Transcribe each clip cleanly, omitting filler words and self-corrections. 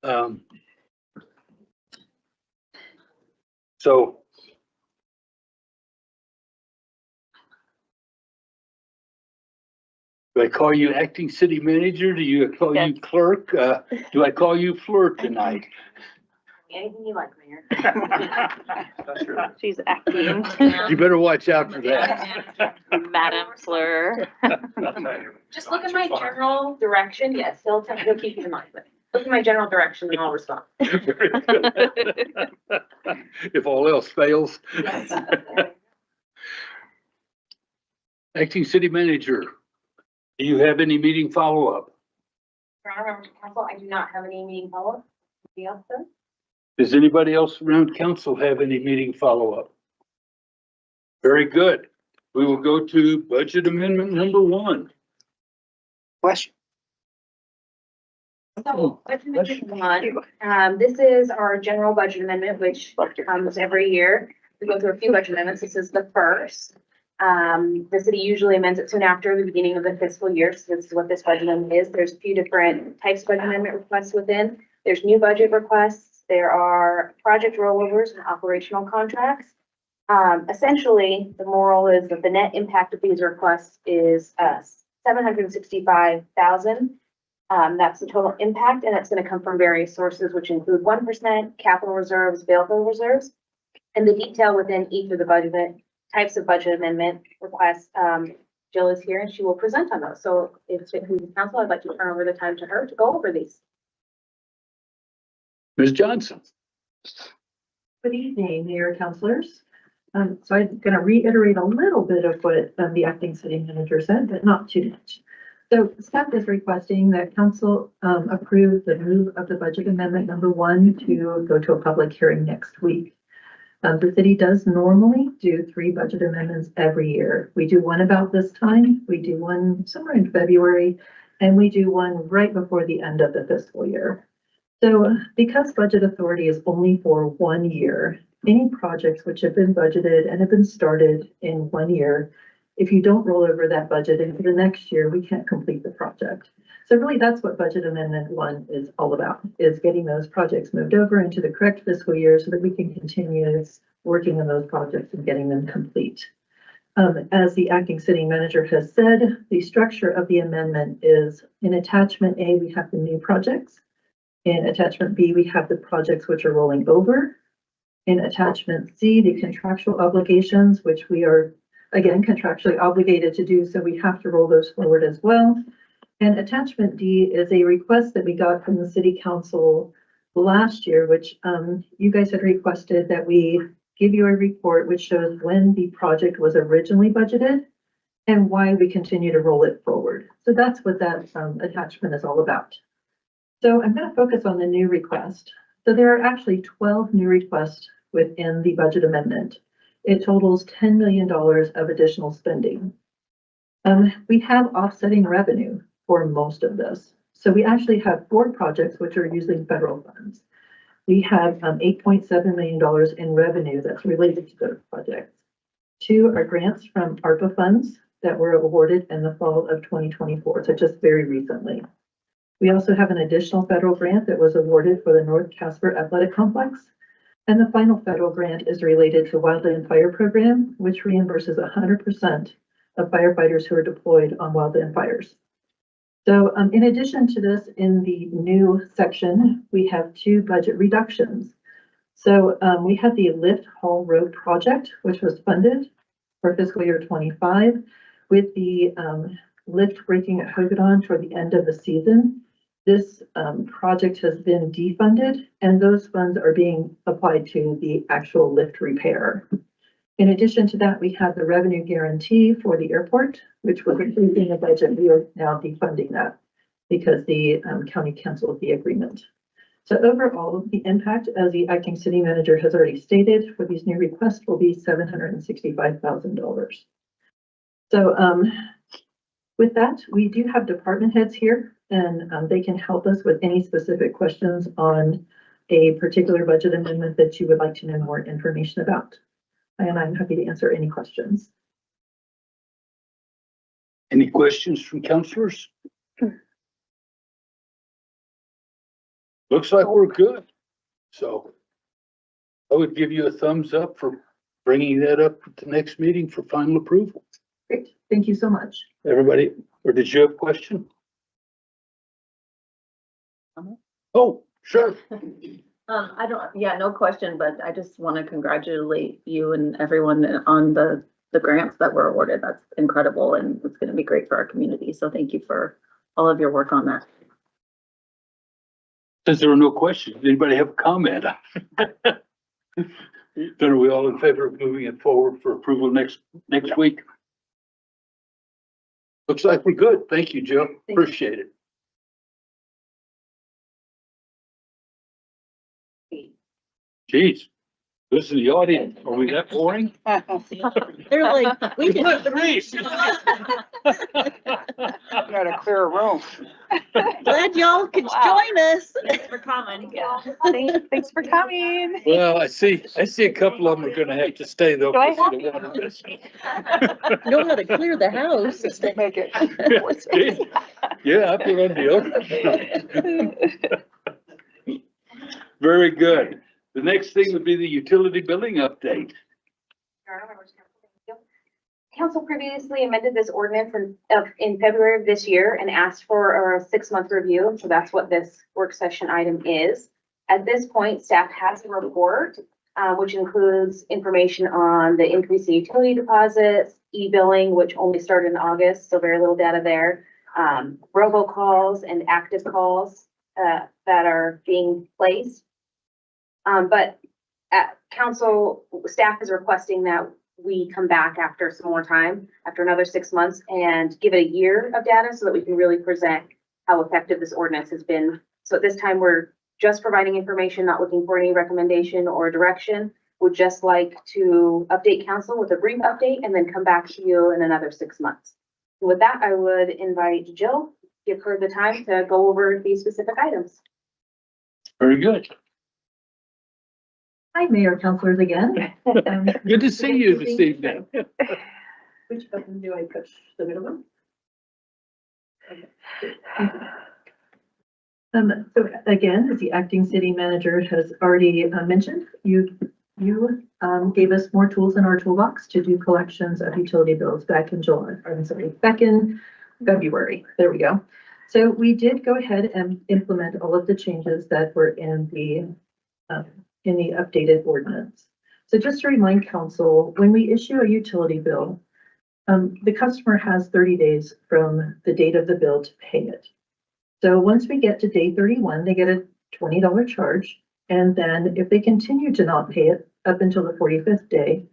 Um, so do I call you acting city manager? Do you call you clerk? Do I call you flirt tonight? Anything you like, Mayor. She's acting. You better watch out for that. Madam Fleur. Just look at my general direction. Yes, he'll keep you in mind, but look at my general direction and I'll respond. If all else fails. Yes. Acting city manager, do you have any meeting follow-up? Your Honor, members of council, I do not have any meeting follow-up. Anybody else, sir? Does anybody else around council have any meeting follow-up? Very good. We will go to budget amendment number 1. Question. So, budget amendment 1, this is our general budget amendment, which comes every year. We go through a few budget amendments. This is the first. The city usually amends it soon after the beginning of the fiscal year. So this is what this budget amendment is. There's a few different types of budget amendment requests within. There's new budget requests. There are project rollovers and operational contracts. Essentially, the moral is that the net impact of these requests is $765,000. That's the total impact, and it's going to come from various sources, which include 1% capital reserves, bailable reserves, and the detail within each of the budget types of budget amendment requests. Jill is here and she will present on those. So if it's the council, I'd like to turn over the time to her to go over these. Ms. Johnson. Good evening, Mayor, councilors. So I'm going to reiterate a little bit of what the acting city manager said, but not too much. So staff is requesting that council approve the move of the budget amendment number 1 to go to a public hearing next week. The city does normally do 3 budget amendments every year. We do one about this time, we do one somewhere in February, and we do one right before the end of the fiscal year. So because budget authority is only for 1 year, any projects which have been budgeted and have been started in 1 year, if you don't roll over that budget into the next year, we can't complete the project. So really that's what budget amendment 1 is all about, is getting those projects moved over into the correct fiscal year so that we can continue working on those projects and getting them complete. As the acting city manager has said, the structure of the amendment is in attachment A, we have the new projects. In attachment B, we have the projects which are rolling over. In attachment C, the contractual obligations, which we are, again, contractually obligated to do, so we have to roll those forward as well. And attachment D is a request that we got from the city council last year, which you guys had requested that we give you a report which shows when the project was originally budgeted and why we continue to roll it forward. So that's what that attachment is all about. So I'm going to focus on the new request. So there are actually 12 new requests within the budget amendment. It totals $10 million of additional spending. We have offsetting revenue for most of this. So we actually have 4 projects which are using federal funds. We have $8.7 million in revenue that's related to those projects. 2 are grants from ARPA funds that were awarded in the fall of 2024, so just very recently. We also have an additional federal grant that was awarded for the North Casper Athletic Complex. And the final federal grant is related to Wildland Fire Program, which reimburses 100% of firefighters who are deployed on wildland fires. So in addition to this, in the new section, we have 2 budget reductions. So we had the Lift Hall Road project, which was funded for fiscal year 25, with the lift breaking at Hogadon toward the end of the season. This project has been defunded, and those funds are being applied to the actual lift repair. In addition to that, we have the revenue guarantee for the airport, which was included in the budget. We are now defunding that because the county canceled the agreement. So overall, the impact, as the acting city manager has already stated, for these new requests will be $765,000. So with that, we do have department heads here, and they can help us with any specific questions on a particular budget amendment that you would like to know more information about. And I'm happy to answer any questions. Any questions from councilors? Looks like we're good. So I would give you a thumbs up for bringing that up at the next meeting for final approval. Great, thank you so much. Everybody, or did you have a question? Oh, sure. I don't, yeah, no question, but I just want to congratulate you and everyone on the grants that were awarded. That's incredible and it's going to be great for our community. So thank you for all of your work on that. Since there were no questions, anybody have a comment? Then are we all in favor of moving it forward for approval next week? Looks like we're good. Thank you, Joe. you. Appreciate it. Geez, listen to the audience. Are we that boring? They're like, we can. Look, Reese. Gotta clear a room. Glad y'all could join us. Thanks for coming. Thanks for coming. Well, I see a couple of them are gonna have to stay though. Do I because have of the water business. Know how to clear the house. Just to make it. Yeah, I feel on the other. Very good. The next thing would be the utility billing update. Council previously amended this ordinance in February of this year and asked for a 6-month review. So that's what this work session item is. At this point, staff has a report, which includes information on the increase in utility deposits, e-billing, which only started in August, so very little data there. Robocalls and active calls that are being placed. But at council, staff is requesting that we come back after some more time, after another 6 months, and give it a year of data so that we can really present how effective this ordinance has been. So at this time, we're just providing information, not looking for any recommendation or direction. Would just like to update council with a brief update and then come back to you in another 6 months. With that, I would invite Jill, give her the time to go over these specific items. Very good. Hi, Mayor, councilors again. Good to see you this evening. Which button do I push? The middle one? Okay. So again, as the acting city manager has already mentioned, you gave us more tools in our toolbox to do collections of utility bills back in back in February. There we go. So we did go ahead and implement all of the changes that were in the updated ordinance. So just to remind council, when we issue a utility bill, the customer has 30 days from the date of the bill to pay it. So once we get to day 31, they get a $20 charge. And then if they continue to not pay it up until the 45th day,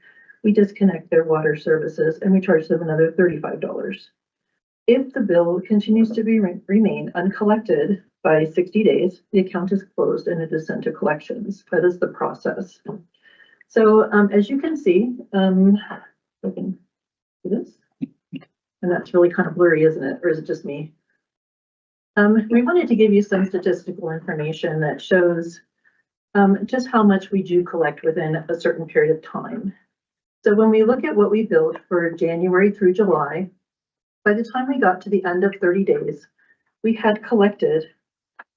we disconnect their water services and we charge them another $35. If the bill continues to remain uncollected by 60 days, the account is closed and it is sent to collections. That is the process. So as you can see, I can do this. And that's really kind of blurry, isn't it? Or is it just me? We wanted to give you some statistical information that shows just how much we do collect within a certain period of time. So when we look at what we billed for January through July, by the time we got to the end of 30 days, we had collected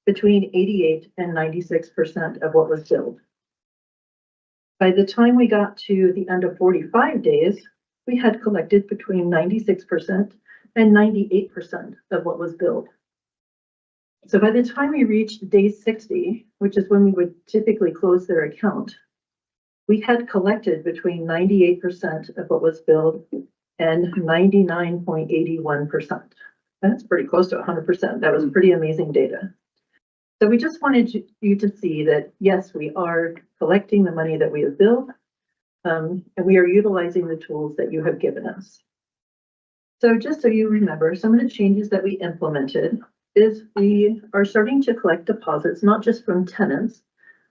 between 88 and 96% of what was billed. By the time we got to the end of 45 days, we had collected between 96% and 98% of what was billed. So by the time we reached day 60, which is when we would typically close their account, we had collected between 98% of what was billed and 99.81%. That's pretty close to 100%. That was pretty amazing data. So we just wanted you to see that, yes, we are collecting the money that we have billed, and we are utilizing the tools that you have given us. So just so you remember, some of the changes that we implemented is we are starting to collect deposits, not just from tenants,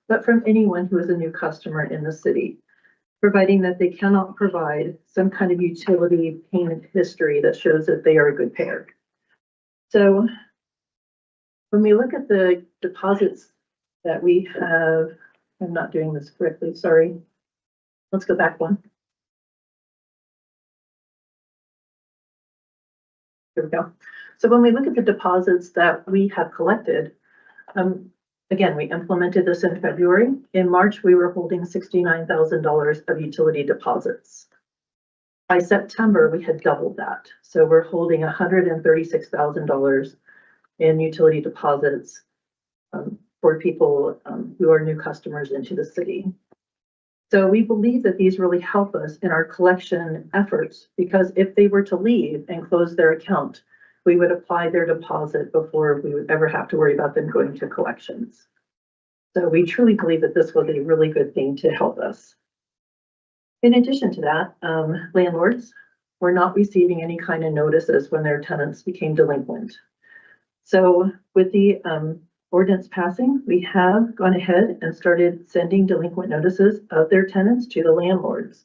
but from anyone who is a new customer in the city, providing that they cannot provide some kind of utility payment history that shows that they are a good payer. So when we look at the deposits that we have, I'm not doing this correctly, sorry. Let's go back one. Here we go. So when we look at the deposits that we have collected, Again, we implemented this in February. In March, we were holding $69,000 of utility deposits. By September, we had doubled that. So we're holding $136,000 in utility deposits for people who are new customers into the city. So we believe that these really help us in our collection efforts, because if they were to leave and close their account, we would apply their deposit before we would ever have to worry about them going to collections. So we truly believe that this was a really good thing to help us. In addition to that, landlords were not receiving any kind of notices when their tenants became delinquent. So with the ordinance passing, we have gone ahead and started sending delinquent notices of their tenants to the landlords.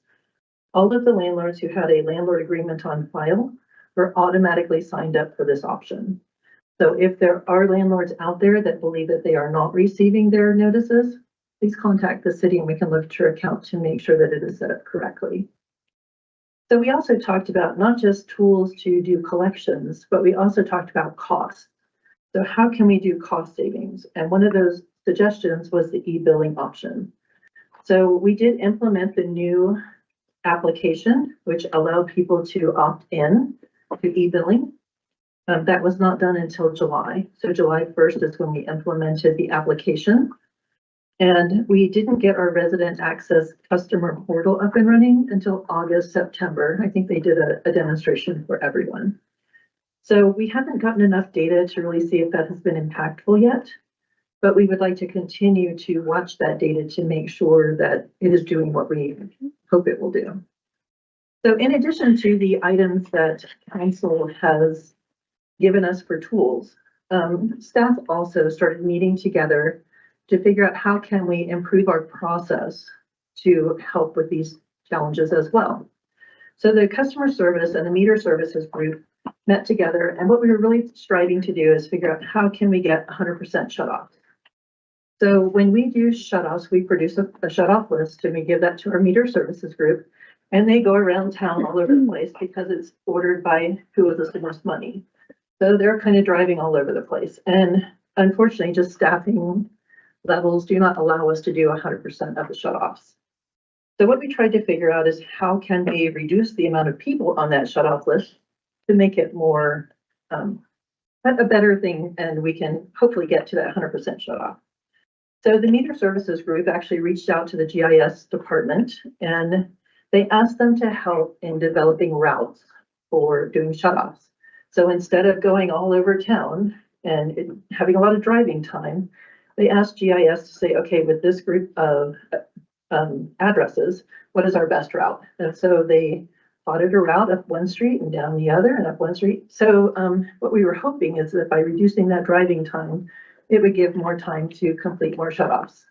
All of the landlords who had a landlord agreement on file were automatically signed up for this option. So if there are landlords out there that believe that they are not receiving their notices, please contact the city and we can look at your account to make sure that it is set up correctly. So we also talked about not just tools to do collections, but we also talked about costs. So how can we do cost savings? And one of those suggestions was the e-billing option. So we did implement the new application, which allowed people to opt in to e-billing. That was not done until July. So July 1st is when we implemented the application. And we didn't get our resident access customer portal up and running until August, September. I think they did a demonstration for everyone. So we haven't gotten enough data to really see if that has been impactful yet, but we would like to continue to watch that data to make sure that it is doing what we hope it will do. So in addition to the items that council has given us for tools, staff also started meeting together to figure out how can we improve our process to help with these challenges as well. So the customer service and the meter services group met together, and what we were really striving to do is figure out how can we get 100% shut off. So when we do shutoffs, we produce a shutoff list and we give that to our meter services group, and they go around town all over the place because it's ordered by who owes us the most money. So they're kind of driving all over the place. And unfortunately, just staffing levels do not allow us to do 100% of the shutoffs. So what we tried to figure out is how can we reduce the amount of people on that shutoff list to make it more a better thing, and we can hopefully get to that 100% shutoff. So the meter services group actually reached out to the GIS department and they asked them to help in developing routes for doing shutoffs. So instead of going all over town and having a lot of driving time, they asked GIS to say, okay, with this group of addresses, what is our best route? And so they plotted a route up one street and down the other and up one street. So what we were hoping is that by reducing that driving time, it would give more time to complete more shutoffs.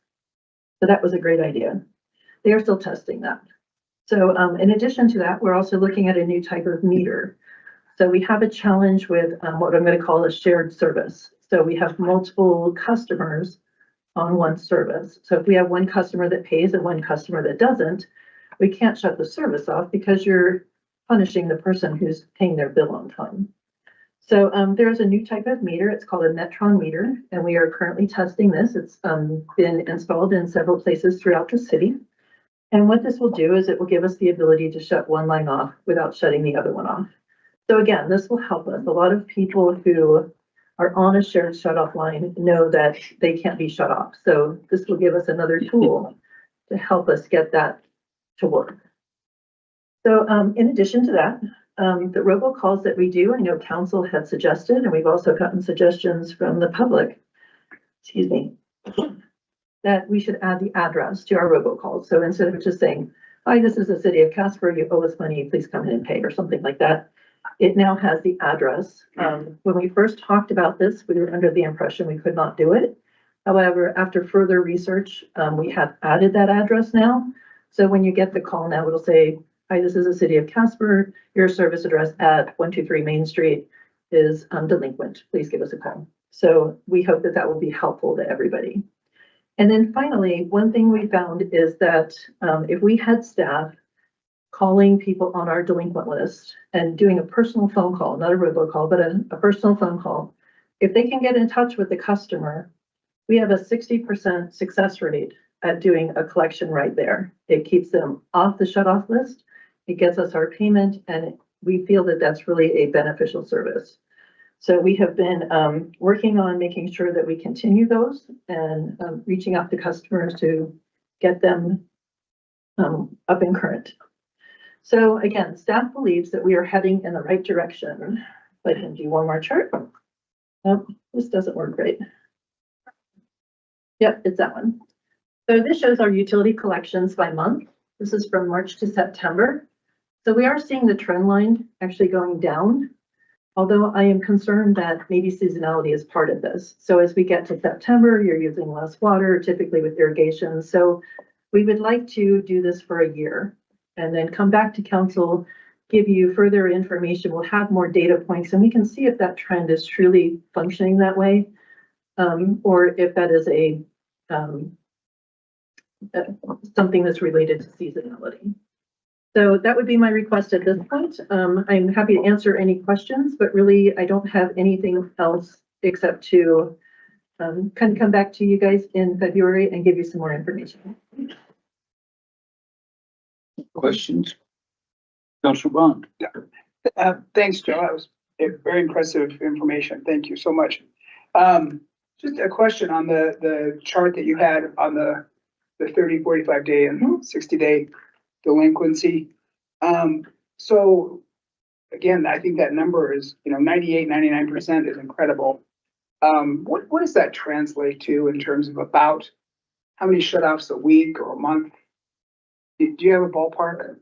So that was a great idea. They are still testing that. So in addition to that, we're also looking at a new type of meter. So we have a challenge with what I'm going to call a shared service. So we have multiple customers on one service. So if we have one customer that pays and one customer that doesn't, we can't shut the service off because you're punishing the person who's paying their bill on time. So there's a new type of meter. It's called a Metron meter, and we are currently testing this. It's been installed in several places throughout the city. And what this will do is it will give us the ability to shut one line off without shutting the other one off. So again, this will help us. A lot of people who are on a shared shut-off line know that they can't be shut off. So this will give us another tool to help us get that to work. So in addition to that, the robocalls that we do, I know council had suggested, and we've also gotten suggestions from the public, excuse me, that we should add the address to our robocalls. So instead of just saying, hi, this is the city of Casper, you owe us money, please come in and pay, or something like that, it now has the address. When we first talked about this, we were under the impression we could not do it. However, after further research, we have added that address now. So when you get the call now, it'll say, hi, this is the city of Casper. Your service address at 123 Main Street is delinquent. Please give us a call. So we hope that that will be helpful to everybody. And then finally, one thing we found is that if we had staff calling people on our delinquent list and doing a personal phone call, not a robocall, but a personal phone call, if they can get in touch with the customer We have a 60% success rate at doing a collection right there. It keeps them off the shut-off list. It gets us our payment, and we feel that that's really a beneficial service. So we have been working on making sure that we continue those and reaching out to customers to get them up and current. So again, staff believes that we are heading in the right direction. I can do one more chart. Nope, this doesn't work right. Yep, it's that one. So this shows our utility collections by month. This is from March to September. So we are seeing the trend line actually going down, although I am concerned that maybe seasonality is part of this. So as we get to September, you're using less water, typically with irrigation. So we would like to do this for a year and then come back to council, give you further information. We'll have more data points and we can see if that trend is truly functioning that way, or if that is something that's related to seasonality. So that would be my request at this point. I'm happy to answer any questions, but really I don't have anything else except to kind of come back to you guys in February and give you some more information. Questions? Councilor Bond? Thanks, Joe. That was very impressive information. Thank you so much. Just a question on the chart that you had on the 30, 45 day and 60 day delinquency. So again, I think that number is, 98, 99% is incredible. What does that translate to in terms of about how many shut-offs a week or a month? Do you have a ballpark?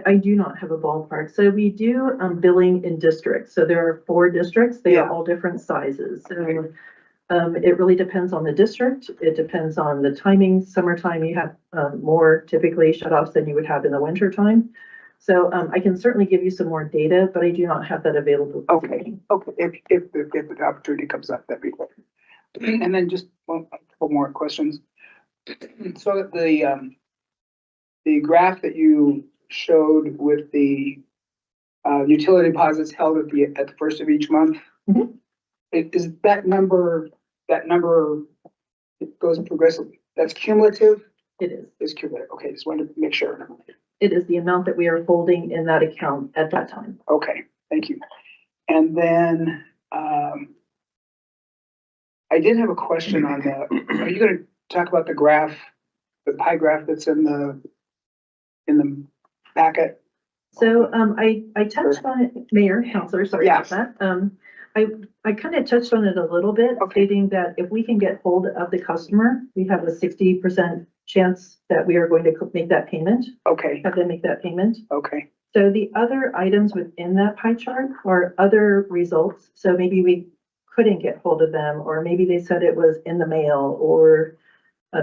I do not have a ballpark. So we do billing in districts. So there are 4 districts. They are all different sizes. So it really depends on the district. It depends on the timing. Summertime, you have more typically shut-offs than you would have in the winter time. So I can certainly give you some more data, but I do not have that available. Okay. If the opportunity comes up, that'd be great. And then just a couple more questions. So the graph that you showed with the utility deposits held at the first of each month, is that number it goes progressively? That's cumulative? It is. It's cumulative. Okay, just wanted to make sure. It is the amount that we are holding in that account at that time. Okay, thank you. And then I did have a question on are you going to talk about the graph, the pie graph that's in the packet? So I touched on it, Mayor, Counselor, sorry about Yes. that. I kind of touched on it a little bit, stating that if we can get hold of the customer, we have a 60% chance that we are going to make that payment, Okay, have them make that payment. okay, So the other items within that pie chart are other results. So maybe we couldn't get hold of them, or maybe they said it was in the mail, or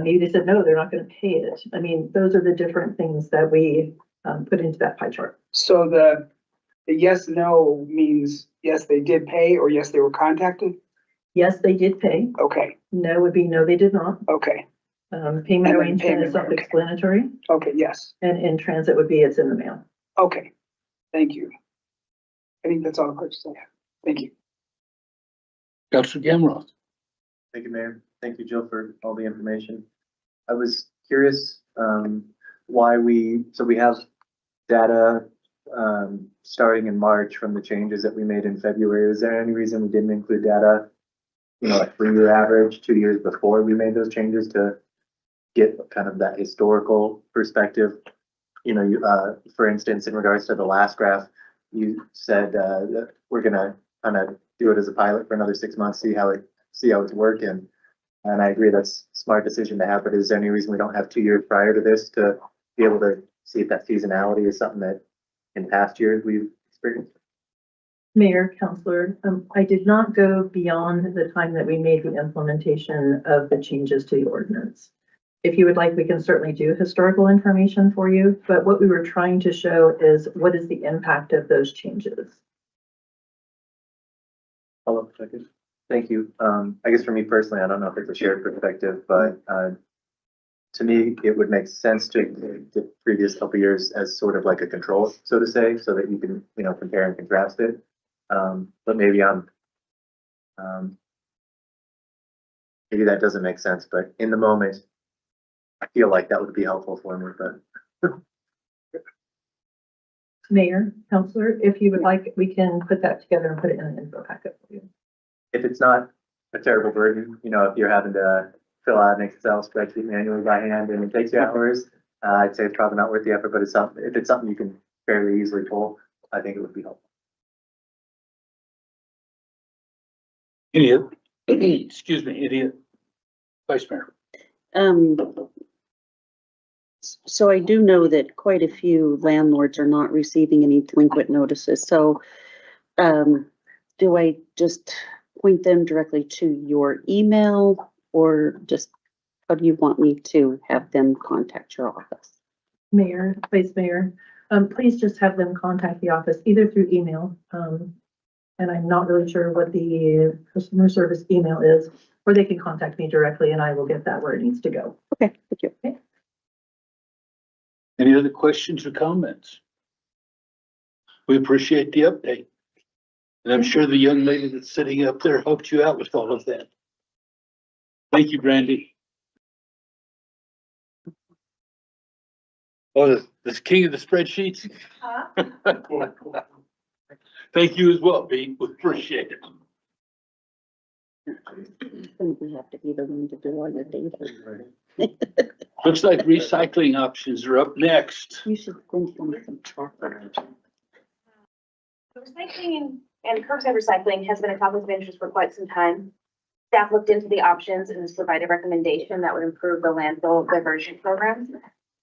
maybe they said, no, they're not going to pay it. I mean, those are the different things that we put into that pie chart. so the yes, no means yes, they did pay, or yes, they were contacted? Yes, they did pay. Okay, No would be no, they did not. okay, Payment And then arrangement payment, is self-explanatory, okay, yes, and in transit would be it's in the mail. okay, thank you. I think that's all the questions I have. Thank you. Councilor Gamroth? Thank you, Mayor. Thank you, Jill, for all the information. I was curious why we have data starting in March from the changes that we made in February. Is there any reason we didn't include data, like 3-year average, 2 years before we made those changes to get kind of that historical perspective? For instance, in regards to the last graph, you said that we're gonna kind of do it as a pilot for another 6 months, see how it's working. And I agree that's a smart decision to have, but is there any reason we don't have 2 years prior to this to be able to see if that seasonality is something that in past years we've experienced? Mayor, Counselor, I did not go beyond the time that we made the implementation of the changes to the ordinance. If you would like, we can certainly do historical information for you, but what we were trying to show is what is the impact of those changes. Follow-up, second. Thank you. I guess for me personally, I don't know if it's a shared perspective, but to me, it would make sense to the previous couple years as sort of like a control, so to say, so that you can, compare and contrast it. But maybe I'm maybe that doesn't make sense, but in the moment, I feel like that would be helpful for me, but Mayor, Counselor, if you would like, we can put that together and put it in an info packet for you. if it's not a terrible burden, you know, if you're having to fill out an Excel spreadsheet manually by hand and it takes you hours, I'd say it's probably not worth the effort, but if it's something you can fairly easily pull, I think it would be helpful. Excuse me, idiot. Vice Mayor. So I do know that quite a few landlords are not receiving any delinquent notices, so, do I just point them directly to your email, or just, how do you want me to have them contact your office? Mayor, Vice Mayor, please just have them contact the office either through email. And I'm not really sure what the customer service email is, or they can contact me directly and I will get that where it needs to go. Okay, thank you. Okay. Any other questions or comments? We appreciate the update. And I'm sure the young lady that's sitting up there helped you out with all of that. Thank you, Brandy. Oh, the king of the spreadsheets? Thank you as well, Pete. We appreciate it. I think we have to be the one to do all your data. Looks like recycling options are up next. You should send them some chocolate. Recycling and curbside recycling has been a topic of interest for quite some time. Staff looked into the options and has provided a recommendation that would improve the landfill diversion program.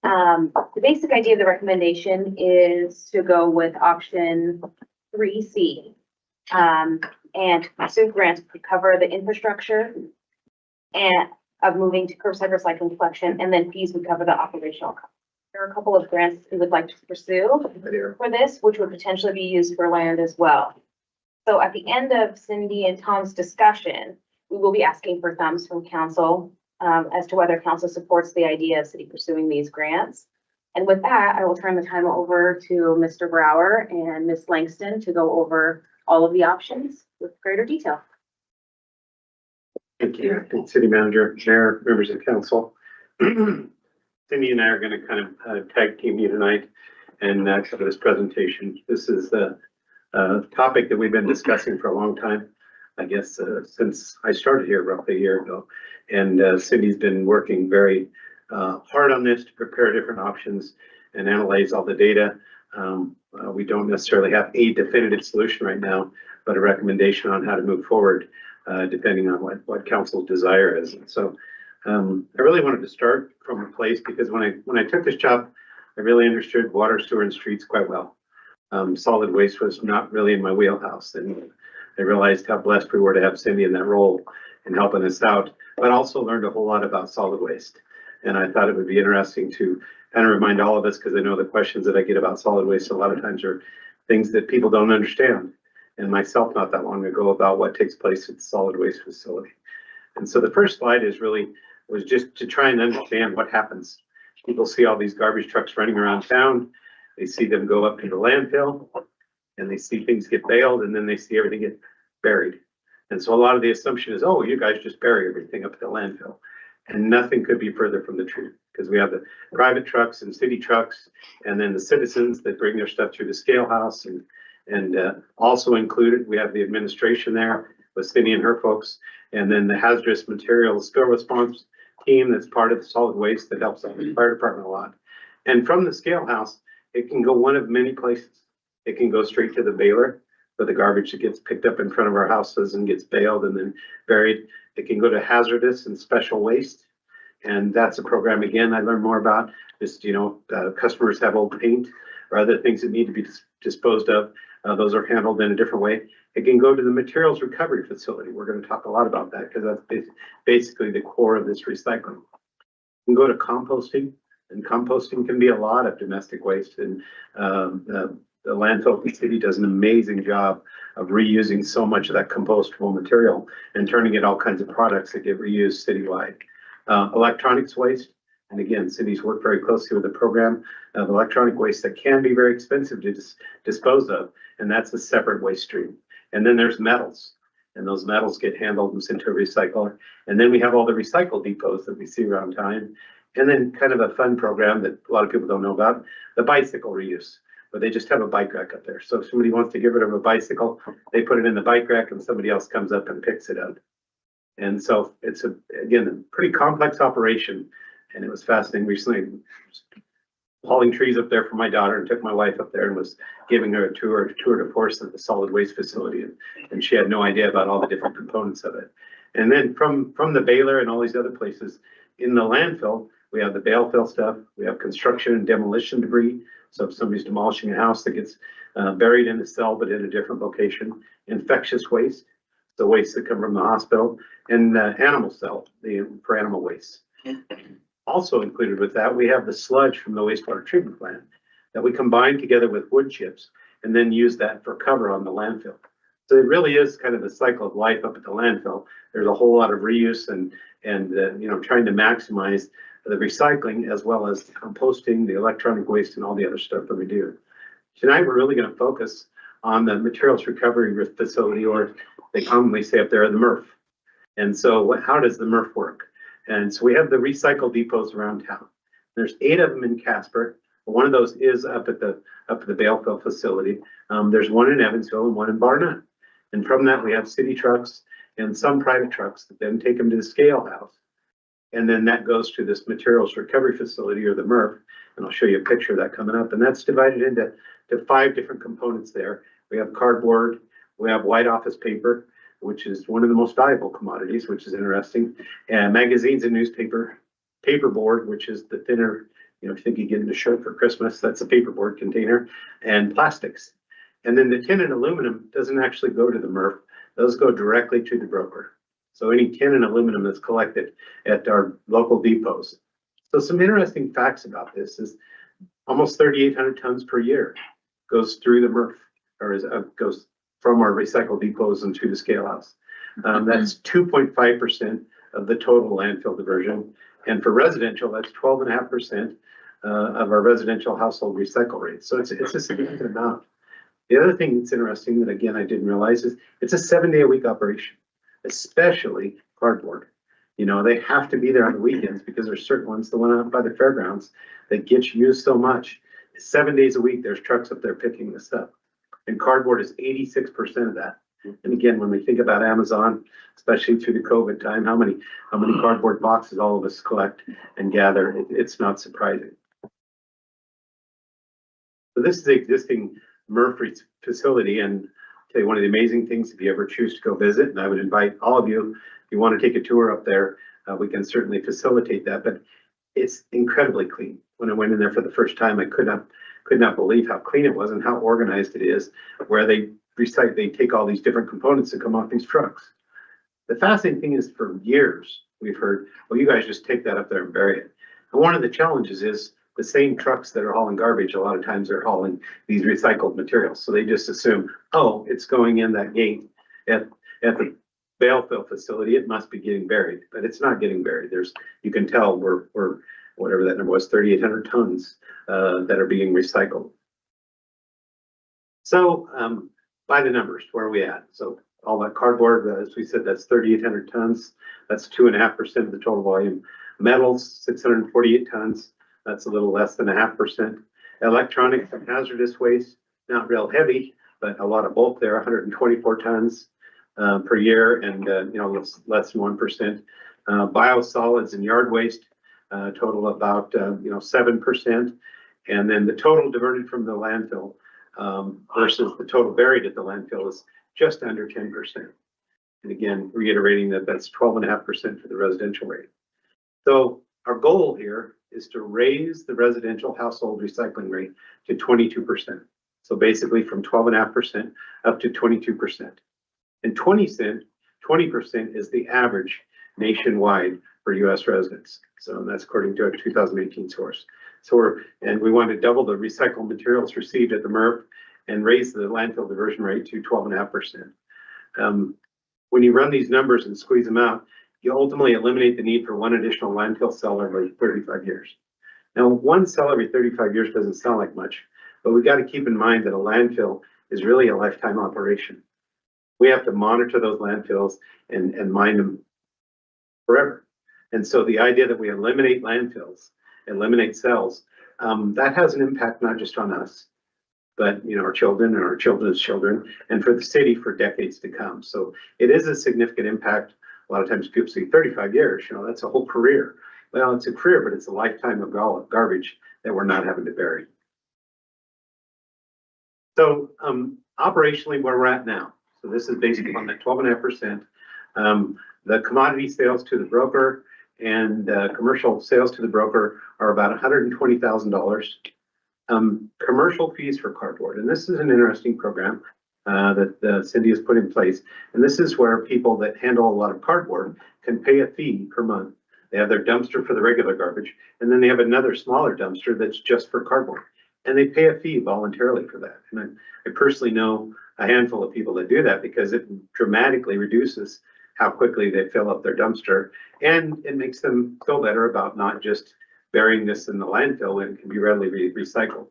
The basic idea of the recommendation is to go with option 3C. And pursue grants to cover the infrastructure and of moving to curbside recycling collection, and then fees would cover the operational costs. There are a couple of grants we would like to pursue for this, which would potentially be used for land as well. So at the end of Cindy and Tom's discussion, we will be asking for thumbs from council as to whether council supports the idea of city pursuing these grants. And with that, I will turn the time over to Mr. Brower and Ms. Langston to go over all of the options with greater detail. Thank you, City Manager, Mayor, members of council. Cindy and I are going to kind of tag team you tonight and cover this presentation. This is the topic that we've been discussing for a long time, I guess, since I started here roughly a year ago. And Cindy's been working very hard on this to prepare different options and analyze all the data. We don't necessarily have a definitive solution right now, but a recommendation on how to move forward, depending on what council's desire is. And so I really wanted to start from a place because when I took this job, I really understood water, sewer, and streets quite well. Solid waste was not really in my wheelhouse, and I realized how blessed we were to have Cindy in that role and helping us out, but also learned a whole lot about solid waste. And I thought it would be interesting to kind of remind all of us, because I know the questions that I get about solid waste a lot of times are things that people don't understand, and myself not that long ago, about what takes place at the solid waste facility. And so the first slide was just to try and understand what happens. People see all these garbage trucks running around town. They see them go up to the landfill and they see things get baled, and then they see everything get buried. And so a lot of the assumption is, oh, you guys just bury everything up at the landfill. And nothing could be further from the truth, because we have the private trucks and city trucks, and then the citizens that bring their stuff through the scale house, and also included, we have the administration there with Cindy and her folks, and then the hazardous materials spill response team that's part of the solid waste that helps out the fire department a lot. And from the scale house, it can go one of many places. It can go straight to the baler for the garbage that gets picked up in front of our houses and gets baled and then buried. It can go to hazardous and special waste. And that's a program, again, I learned more about. Just, customers have old paint or other things that need to be disposed of. Those are handled in a different way. It can go to the materials recovery facility. We're going to talk a lot about that because that's basically the core of this recycling. It can go to composting, and composting can be a lot of domestic waste. And the landfill city does an amazing job of reusing so much of that compostable material and turning it all kinds of products that get reused citywide. Electronics waste, and again, cities work very closely with the program of electronic waste that can be very expensive to dispose of, and that's a separate waste stream. And then there's metals, and those metals get handled and sent to a recycler. And then we have all the recycle depots that we see around town. And then kind of a fun program that a lot of people don't know about, the bicycle reuse, where they just have a bike rack up there. So if somebody wants to get rid of a bicycle, they put it in the bike rack and somebody else comes up and picks it up. And so it's again, a pretty complex operation. And it was fascinating recently, hauling trees up there for my daughter, and took my wife up there and was giving her a tour de force of the solid waste facility. And she had no idea about all the different components of it. And then from the baler and all these other places in the landfill, we have the bale fill stuff. We have construction and demolition debris. So if somebody's demolishing a house that gets buried in a cell, but in a different location, infectious waste, the waste that come from the hospital, and animal cell, for animal waste. Also included with that, we have the sludge from the wastewater treatment plant that we combine together with wood chips and then use that for cover on the landfill. So it really is kind of a cycle of life up at the landfill. There's a whole lot of reuse and trying to maximize the recycling as well as composting, the electronic waste, and all the other stuff that we do. Tonight, we're really going to focus on the materials recovery facility, or they commonly say up there, the MRF. And so how does the MRF work? And so we have the recycle depots around town. There's 8 of them in Casper. One of those is up at the bale fill facility. There's one in Evansville and one in Barnett. And from that, we have city trucks and some private trucks that then take them to the scale house. And then that goes to this materials recovery facility, or the MRF. And I'll show you a picture of that coming up. And that's divided into 5 different components there. We have cardboard, we have white office paper, which is one of the most valuable commodities, which is interesting, and magazines and newspaper, paperboard, which is the thinner, if you think you get a shirt for Christmas, that's a paperboard container, and plastics. And then the tin and aluminum doesn't actually go to the MRF. Those go directly to the broker. So any tin and aluminum that's collected at our local depots. So some interesting facts about this is almost 3,800 tons per year goes through the MRF, or goes from our recycle depots into the scale house. That's 2.5% of the total landfill diversion. And for residential, that's 12.5% of our residential household recycle rate. So it's a significant amount. The other thing that's interesting that, again, I didn't realize is it's a 7-day-a-week operation, especially cardboard. They have to be there on the weekends because there's certain ones, the one out by the fairgrounds, that gets used so much. 7 days a week, there's trucks up there picking this up. And cardboard is 86% of that. And again, when we think about Amazon, especially through the COVID time, how many cardboard boxes all of us collect and gather, it's not surprising. So this is the existing MRF facility, and I'll tell you one of the amazing things, if you ever choose to go visit, and I would invite all of you, if you want to take a tour up there, we can certainly facilitate that, but it's incredibly clean. When I went in there for the first time, I could not believe how clean it was and how organized it is, where they take all these different components that come off these trucks. The fascinating thing is, for years, we've heard, well, you guys just take that up there and bury it. And one of the challenges is the same trucks that are hauling garbage, a lot of times are hauling these recycled materials. So they just assume, oh, it's going in that gate at the bale fill facility, it must be getting buried, but it's not getting buried. You can tell we're whatever that number was, 3,800 tons that are being recycled. So by the numbers, where are we at? So all that cardboard, as we said, that's 3,800 tons. That's 2.5% of the total volume. Metals, 648 tons. That's a little less than 0.5%. Electronics and hazardous waste, not real heavy, but a lot of bulk there, 124 tons per year, and less than 1%. Biosolids and yard waste, total about 7%. And then the total diverted from the landfill versus the total buried at the landfill is just under 10%. And again, reiterating that that's 12.5% for the residential rate. So our goal here is to raise the residential household recycling rate to 22%. So basically from 12.5% up to 22%. And 20% is the average nationwide for US residents. So that's according to a 2018 source. So we want to double the recycled materials received at the MRF and raise the landfill diversion rate to 12.5%. When you run these numbers and squeeze them out, you ultimately eliminate the need for one additional landfill cell every 35 years. Now, one cell every 35 years doesn't sound like much, but we've got to keep in mind that a landfill is really a lifetime operation. We have to monitor those landfills and mine them forever. And so the idea that we eliminate landfills, eliminate cells, that has an impact not just on us, but our children and our children's children, and for the city for decades to come. So it is a significant impact. A lot of times people say 35 years, that's a whole career. Well, it's a career, but it's a lifetime of garbage that we're not having to bury. So operationally, where we're at now. So this is based on that 12.5%. The commodity sales to the broker and commercial sales to the broker are about $120,000. Commercial fees for cardboard, and this is an interesting program that Cindy has put in place. And this is where people that handle a lot of cardboard can pay a fee per month. They have their dumpster for the regular garbage, and then they have another smaller dumpster that's just for cardboard. And they pay a fee voluntarily for that. And I personally know a handful of people that do that because it dramatically reduces how quickly they fill up their dumpster. And it makes them feel better about not just burying this in the landfill when it can be readily recycled.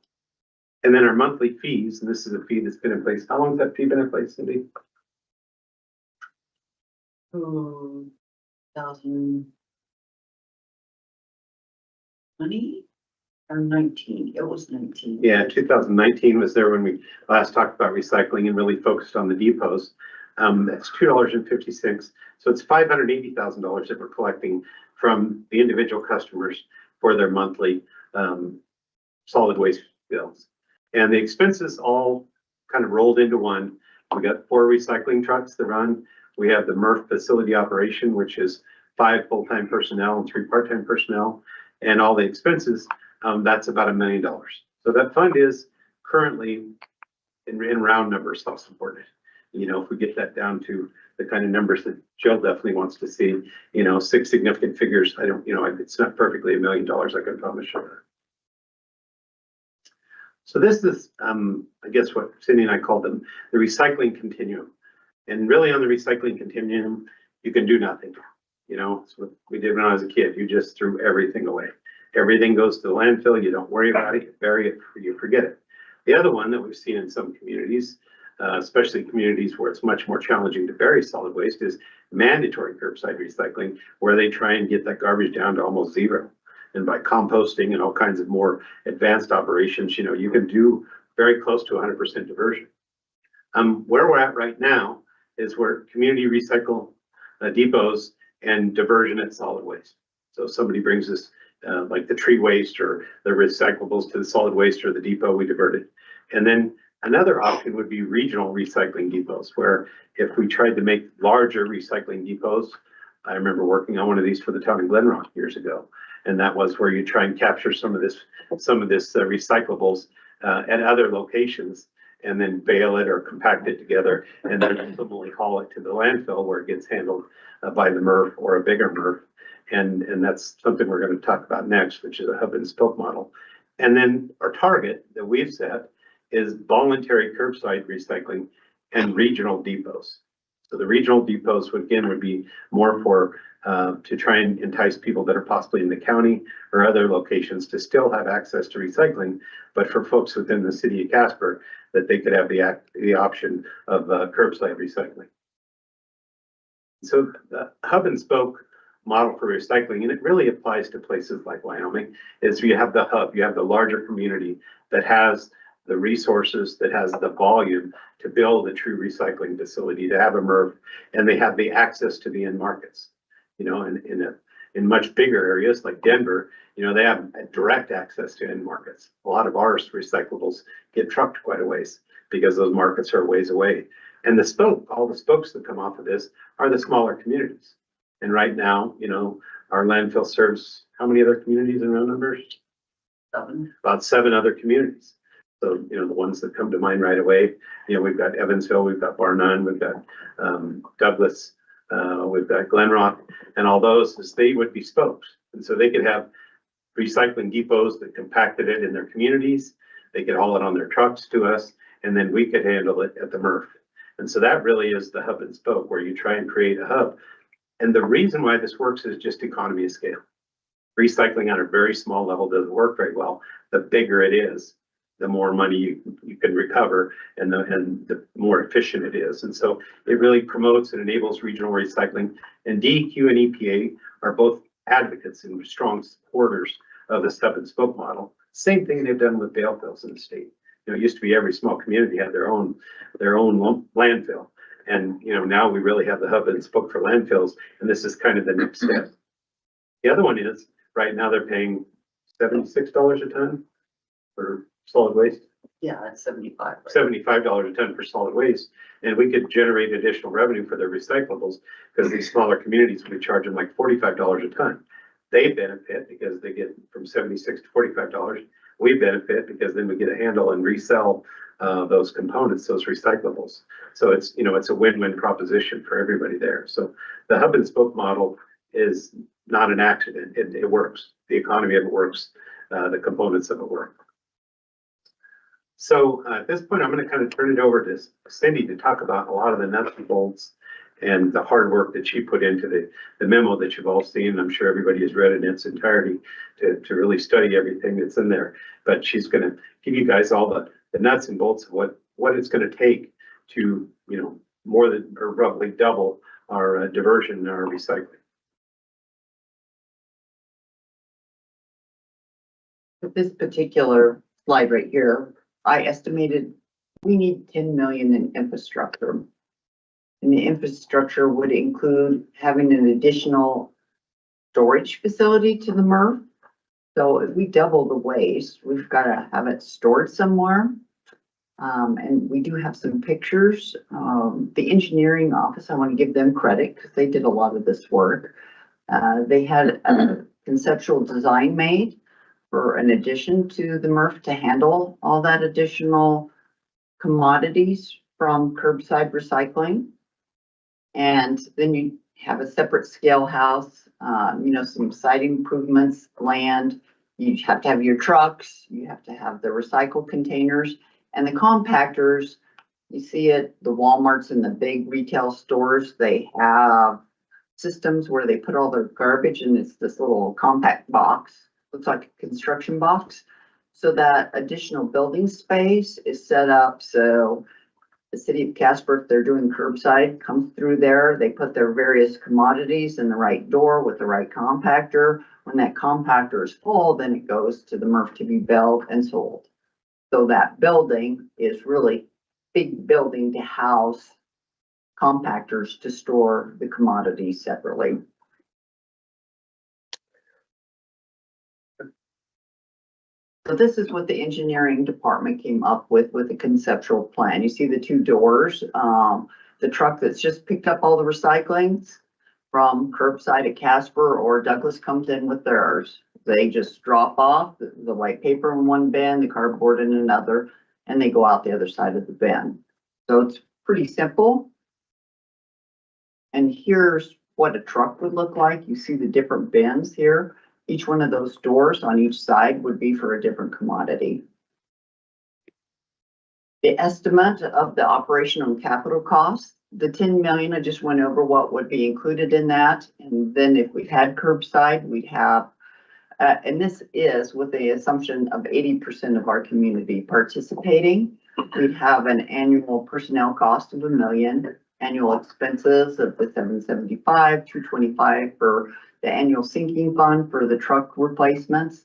And then our monthly fees, and this is a fee that's been in place. How long has that fee been in place, Cindy? 2020 or 19? It was 19. Yeah, 2019 was there when we last talked about recycling and really focused on the depots. That's $2.50. So it's $580,000 that we're collecting from the individual customers for their monthly solid waste bills. And the expenses all kind of rolled into one. We got 4 recycling trucks that run. We have the MRF facility operation, which is 5 full-time personnel and 3 part-time personnel. And all the expenses, that's about $1 million. So that fund is currently in round numbers self-supported. If we get that down to the kind of numbers that Jill definitely wants to see, 6 significant figures, it's not perfectly $1 million, I can promise you. So this is, I guess what Cindy and I called them, the recycling continuum. And really on the recycling continuum, you can do nothing. It's what we did when I was a kid. You just threw everything away. Everything goes to the landfill. You don't worry about it. You bury it, you forget it. The other one that we've seen in some communities, especially communities where it's much more challenging to bury solid waste, is mandatory curbside recycling, where they try and get that garbage down to almost zero. And by composting and all kinds of more advanced operations, you can do very close to 100% diversion. Where we're at right now is where community recycle depots and diversion at solid waste. So somebody brings us like the tree waste or the recyclables to the solid waste or the depot, we divert it. And then another option would be regional recycling depots, where if we tried to make larger recycling depots, I remember working on one of these for the town of Glen Rock years ago. And that was where you try and capture some of this recyclables at other locations and then bale it or compact it together and then ultimately haul it to the landfill where it gets handled by the MRF or a bigger MRF. And that's something we're going to talk about next, which is a hub and spoke model. And then our target that we've set is voluntary curbside recycling and regional depots. So the regional depots would be more for to try and entice people that are possibly in the county or other locations to still have access to recycling, but for folks within the city of Casper, that they could have the option of curbside recycling. So the hub and spoke model for recycling, and it really applies to places like Wyoming, is you have the hub, you have the larger community that has the resources, that has the volume to build a true recycling facility, to have a MRF, and they have the access to the end markets. In much bigger areas like Denver, they have direct access to end markets. A lot of our recyclables get trucked quite a ways because those markets are ways away. And all the spokes that come off of this are the smaller communities. And right now, our landfill serves how many other communities in round numbers? 7. About 7 other communities. So, the ones that come to mind right away, we've got Evansville, we've got Bar None, we've got Douglas, we've got Glen Rock, and all those, they would be spokes. And so they could have recycling depots that compacted it in their communities. They could haul it on their trucks to us, and then we could handle it at the MRF. And so that really is the hub and spoke, where you try and create a hub. And the reason why this works is just economy of scale. Recycling on a very small level doesn't work very well. The bigger it is, the more money you can recover and the more efficient it is. And so it really promotes and enables regional recycling. And DEQ and EPA are both advocates and strong supporters of the hub and spoke model. Same thing they've done with bale fills in the state. You know, it used to be every small community had their own landfill. And, you know, now we really have the hub and spoke for landfills, and this is kind of the next step. The other one is, right now they're paying $76 a ton for solid waste, Yeah, that's 75. $75 a ton for solid waste. And we could generate additional revenue for their recyclables because these smaller communities will be charging like $45 a ton. They benefit because they get from 76 to $45. We benefit because then we get a handle and resell those components, those recyclables. So it's, you know, it's a win-win proposition for everybody there. So the hub and spoke model is not an accident. It works. The economy of it works. The components of it work. So at this point, I'm going to kind of turn it over to Cindy to talk about a lot of the nuts and bolts and the hard work that she put into the memo that you've all seen. I'm sure everybody has read it in its entirety to really study everything that's in there. But she's going to give you guys all the nuts and bolts of what it's going to take to, you know, more than or roughly double our diversion and our recycling. With this particular slide right here, I estimated we need 10 million in infrastructure. And the infrastructure would include having an additional storage facility to the MRF. So if we double the waste, we've got to have it stored somewhere. And we do have some pictures. The engineering office, I want to give them credit because they did a lot of this work. They had a conceptual design made for an addition to the MRF to handle all that additional commodities from curbside recycling. And then you have a separate scale house, you know, some site improvements, land. You have to have your trucks, you have to have the recycle containers and the compactors. You see it, the Walmarts and the big retail stores, they have systems where they put all their garbage and it's this little compact box. Looks like a construction box. So that additional building space is set up so the city of Casper, if they're doing curbside, comes through there, they put their various commodities in the right door with the right compactor. When that compactor is full, then it goes to the MRF to be built and sold. So that building is really big building to house compactors to store the commodities separately. So this is what the engineering department came up with a conceptual plan. You see the two doors, the truck that's just picked up all the recycling from curbside at Casper or Douglas comes in with theirs. They just drop off the white paper in one bin, the cardboard in another, and they go out the other side of the bin. So it's pretty simple. And here's what a truck would look like. You see the different bins here. Each one of those doors on each side would be for a different commodity. The estimate of the operational and capital costs, the 10 million, I just went over what would be included in that. And then if we had curbside, we'd have, and this is with the assumption of 80% of our community participating, we'd have an annual personnel cost of $1 million, annual expenses of the 775, 225 for the annual sinking fund for the truck replacements.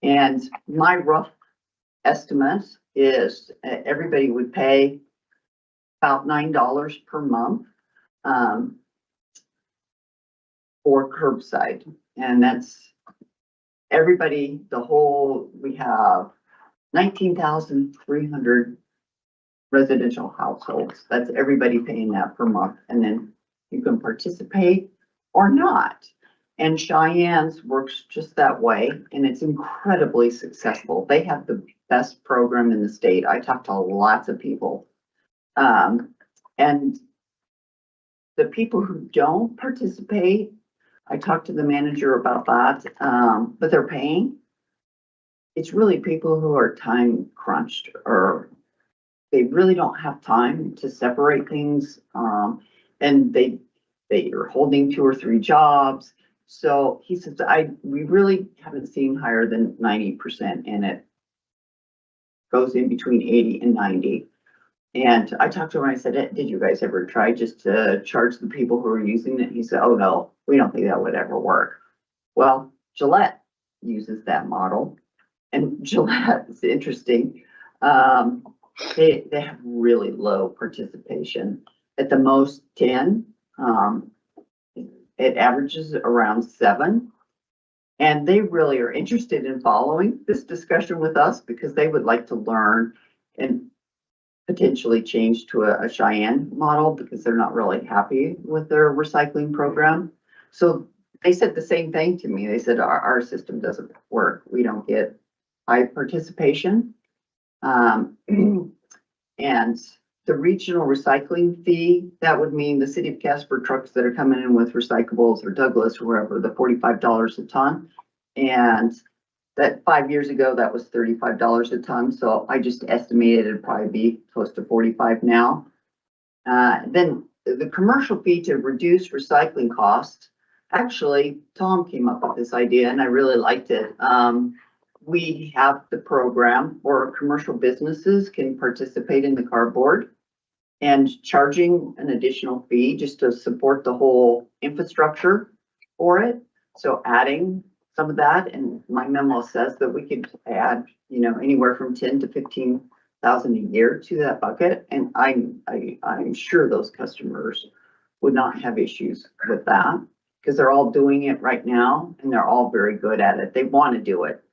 And my rough estimate is everybody would pay about $9 per month for curbside. And that's everybody, we have 19,300 residential households. That's everybody paying that per month. And then you can participate or not. And Cheyenne's works just that way, and it's incredibly successful. They have the best program in the state. I talked to lots of people. And the people who don't participate, I talked to the manager about that, but they're paying. It's really people who are time crunched or they really don't have time to separate things. And they are holding 2 or 3 jobs. So he says, we really haven't seen higher than 90% in it. goes in between 80 and 90. And I talked to him and I said, did you guys ever try just to charge the people who are using it? He said, oh no, we don't think that would ever work. Well, Gillette uses that model, and Gillette is interesting. They have really low participation, at the most 10. It averages around 7. And they really are interested in following this discussion with us because they would like to learn and potentially change to a Cheyenne model because they're not really happy with their recycling program. So they said the same thing to me. They said, our system doesn't work. We don't get high participation. And the regional recycling fee, that would mean the city of Casper trucks that are coming in with recyclables, or Douglas or wherever, the $45 a ton. And that 5 years ago, that was $35 a ton. So I just estimated it'd probably be close to 45 now. Then the commercial fee to reduce recycling costs. Actually, Tom came up with this idea and I really liked it. We have the program where commercial businesses can participate in the cardboard and charging an additional fee just to support the whole infrastructure for it. So adding some of that, and my memo says that we could add, anywhere from 10 to 15,000 a year to that bucket. And I'm sure those customers would not have issues with that because they're all doing it right now and they're all very good at it. They want to do it.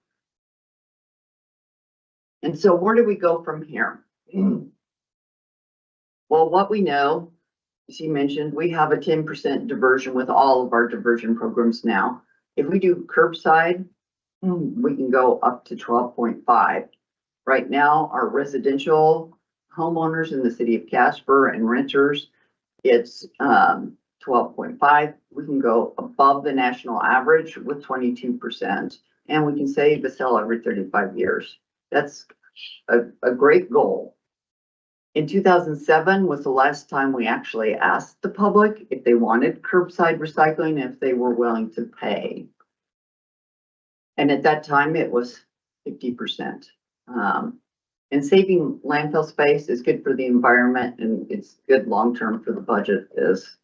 And so where do we go from here? Well, what we know, as you mentioned, we have a 10% diversion with all of our diversion programs now. If we do curbside, we can go up to 12.5. Right now, our residential homeowners in the city of Casper and renters, it's 12.5. We can go above the national average with 22%, and we can save a cell every 35 years. That's a great goal. In 2007 was the last time we actually asked the public if they wanted curbside recycling, if they were willing to pay. And at that time it was 50%. And saving landfill space is good for the environment and it's good long-term for the budget, as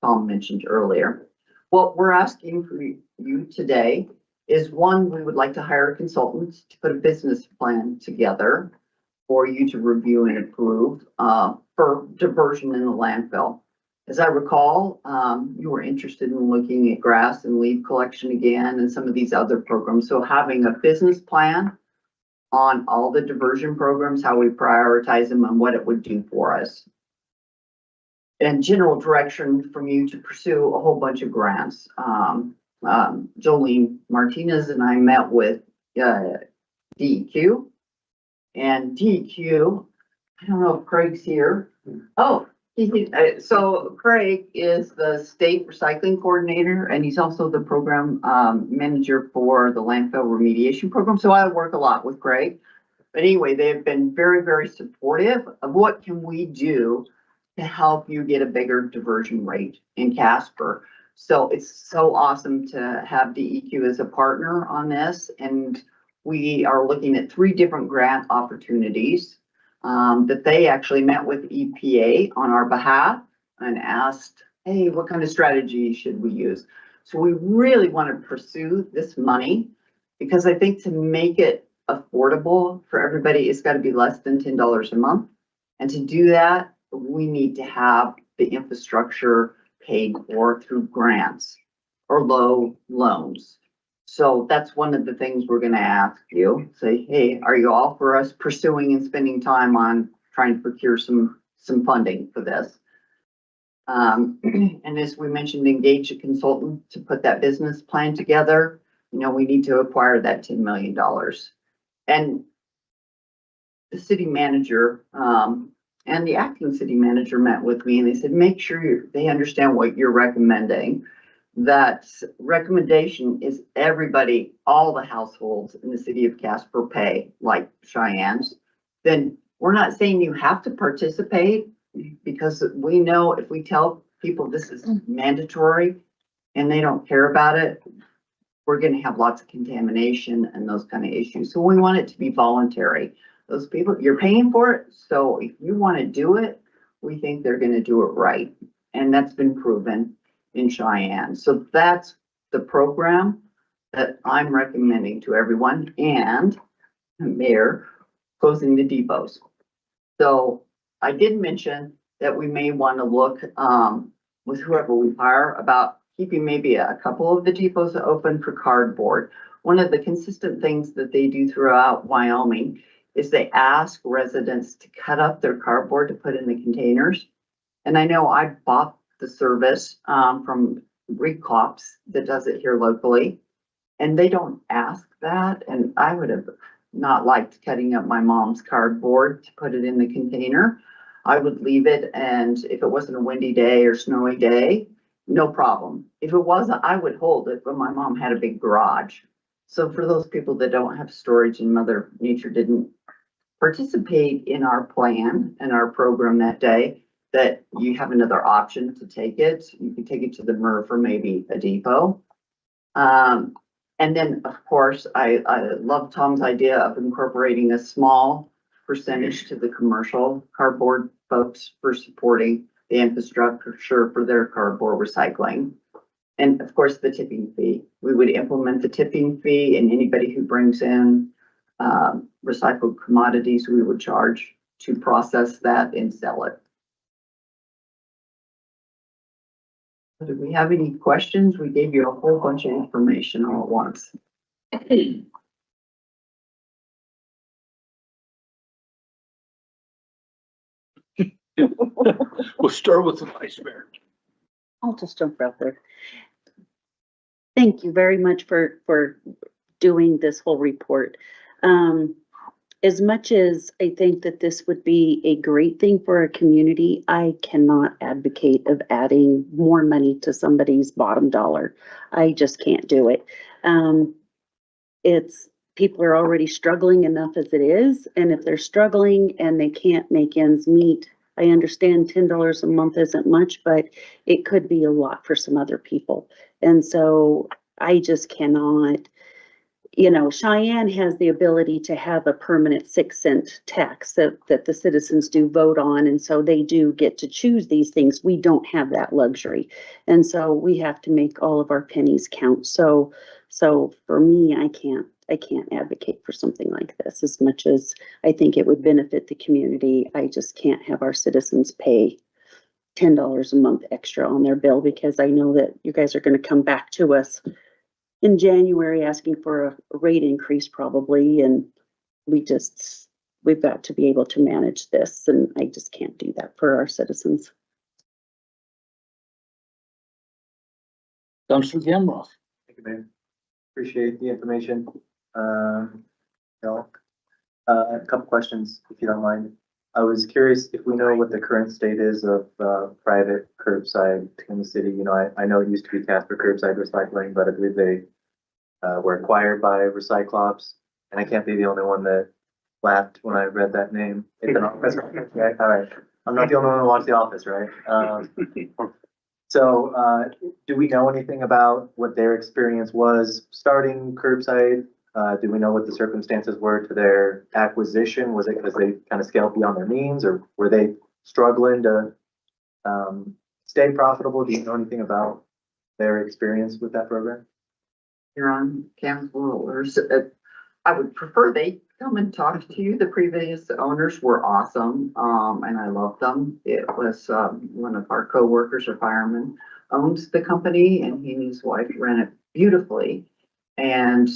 Tom mentioned earlier. What we're asking for you today is, one, we would like to hire a consultant to put a business plan together for you to review and approve for diversion in the landfill. As I recall, you were interested in looking at grass and leaf collection again and some of these other programs. So having a business plan on all the diversion programs, how we prioritize them and what it would do for us. And general direction from you to pursue a whole bunch of grants. Jolene Martinez and I met with DEQ. And DEQ, I don't know if Craig's here. Oh, so Craig is the state recycling coordinator and he's also the program manager for the landfill remediation program. So I work a lot with Craig. But anyway, they've been very, very supportive of what can we do to help you get a bigger diversion rate in Casper. So it's so awesome to have DEQ as a partner on this. And we are looking at 3 different grant opportunities that they actually met with EPA on our behalf and asked, hey, what kind of strategy should we use? So we really want to pursue this money because I think to make it affordable for everybody, it's got to be less than $10 a month. And to do that, we need to have the infrastructure paid for through grants or low loans. So that's one of the things we're going to ask you. Say, hey, are you all for us pursuing and spending time on trying to procure some funding for this? And as we mentioned, engage a consultant to put that business plan together. We need to acquire that $10 million. And the city manager and the acting city manager met with me and they said, make sure they understand what you're recommending. That recommendation is everybody, all the households in the city of Casper pay, like Cheyenne's. Then we're not saying you have to participate because we know if we tell people this is mandatory and they don't care about it, we're going to have lots of contamination and those kind of issues. So we want it to be voluntary. those people, you're paying for it, so if you wanna do it, we think they're gonna do it right. And that's been proven in Cheyenne. So that's the program that I'm recommending to everyone, and Mayor, closing the depots. So I did mention that we may want to look, with whoever we hire about keeping maybe a couple of the depots open for cardboard. One of the consistent things that they do throughout Wyoming is they ask residents to cut up their cardboard to put in the containers. And I know I bought the service, from Recops that does it here locally. And they don't ask that, and I would have not liked cutting up my mom's cardboard to put it in the container. I would leave it, and if it wasn't a windy day or snowy day, no problem. If it wasn't, I would hold it, but my mom had a big garage. So for those people that don't have storage and Mother Nature didn't participate in our plan and our program that day, that you have another option to take it. You can take it to the MRF or maybe a depot. And then, of course, I love Tom's idea of incorporating a small percentage to the commercial cardboard folks for supporting the infrastructure for their cardboard recycling. And of course, the tipping fee. We would implement the tipping fee, and anybody who brings in recycled commodities, we would charge to process that and sell it. Do we have any questions? We gave you a whole bunch of information all at once. We'll start with the vice mayor. I'll just jump out there. Thank you very much for doing this whole report. As much as I think that this would be a great thing for our community, I cannot advocate of adding more money to somebody's bottom dollar. I just can't do it. People are already struggling enough as it is, and if they're struggling and they can't make ends meet, I understand $10 a month isn't much, but it could be a lot for some other people. And so I just cannot, Cheyenne has the ability to have a permanent 6-cent tax that the citizens do vote on. And so they do get to choose these things. We don't have that luxury. And so we have to make all of our pennies count. So for me, I can't advocate for something like this as much as I think it would benefit the community. I just can't have our citizens pay $10 a month extra on their bill, because I know that you guys are going to come back to us in January asking for a rate increase probably. And we've got to be able to manage this, and I just can't do that for our citizens. Councilor Gamroth. Thank you, Mayor. Appreciate the information. A couple questions, if you don't mind. I was curious if we know what the current state is of private curbside in the city. I know it used to be Casper Curbside Recycling, but I believe they were acquired by Recyclops, and I can't be the only one that laughed when I read that name. It's an office, right? All right. I'm not the only one who watched The Office, right? So do we know anything about what their experience was starting curbside? Do we know what the circumstances were to their acquisition? Was it because they kind of scaled beyond their means, or were they struggling to stay profitable? Do you know anything about their experience with that program? You're on council, or I would prefer they come and talk to you. The previous owners were awesome, and I loved them. It was one of our coworkers or firemen owns the company, and he and his wife ran it beautifully. And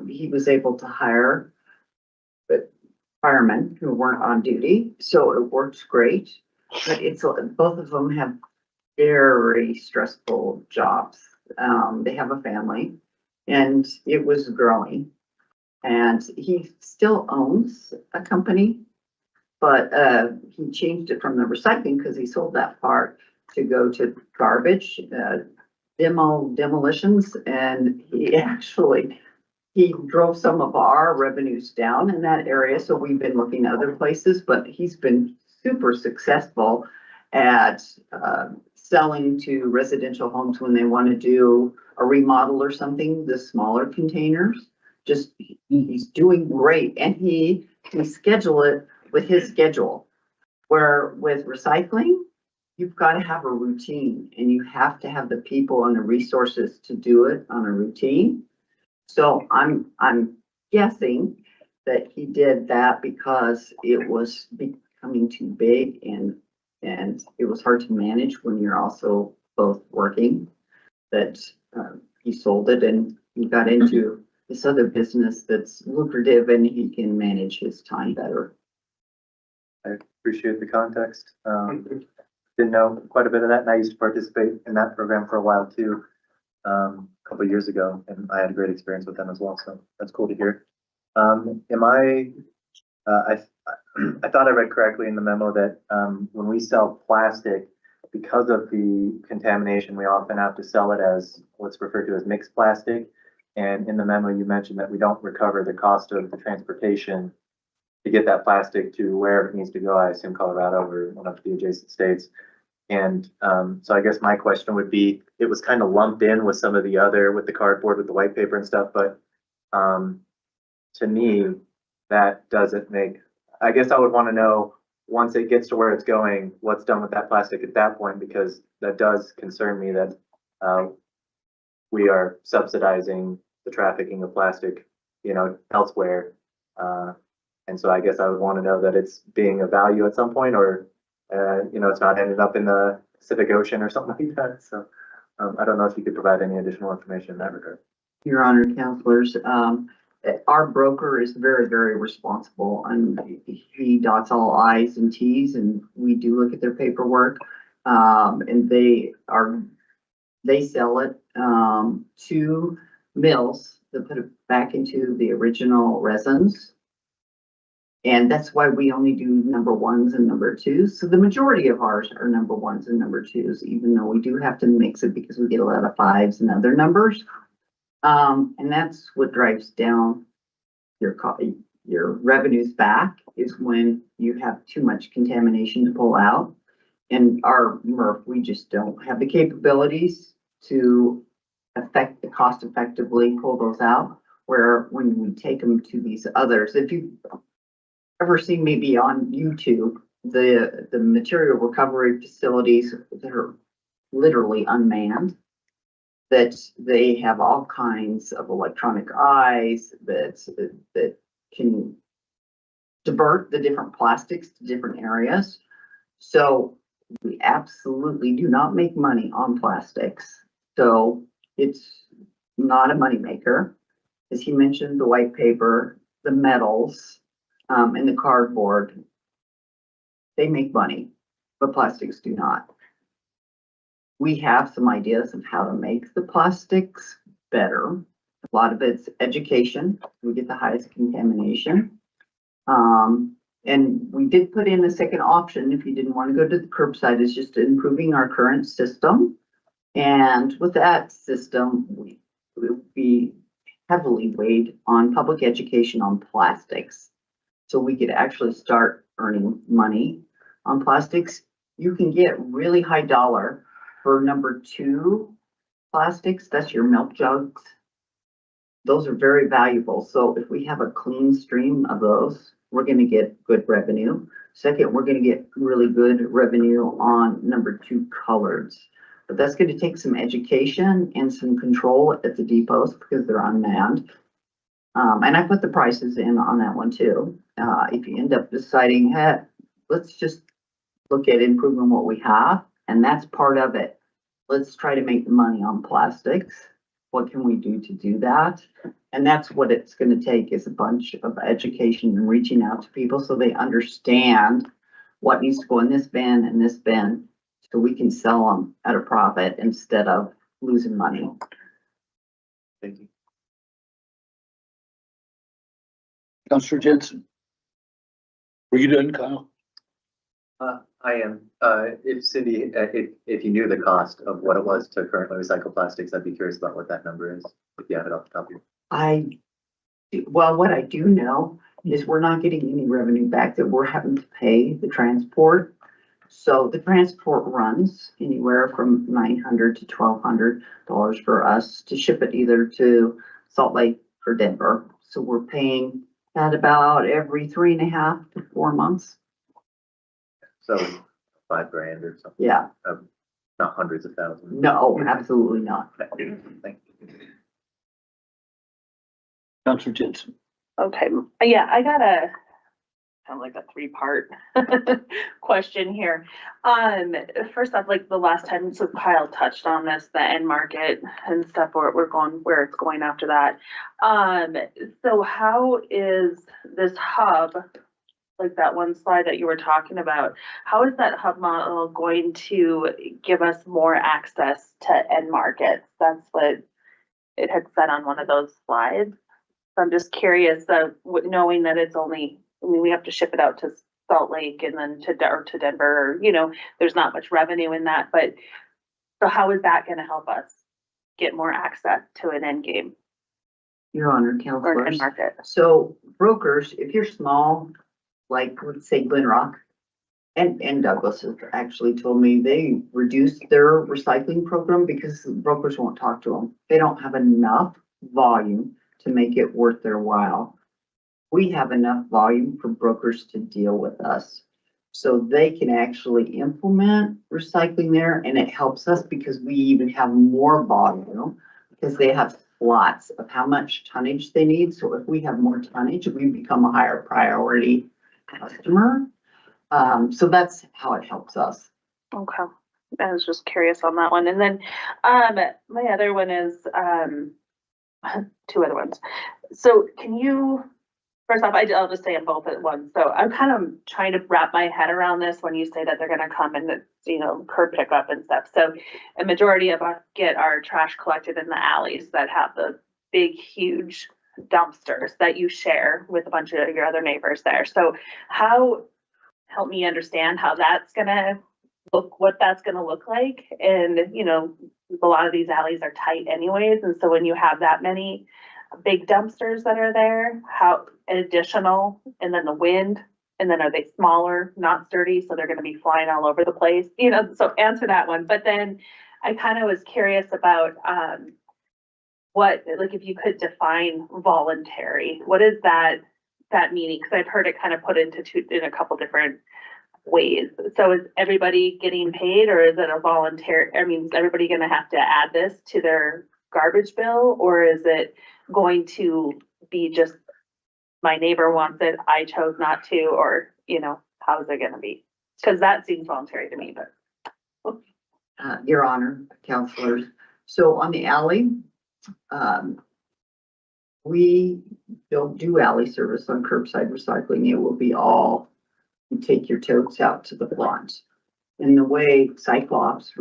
he was able to hire firemen who weren't on duty, so it works great. But both of them have very stressful jobs. They have a family, and it was growing. And he still owns a company, but he changed it from the recycling because he sold that part to go to garbage, demolitions, and he drove some of our revenues down in that area. So we've been looking at other places, but he's been super successful at selling to residential homes when they want to do a remodel or something, the smaller containers. Just he's doing great, and he we schedule it with his schedule. Where with recycling, you've got to have a routine and you have to have the people and the resources to do it on a routine. So I'm guessing that he did that because it was becoming too big and it was hard to manage when you're also both working. That he sold it and he got into this other business that's lucrative and he can manage his time better. I appreciate the context. Didn't know quite a bit of that, and I used to participate in that program for a while too, a couple of years ago, and I had a great experience with them as well. So that's cool to hear. I thought I read correctly in the memo that when we sell plastic, because of the contamination, we often have to sell it as what's referred to as mixed plastic. And in the memo, you mentioned that we don't recover the cost of the transportation to get that plastic to where it needs to go. I assume Colorado or one of the adjacent states. And so I guess my question would be, it was kind of lumped in with some of the other, with the cardboard, with the white paper and stuff, but to me, that doesn't make, I guess I would want to know, once it gets to where it's going, what's done with that plastic at that point, because that does concern me that we are subsidizing the trafficking of plastic, elsewhere. And so I guess I would want to know that it's being of value at some point, or, it's not ended up in the Pacific Ocean or something like that. So I don't know if you could provide any additional information in that regard. Your Honor, counselors, our broker is very, very responsible and he dots all I's and T's, and we do look at their paperwork. And they sell it to mills that put it back into the original resins. And that's why we only do number ones and number twos. So the majority of ours are number ones and number twos, even though we do have to mix it because we get a lot of fives and other numbers. And that's what drives down your revenues back, is when you have too much contamination to pull out. And our MRF, we just don't have the capabilities to cost effectively pull those out. Where when we take them to these others, if you've ever seen maybe on YouTube, the material recovery facilities that are literally unmanned, that they have all kinds of electronic eyes that can divert the different plastics to different areas. So we absolutely do not make money on plastics. So it's not a moneymaker. As he mentioned, the white paper, the metals, and the cardboard, they make money, but plastics do not. We have some ideas of how to make the plastics better. A lot of it's education. We get the highest contamination. And we did put in a second option if you didn't want to go to the curbside, is just improving our current system. And with that system, we will be heavily weighed on public education on plastics. So we could actually start earning money on plastics. You can get really high dollar for number 2 plastics. That's your milk jugs. Those are very valuable. So if we have a clean stream of those, we're going to get good revenue. Second, we're going to get really good revenue on number 2 coloreds. But that's going to take some education and some control at the depots because they're unmanned. And I put the prices in on that one too. If you end up deciding, hey, let's just look at improving what we have, and that's part of it. Let's try to make money on plastics. What can we do to do that? And that's what it's going to take, is a bunch of education and reaching out to people so they understand what needs to go in this bin and this bin, so we can sell them at a profit instead of losing money. Thank you. Counselor Jensen. Were you done, Kyle? I am. If Cindy, if you knew the cost of what it was to currently recycle plastics, I'd be curious about what that number is, if you have it off the top of your. Well, what I do know is we're not getting any revenue back, that we're having to pay the transport. So the transport runs anywhere from $900 to $1,200 for us to ship it either to Salt Lake or Denver. So we're paying at about every 3.5 to 4 months. So $5,000 or something, Yeah, not hundreds of thousands. no, absolutely not. Thank you. Counselor Jensen. Okay, yeah, I got a, kind of like a three-part question here. First off, like the last time, so Kyle touched on this, the end market and stuff, where we're going, where it's going after that. So how is this hub, like that one slide that you were talking about, how is that hub model going to give us more access to end markets? That's what it had said on one of those slides. So I'm just curious, knowing that it's only, I mean, we have to ship it out to Salt Lake and then to Denver, you know, there's not much revenue in that, but so how is that gonna help us get more access to an end game Your Honor, or an counselors. end market? So brokers, if you're small, like let's say Glen Rock, and Douglas has actually told me they reduced their recycling program because brokers won't talk to them. They don't have enough volume to make it worth their while. We have enough volume for brokers to deal with us. So they can actually implement recycling there, and it helps us because we even have more volume because they have slots of how much tonnage they need. So if we have more tonnage, we become a higher priority customer. So that's how it helps us. Okay, I was just curious on that one. And then, my other one is, two other ones. So can you, first off, I'll just say them both at once. So I'm kind of trying to wrap my head around this when you say that they're gonna come and, you know, curb pickup and stuff. So a majority of us get our trash collected in the alleys that have the big, huge dumpsters that you share with a bunch of your other neighbors there. So help me understand how that's gonna look, what that's gonna look like. And, you know, a lot of these alleys are tight anyways. And so when you have that many big dumpsters that are there, how additional, and then the wind, and then are they smaller, not sturdy, so they're gonna be flying all over the place, you know, so answer that one. But then I kind of was curious about, what, like, if you could define voluntary, what is that meaning? Cause I've heard it kind of put into in a couple different ways. So is everybody getting paid, or is it a voluntary, I mean, is everybody gonna have to add this to their garbage bill? Or is it going to be just, my neighbor wants it, I chose not to, or, you know, how is it gonna be? Cause that seems voluntary to me, but. Your Honor, counselors. So on the alley, we don't do alley service on curbside recycling. It will be all, you take your totes out to the front. And the way Recyclops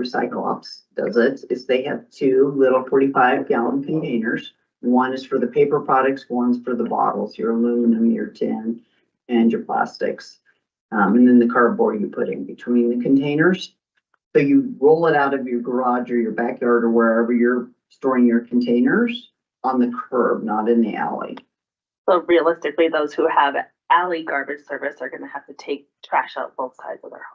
does it is they have two little 45-gallon containers. One is for the paper products, one's for the bottles, your aluminum, your tin, and your plastics. And then the cardboard you put in between the containers. So you roll it out of your garage or your backyard or wherever you're storing your containers on the curb, not in the alley. So realistically, those who have alley garbage service are gonna have to take trash out both sides of their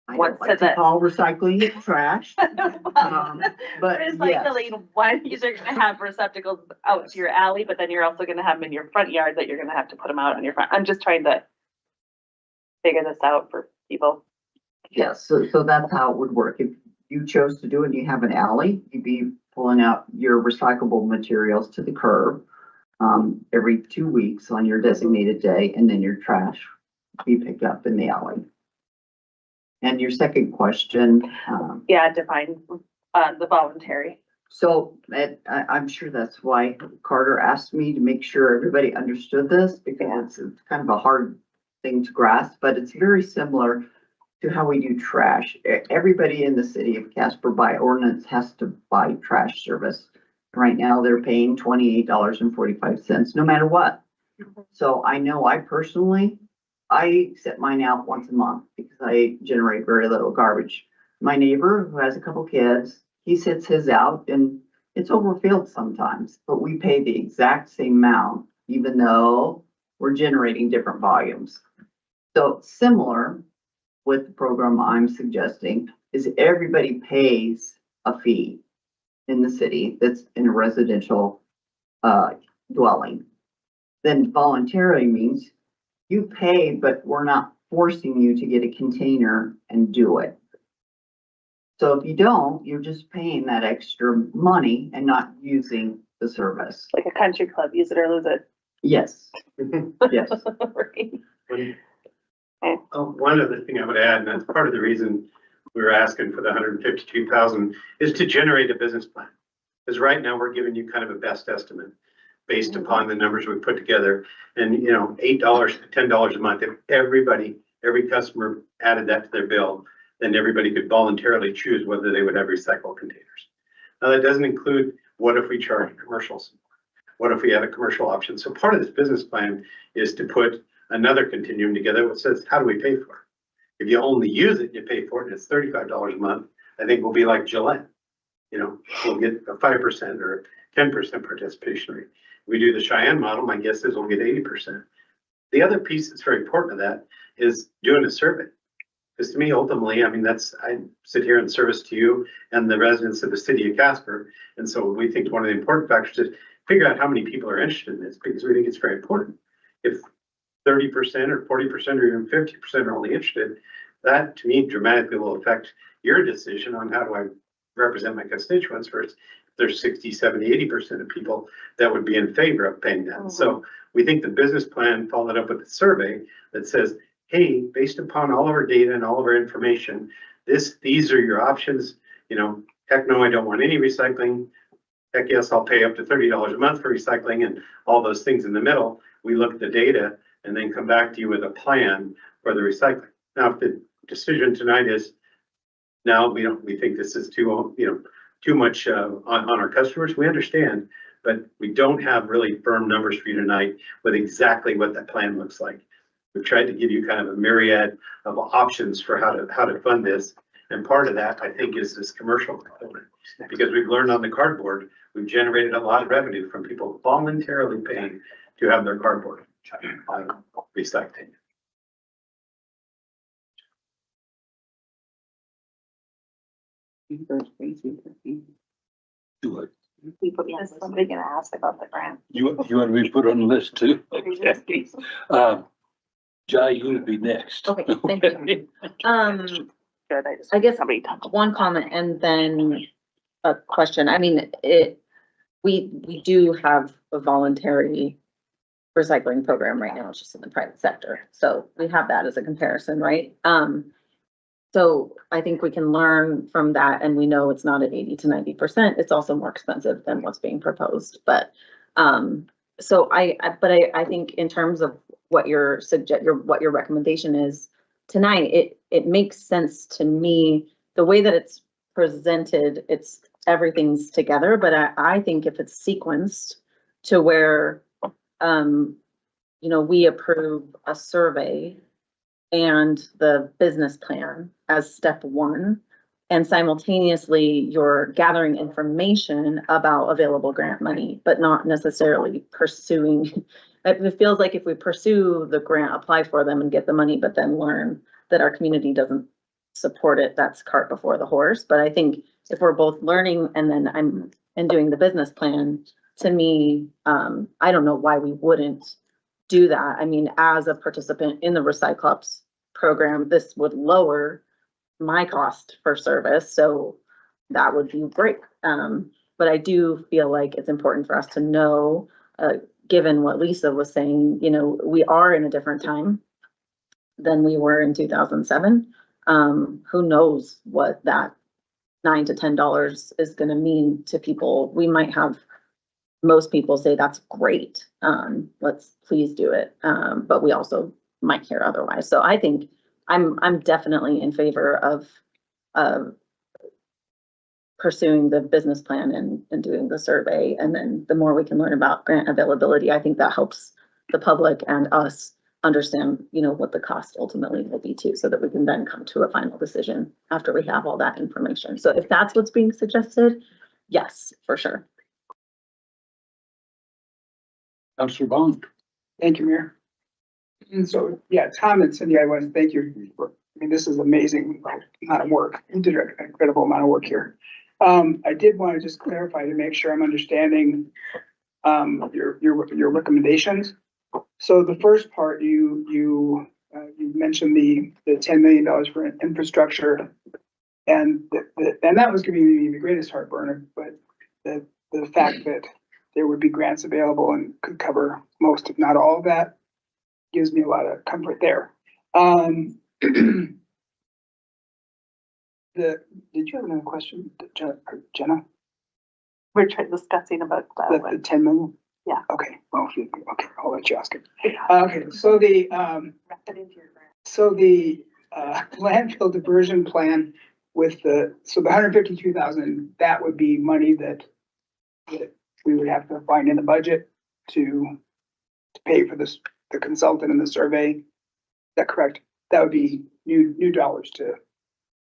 I What don't like said to that? call recycling trash. home. But yes. Recycling, one, you're gonna have receptacles out to your alley, but then you're also gonna have them in your front yard that you're gonna have to put them out on your front. I'm just trying to figure this out for people. Yes, so that's how it would work. If you chose to do it and you have an alley, you'd be pulling out your recyclable materials to the curb every 2 weeks on your designated day, and then your trash be picked up in the alley. And your second question, Yeah, define, the voluntary. so I'm sure that's why Carter asked me to make sure everybody understood this, because it's kind of a hard thing to grasp, but it's very similar to how we do trash. Everybody in the city of Casper by ordinance has to buy trash service. Right now, they're paying $28.45, no matter what. So I know I personally, I set mine out once a month because I generate very little garbage. My neighbor, who has a couple kids, he sets his out and it's overfilled sometimes, but we pay the exact same amount, even though we're generating different volumes. So similar with the program I'm suggesting is everybody pays a fee in the city that's in a residential dwelling. then voluntarily means you pay, but we're not forcing you to get a container and do it. So if you don't, you're just paying that extra money and not using the service. Like a country club, use it or lose it. Yes, yes. Right. One other thing I would add, and that's part of the reason we were asking for the 152,000, is to generate a business plan. Because right now we're giving you kind of a best estimate based upon the numbers we put together. And you know, $8 to $10 a month, if every customer added that to their bill, then everybody could voluntarily choose whether they would have recycled containers. Now that doesn't include, what if we charge commercials? What if we had a commercial option? So part of this business plan is to put another continuum together that says, how do we pay for it? If you only use it, you pay for it, and it's $35 a month, I think we'll be like Gillette. You know, we'll get a 5% or 10% participation rate. If we do the Cheyenne model, my guess is we'll get 80%. The other piece that's very important to that is doing a survey. Because to me, ultimately, I mean, I sit here in service to you and the residents of the city of Casper. And so we think one of the important factors is figure out how many people are interested in this, because we think it's very important. If 30% or 40% or even 50% are only interested, that to me dramatically will affect your decision on how do I represent my constituents versus if there's 60, 70, 80% of people that would be in favor of paying that. Mm-hmm. So we think the business plan followed up with a survey that says, hey, based upon all of our data and all of our information, these are your options. You know, heck no, I don't want any recycling. Heck yes, I'll pay up to $30 a month for recycling, and all those things in the middle. We look at the data and then come back to you with a plan for the recycling. Now, if the decision tonight is, no, we think this is too much on our customers, we understand, but we don't have really firm numbers for you tonight with exactly what that plan looks like. We've tried to give you kind of a myriad of options for how to fund this. And part of that, I think, is this commercial component, because we've learned on the cardboard, we've generated a lot of revenue from people voluntarily paying to have their cardboard recycled. Do it. Is somebody gonna ask about the grant? You want me to be put on the list too? Okay. Jai, you would be next. Okay, thank you. Good, I guess somebody talk. one comment and then a question. I mean, we do have a voluntary recycling program right now, it's just in the private sector. So we have that as a comparison, right? So I think we can learn from that, and we know it's not at 80 to 90%. It's also more expensive than what's being proposed. But so I think in terms of what your recommendation is tonight, it makes sense to me. The way that it's presented, everything's together, but I think if it's sequenced to where we approve a survey and the business plan as step one, and simultaneously you're gathering information about available grant money, but not necessarily pursuing. It feels like if we pursue the grant, apply for them and get the money, but then learn that our community doesn't support it, that's cart before the horse. But I think if we're both learning and then doing the business plan, to me, I don't know why we wouldn't do that. I mean, as a participant in the Recyclops program, this would lower my cost for service, so that would be great. But I do feel like it's important for us to know, given what Lisa was saying, we are in a different time than we were in 2007. Who knows what that $9 to $10 is going to mean to people. We might have most people say that's great. Let's please do it. But we also might hear otherwise. So I think I'm definitely in favor of pursuing the business plan and doing the survey. And then the more we can learn about grant availability, I think that helps the public and us understand, what the cost ultimately will be too, so that we can then come to a final decision after we have all that information. So if that's what's being suggested, yes, for sure. Councilor Bond. Thank you, Mayor. And so, yeah, Tom and Cindy, thank you. This is amazing amount of work. You did an incredible amount of work here. I did want to just clarify to make sure I'm understanding your recommendations. So the first part, you mentioned the $10 million for infrastructure. And and that was giving me the greatest heartburn, but the fact that there would be grants available and could cover most, if not all of that, gives me a lot of comfort there. Did you have another question, Jenna? We're discussing about that The one. 10 million? Yeah. Okay, well, okay, I'll let you ask it. Okay, so the, Wrap it into your grant. so the, landfill diversion plan with the 152,000, that would be money that we would have to find in the budget to pay for this, the consultant and the survey. Is that correct? That would be new dollars to,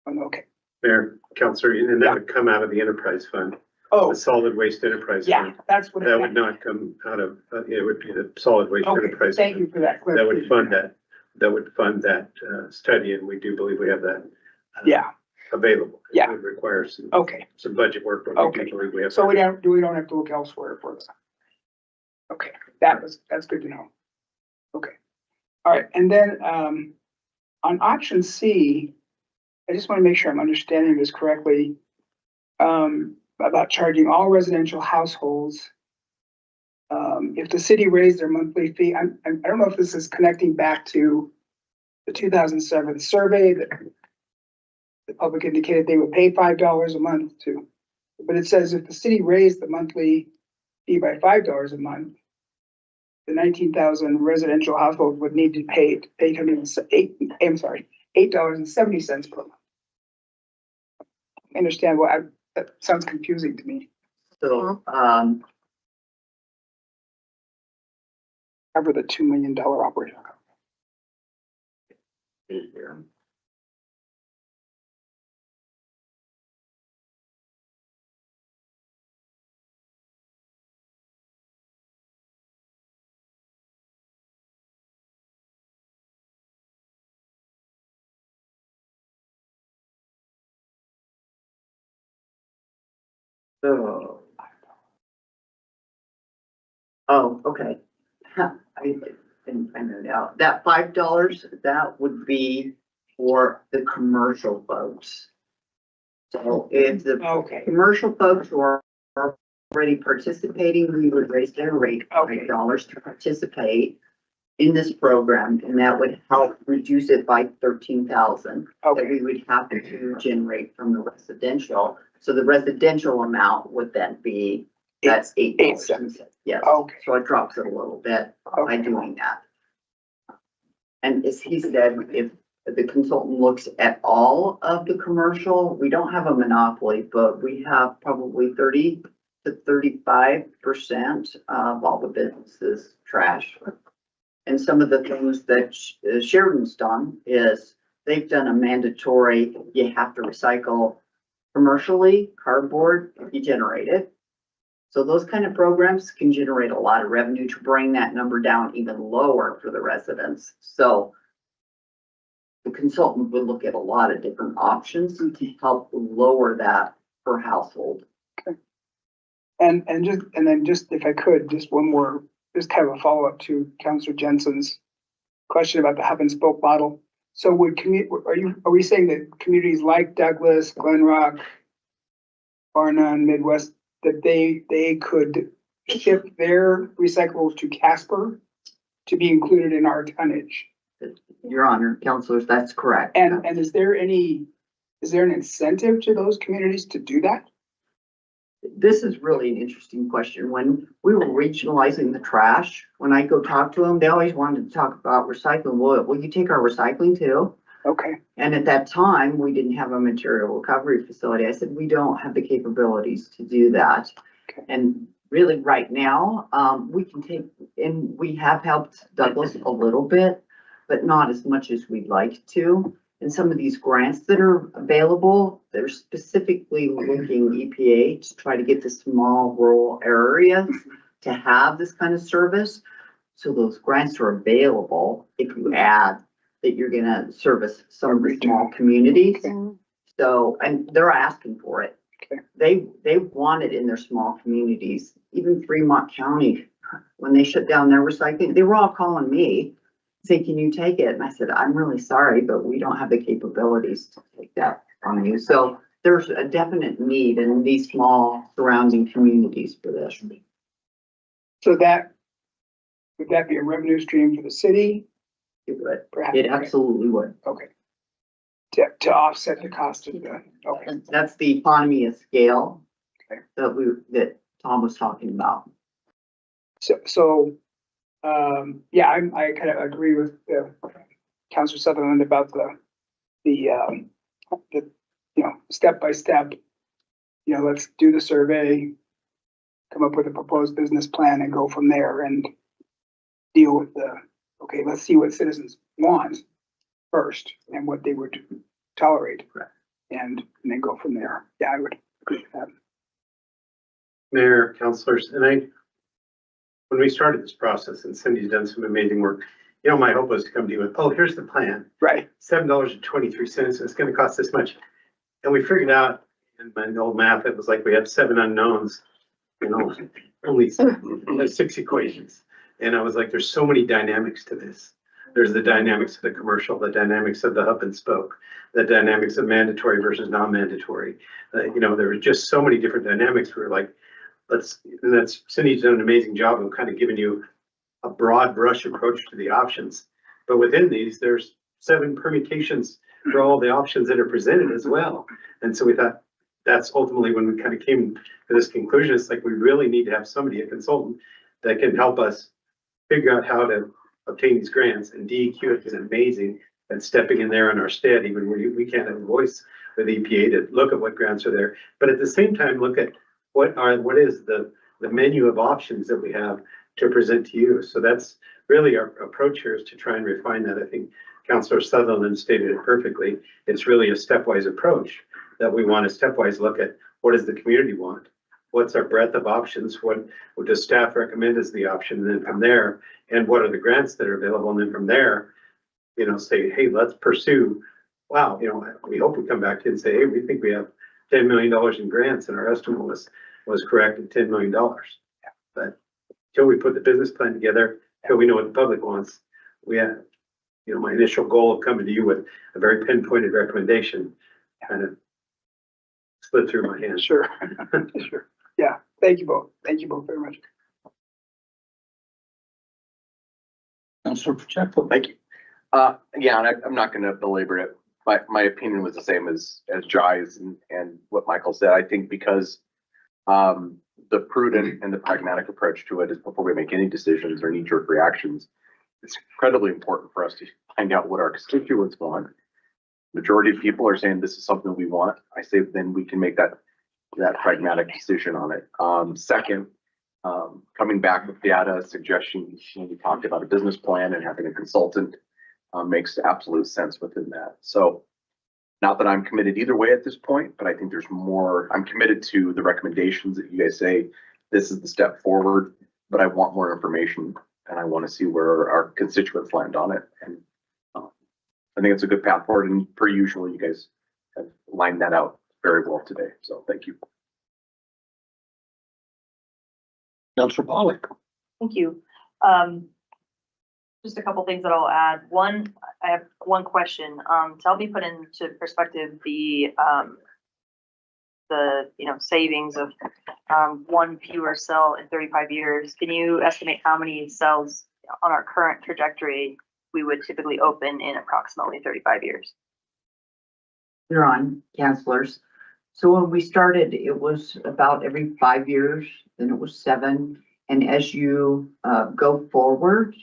okay. Mayor, Counselor, and that would come out of the enterprise fund, Oh, the solid waste enterprise yeah, fund. that's what. That would not come out of, it would be the solid waste Okay, enterprise. thank fund. you for that. That would fund that would fund that study, and we do believe we have that. Yeah, Available. Yeah. It would require okay. some budget work, but we Okay. do believe we have. So we don't have to look elsewhere for this. Okay, that's good to know. Okay. All right, and then, on option C, I just want to make sure I'm understanding this correctly. About charging all residential households. If the city raised their monthly fee, I don't know if this is connecting back to the 2007 survey that the public indicated they would pay $5 a month to. But it says if the city raised the monthly fee by $5 a month, the 19,000 residential households would need to pay $8.70 per month. I understand why that sounds confusing to me. So, Cover the $2 million operation. here. So. Oh, okay. I didn't find that out. That $5, that would be for the commercial folks. So if the Okay, commercial folks who are already participating, we would raise their rate $5 to participate in this program, and that would help reduce it by 13,000 that okay, we would have to generate from the residential. So the residential amount would then be, that's $8. Yes, okay, so it drops it a little bit by okay, doing that. And as he said, if the consultant looks at all of the commercial, we don't have a monopoly, but we have probably 30 to 35% of all the businesses trash. And some of the things that Sheridan's done is they've done a mandatory, you have to recycle commercially cardboard if you generate it. So those kind of programs can generate a lot of revenue to bring that number down even lower for the residents. So the consultant would look at a lot of different options to help lower that per household. and then just if I could, just one more, just kind of a follow-up to Councilor Jensen's question about the hub and spoke model. So are we saying that communities like Douglas, Glen Rock, Barna, Midwest, that they could ship their recyclables to Casper to be included in our tonnage? Your Honor, councilors, that's correct. And is there an incentive to those communities to do that? This is really an interesting question. When we were regionalizing the trash, when I go talk to them, they always wanted to talk about recycling. Well, will you take our recycling too? Okay, And at that time, we didn't have a material recovery facility. I said, we don't have the capabilities to do that. Okay. And really right now, we can take, and we have helped Douglas a little bit, but not as much as we'd like to. And some of these grants that are available, they're specifically looking EPA to try to get the small rural areas to have this kind of service. So those grants are available if you add that you're gonna service some of the small communities. So, and they're asking for it. Okay. They want it in their small communities. Even Fremont County when they shut down their recycling, they were all calling me, saying, can you take it? And I said, I'm really sorry, but we don't have the capabilities to take that from you. So there's a definite need in these small surrounding communities for this. So that, would that be a revenue stream for the city? It would, Perhaps. it absolutely would. Okay. To offset the cost of the, okay. And that's the economy of scale Okay. that Tom was talking about. So, yeah, I kind of agree with Councilor Sutherland about the, step by step. Let's do the survey, come up with a proposed business plan and go from there and deal with okay, let's see what citizens want first and what they would tolerate. And then go from there. Yeah, I would agree with that. Mayor, councilors, and when we started this process, and Cindy's done some amazing work, my hope was to come to you with, oh, here's the plan. Right. $7.23, it's gonna cost this much. And we figured out in my old math, it was like we had 7 unknowns, only 6 equations. And I was like, there's so many dynamics to this. There's the dynamics of the commercial, the dynamics of the hub and spoke, the dynamics of mandatory versus non-mandatory. There were just so many different dynamics. We were like, Cindy's done an amazing job of kind of giving you a broad brush approach to the options. But within these, there's 7 permutations for all the options that are presented as well. And so we thought that's ultimately when we kind of came to this conclusion. It's like, we really need to have somebody, a consultant, that can help us figure out how to obtain these grants. And DEQ is amazing at stepping in there in our stead, even when we can't have a voice with EPA to look at what grants are there. But at the same time, look at what is the menu of options that we have to present to you. So that's really our approach here, is to try and refine that. I think Councilor Sutherland stated it perfectly. It's really a stepwise approach that we want to stepwise look at what does the community want? What's our breadth of options? What does staff recommend as the option? And then from there, and what are the grants that are available? And then from there, say, hey, let's pursue, wow, we hope we come back to and say, hey, we think we have $10 million in grants, and our estimate was correct at $10 million. But until we put the business plan together, until we know what the public wants, we have, my initial goal of coming to you with a very pinpointed recommendation kind of slid through my hands. Sure. Sure. Yeah. Thank you both. Thank you both very much. Councilor Pacheco. Thank you. Yeah, and I'm not gonna belabor it. My opinion was the same as Jai's and what Michael said. I think because the prudent and the pragmatic approach to it is, before we make any decisions or knee-jerk reactions, it's incredibly important for us to find out what our constituents want. Majority of people are saying this is something we want. I say then we can make that pragmatic decision on it. Second, coming back with data suggestions, we talked about a business plan and having a consultant makes absolute sense within that. So not that I'm committed either way at this point, but I think there's more. I'm committed to the recommendations that you guys say this is the step forward, but I want more information and I want to see where our constituents land on it. And I think it's a good path forward, and per usual, you guys have lined that out very well today. So thank you. Councilor Pollock. Thank you. Just a couple things that I'll add. One, I have one question. To help me put into perspective the savings of one fewer cell in 35 years, can you estimate how many cells on our current trajectory we would typically open in approximately 35 years? You're on, councilors. So when we started, it was about every 5 years, then it was 7. And as you go forward,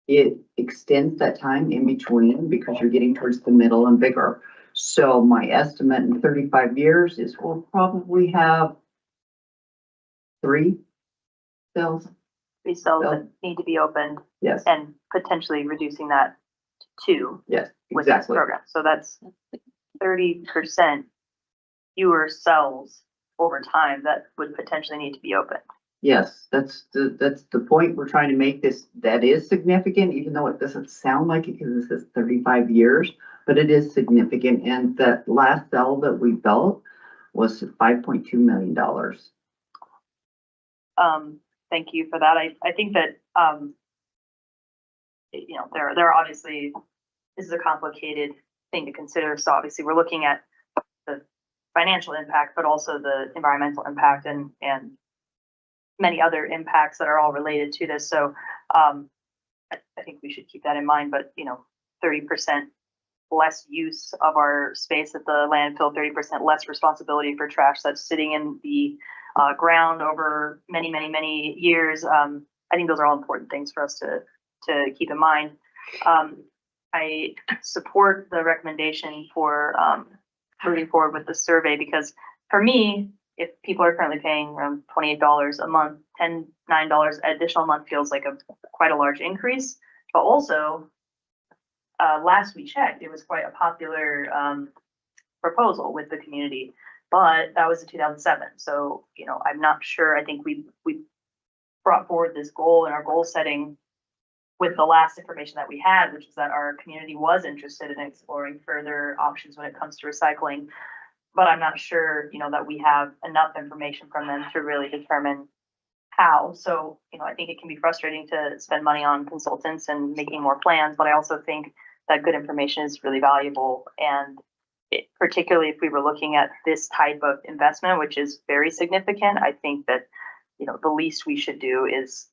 it extends that time in between because you're getting towards the middle and bigger. So my estimate in 35 years is we'll probably have 3 cells. 3 cells that need to be opened, Yes, and potentially reducing that to 2 yes, with this exactly. program. So that's 30% fewer cells over time that would potentially need to be opened. Yes, that's the point we're trying to make. This, that is significant, even though it doesn't sound like it because this is 35 years, but it is significant. And that last cell that we built was $5.2 million. thank you for that. I think that, you know, there are obviously, this is a complicated thing to consider. So obviously we're looking at the financial impact, but also the environmental impact and many other impacts that are all related to this. So, I think we should keep that in mind, but you know, 30% less use of our space at the landfill, 30% less responsibility for trash that's sitting in the ground over many, many, many years. I think those are all important things for us to keep in mind. I support the recommendation for moving forward with the survey because for me, if people are currently paying around $28 a month, $9 additional a month feels like quite a large increase. But also, last we checked, it was quite a popular proposal with the community, but that was in 2007. So, you know, I'm not sure. I think we brought forward this goal in our goal setting with the last information that we had, which is that our community was interested in exploring further options when it comes to recycling. But I'm not sure, you know, that we have enough information from them to really determine how. So, you know, I think it can be frustrating to spend money on consultants and making more plans, but I also think that good information is really valuable. And particularly if we were looking at this type of investment, which is very significant, I think that, you know, the least we should do is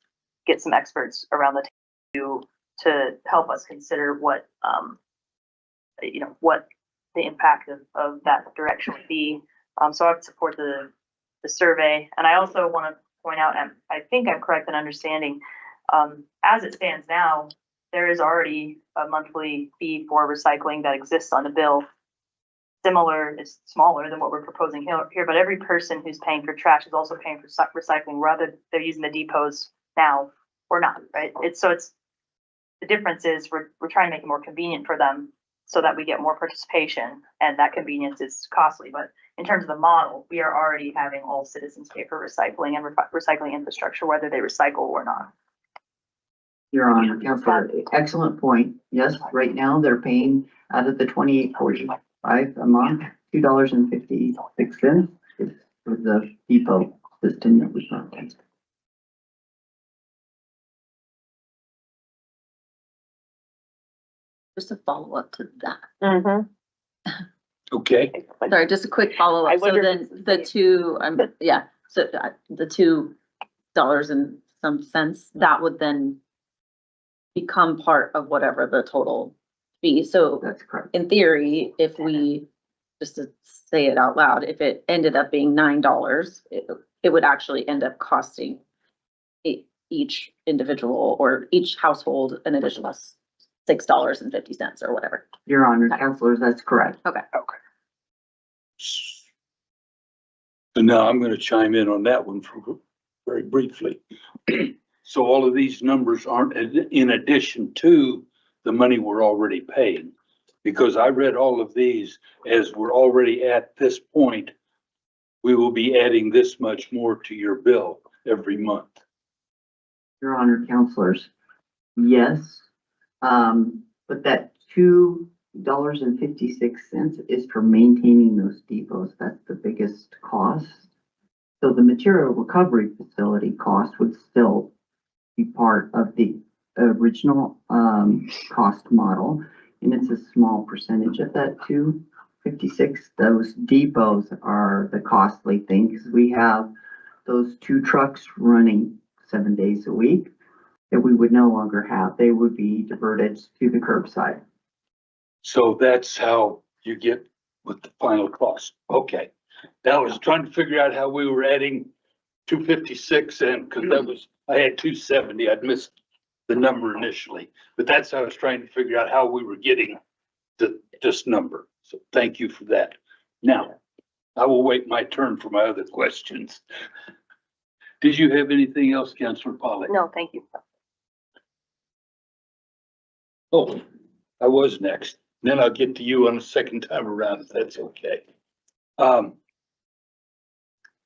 get some experts around the table to help us consider what, you know, what the impact of that direction would be. So I would support the survey. And I also want to point out, and I think I'm correct in understanding, as it stands now, there is already a monthly fee for recycling that exists on the bill. Similar, it's smaller than what we're proposing here, but every person who's paying for trash is also paying for recycling, whether they're using the depots now or not, right? It's the difference is we're trying to make it more convenient for them so that we get more participation, and that convenience is costly. But in terms of the model, we are already having all citizens pay for recycling and recycling infrastructure, whether they recycle or not. Your Honor, Counselor, excellent point. Yes, right now they're paying out of the 28.45 a month, $2.56 for the depot system that we run. Just a follow-up to that. Okay, Sorry, just a quick follow-up. So then the two, so the $2 and some cents, that would then become part of whatever the total fee. So That's correct. in theory, if we, just to say it out loud, if it ended up being $9, it would actually end up costing each individual or each household an additional $6.50 or whatever. Your Honor, Counselors, that's correct. Okay. so now I'm gonna chime in on that one very briefly. So all of these numbers aren't in addition to the money we're already paying. Because I read all of these as we're already at this point, we will be adding this much more to your bill every month. Your Honor, Counselors, yes. But that $2.56 is for maintaining those depots. That's the biggest cost. So the material recovery facility cost would still be part of the original cost model, and it's a small percentage of that $2.56. Those depots are the costly thing because we have those 2 trucks running 7 days a week that we would no longer have. They would be diverted to the curbside. So that's how you get with the final cost. Okay. Now I was trying to figure out how we were adding 256 in, because I had 270. I'd missed the number initially, but that's how I was trying to figure out how we were getting to this number. So thank you for that. Now, I will wait my turn for my other questions. Did you have anything else, Councilor Pollock? No, thank you. Oh, I was next. Then I'll get to you on the second time around, if that's okay.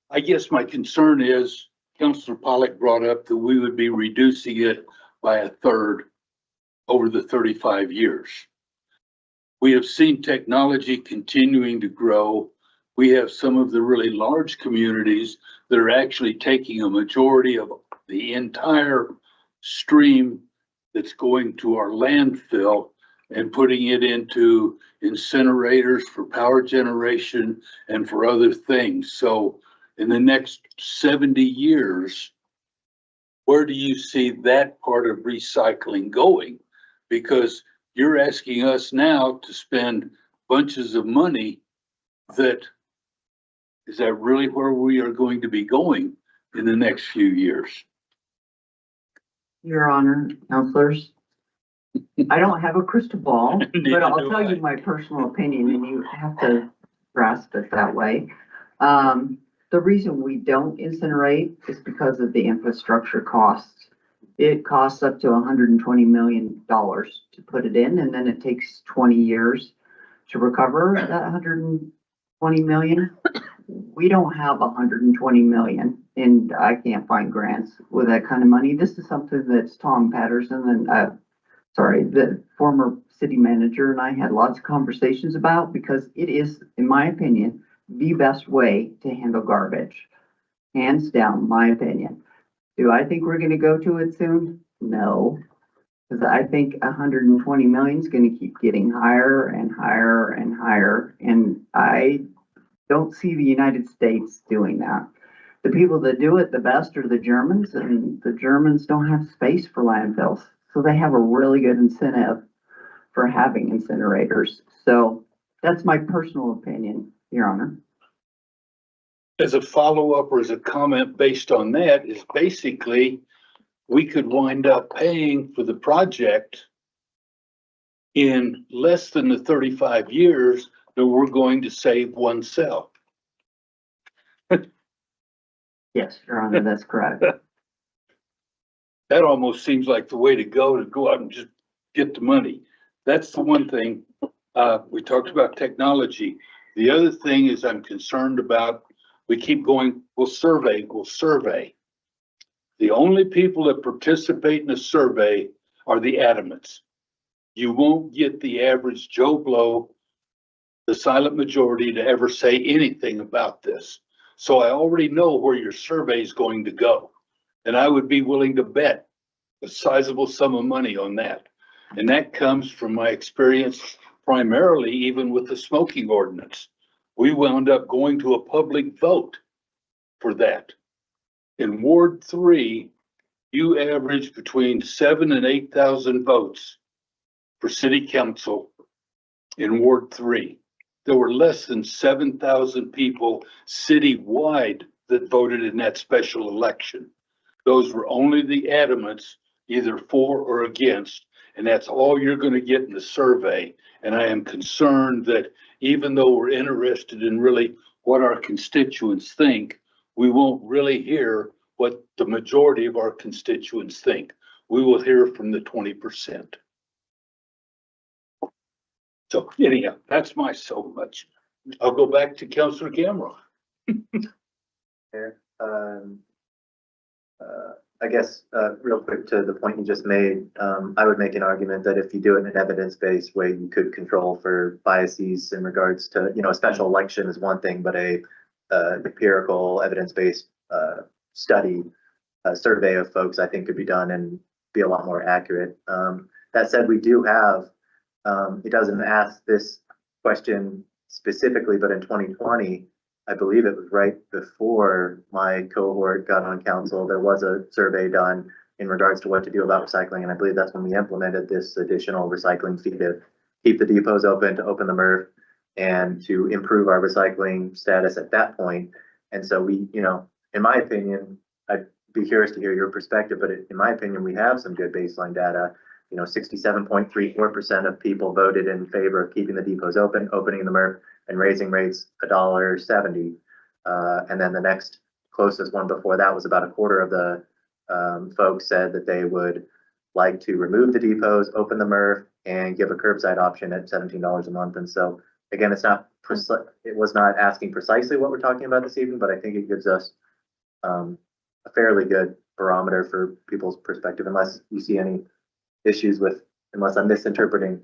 I guess my concern is Councilor Pollock brought up that we would be reducing it by 1/3 over the 35 years. We have seen technology continuing to grow. We have some of the really large communities that are actually taking a majority of the entire stream that's going to our landfill and putting it into incinerators for power generation and for other things. So in the next 70 years, where do you see that part of recycling going? Because you're asking us now to spend bunches of money that, is that really where we are going to be going in the next few years? Your Honor, counselors, I don't have a crystal ball, Neither but I'll do tell I. you my personal opinion, and you have to grasp it that way. The reason we don't incinerate is because of the infrastructure costs. It costs up to $120 million to put it in, and then it takes 20 years to recover that 120 million. We don't have 120 million, and I can't find grants with that kind of money. This is something that's Tom Patterson and, the former city manager and I had lots of conversations about, because it is, in my opinion, the best way to handle garbage. Hands down, my opinion. Do I think we're gonna go to it soon? No. Because I think 120 million is gonna keep getting higher and higher and higher, and I don't see the United States doing that. The people that do it the best are the Germans, and the Germans don't have space for landfills. So they have a really good incentive for having incinerators. So that's my personal opinion, Your Honor. As a follow-up or as a comment based on that is basically, we could wind up paying for the project in less than the 35 years that we're going to save one cell. Yes, Your Honor, that's correct. That almost seems like the way to go out and just get the money. That's the one thing. We talked about technology. The other thing is I'm concerned about, we keep going, we'll survey. The only people that participate in a survey are the adamants. You won't get the average Joe Blow, the silent majority, to ever say anything about this. So I already know where your survey is going to go. And I would be willing to bet a sizable sum of money on that. And that comes from my experience primarily even with the smoking ordinance. We wound up going to a public vote for that. In Ward 3, you average between 7,000 and 8,000 votes for city council in Ward 3. There were less than 7,000 people citywide that voted in that special election. Those were only the adamants, either for or against, and that's all you're going to get in the survey. And I am concerned that even though we're interested in really what our constituents think, we won't really hear what the majority of our constituents think. We will hear from the 20%. So anyhow, that's my so much. I'll go back to Councilor Gamron. Here, I guess, real quick to the point you just made, I would make an argument that if you do it in an evidence-based way, you could control for biases in regards to, a special election is one thing, but a empirical, evidence-based study, survey of folks, I think could be done and be a lot more accurate. That said, we do have, it doesn't ask this question specifically, but in 2020, I believe it was right before my cohort got on council, there was a survey done in regards to what to do about recycling. And I believe that's when we implemented this additional recycling fee to keep the depots open, to open the MRF, and to improve our recycling status at that point. And so we, in my opinion, I'd be curious to hear your perspective, but in my opinion, we have some good baseline data. 67.34% of people voted in favor of keeping the depots open, opening the MRF, and raising rates $1.70. And then the next closest one before that was about a quarter of the folks said that they would like to remove the depots, open the MRF, and give a curbside option at $17 a month. And so again, it was not asking precisely what we're talking about this evening, but I think it gives us a fairly good barometer for people's perspective, unless you see any issues unless I'm misinterpreting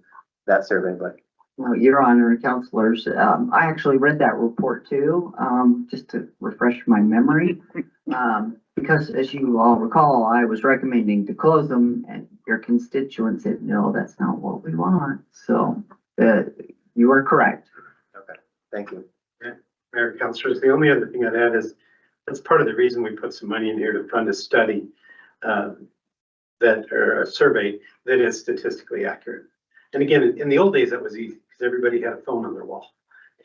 that survey, but. Well, Your Honor, counselors, I actually read that report too, just to refresh my memory. because as you all recall, I was recommending to close them and your constituents said, no, that's not what we want. So, you are correct. Okay, thank you. Mayor, councilors, the only other thing I'd add is, that's part of the reason we put some money in here to fund a study, or a survey that is statistically accurate. And again, in the old days, that was easy, because everybody had a phone on their wall.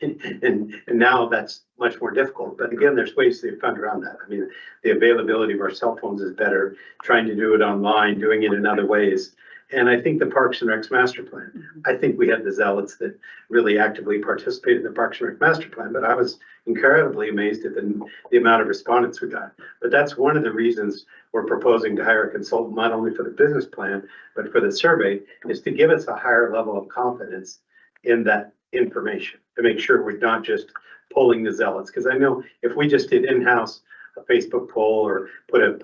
And now that's much more difficult. But again, there's ways to fund around that. I mean, the availability of our cell phones is better, trying to do it online, doing it in other ways. And I think the Parks and Recs master plan, I think we had the zealots that really actively participated in the Parks and Rec master plan, but I was incredibly amazed at the amount of respondents we got. But that's one of the reasons we're proposing to hire a consultant, not only for the business plan, but for the survey, is to give us a higher level of confidence in that information, to make sure we're not just polling the zealots. Because I know if we just did in-house a Facebook poll or put a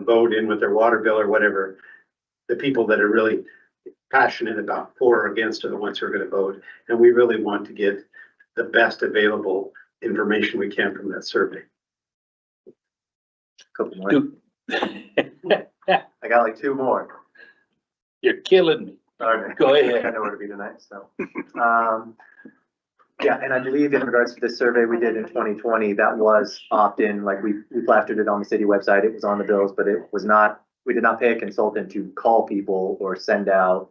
vote in with their water bill or whatever, the people that are really passionate about for or against are the ones who are going to vote. And we really want to get the best available information we can from that survey. Couple more. I got like two more. You're killing me. Sorry. Go ahead. I know where to be tonight, so. Yeah, and I believe in regards to this survey we did in 2020, that was opt-in, like we plastered it on the city website, it was on the bills, but it was not, we did not pay a consultant to call people or send out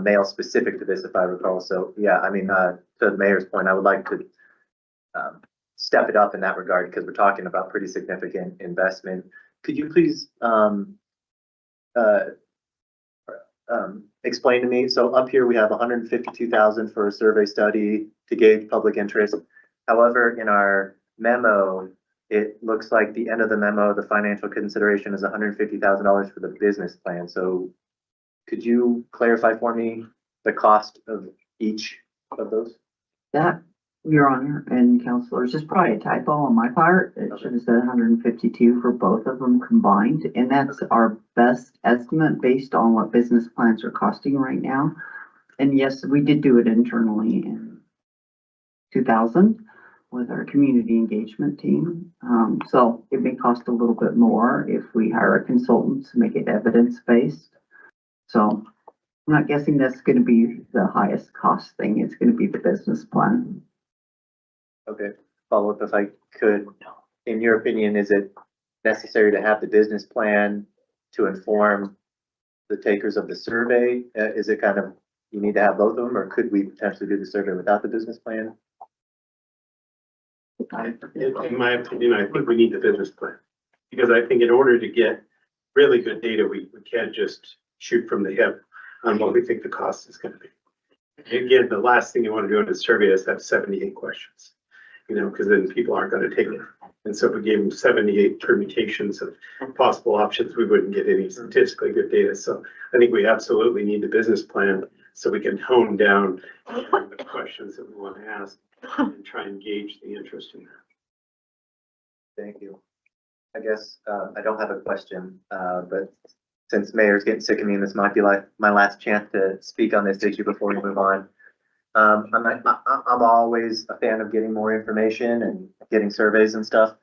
mail specific to this, if I recall. So, yeah, I mean, to the mayor's point, I would like to step it up in that regard, because we're talking about pretty significant investment. Could you please explain to me, so up here we have 152,000 for a survey study to gauge public interest. However, in our memo, it looks like the end of the memo, the financial consideration is $150,000 for the business plan. So could you clarify for me the cost of each of those? That, Your Honor and councilors, is probably a typo on my part. It should have said 152 for both of them combined. And that's our best estimate based on what business plans are costing right now. And yes, we did do it internally in 2000 with our community engagement team. So it may cost a little bit more if we hire a consultant to make it evidence-based. So I'm not guessing that's going to be the highest cost thing. It's going to be the business plan. Okay, follow up if I could. In your opinion, is it necessary to have the business plan to inform the takers of the survey? Is it kind of, you need to have both of them, or could we potentially do the survey without the business plan? In my opinion, I think we need the business plan, because I think in order to get really good data, we can't just shoot from the hip on what we think the cost is going to be. Again, the last thing you want to do in a survey is have 78 questions, because then people aren't going to take it. And so if we gave them 78 permutations of possible options, we wouldn't get any statistically good data. So I think we absolutely need the business plan so we can hone down the questions that we want to ask and try and gauge the interest in that. Thank you. I guess I don't have a question, but since Mayor's getting sick of me, and this might be like my last chance to speak on this issue before we move on. I'm always a fan of getting more information and getting surveys and stuff.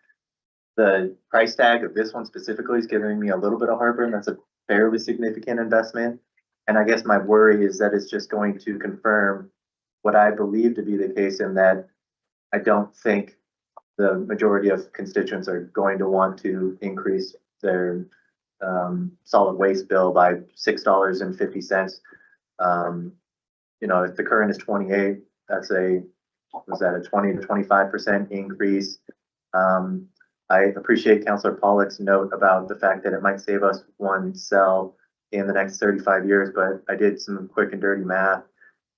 The price tag of this one specifically is giving me a little bit of heartburn. That's a fairly significant investment. And I guess my worry is that it's just going to confirm what I believe to be the case, in that I don't think the majority of constituents are going to want to increase their solid waste bill by $6.50. If the current is 28, that's was that a 20 to 25% increase? I appreciate Councilor Pollock's note about the fact that it might save us one cell in the next 35 years, but I did some quick and dirty math,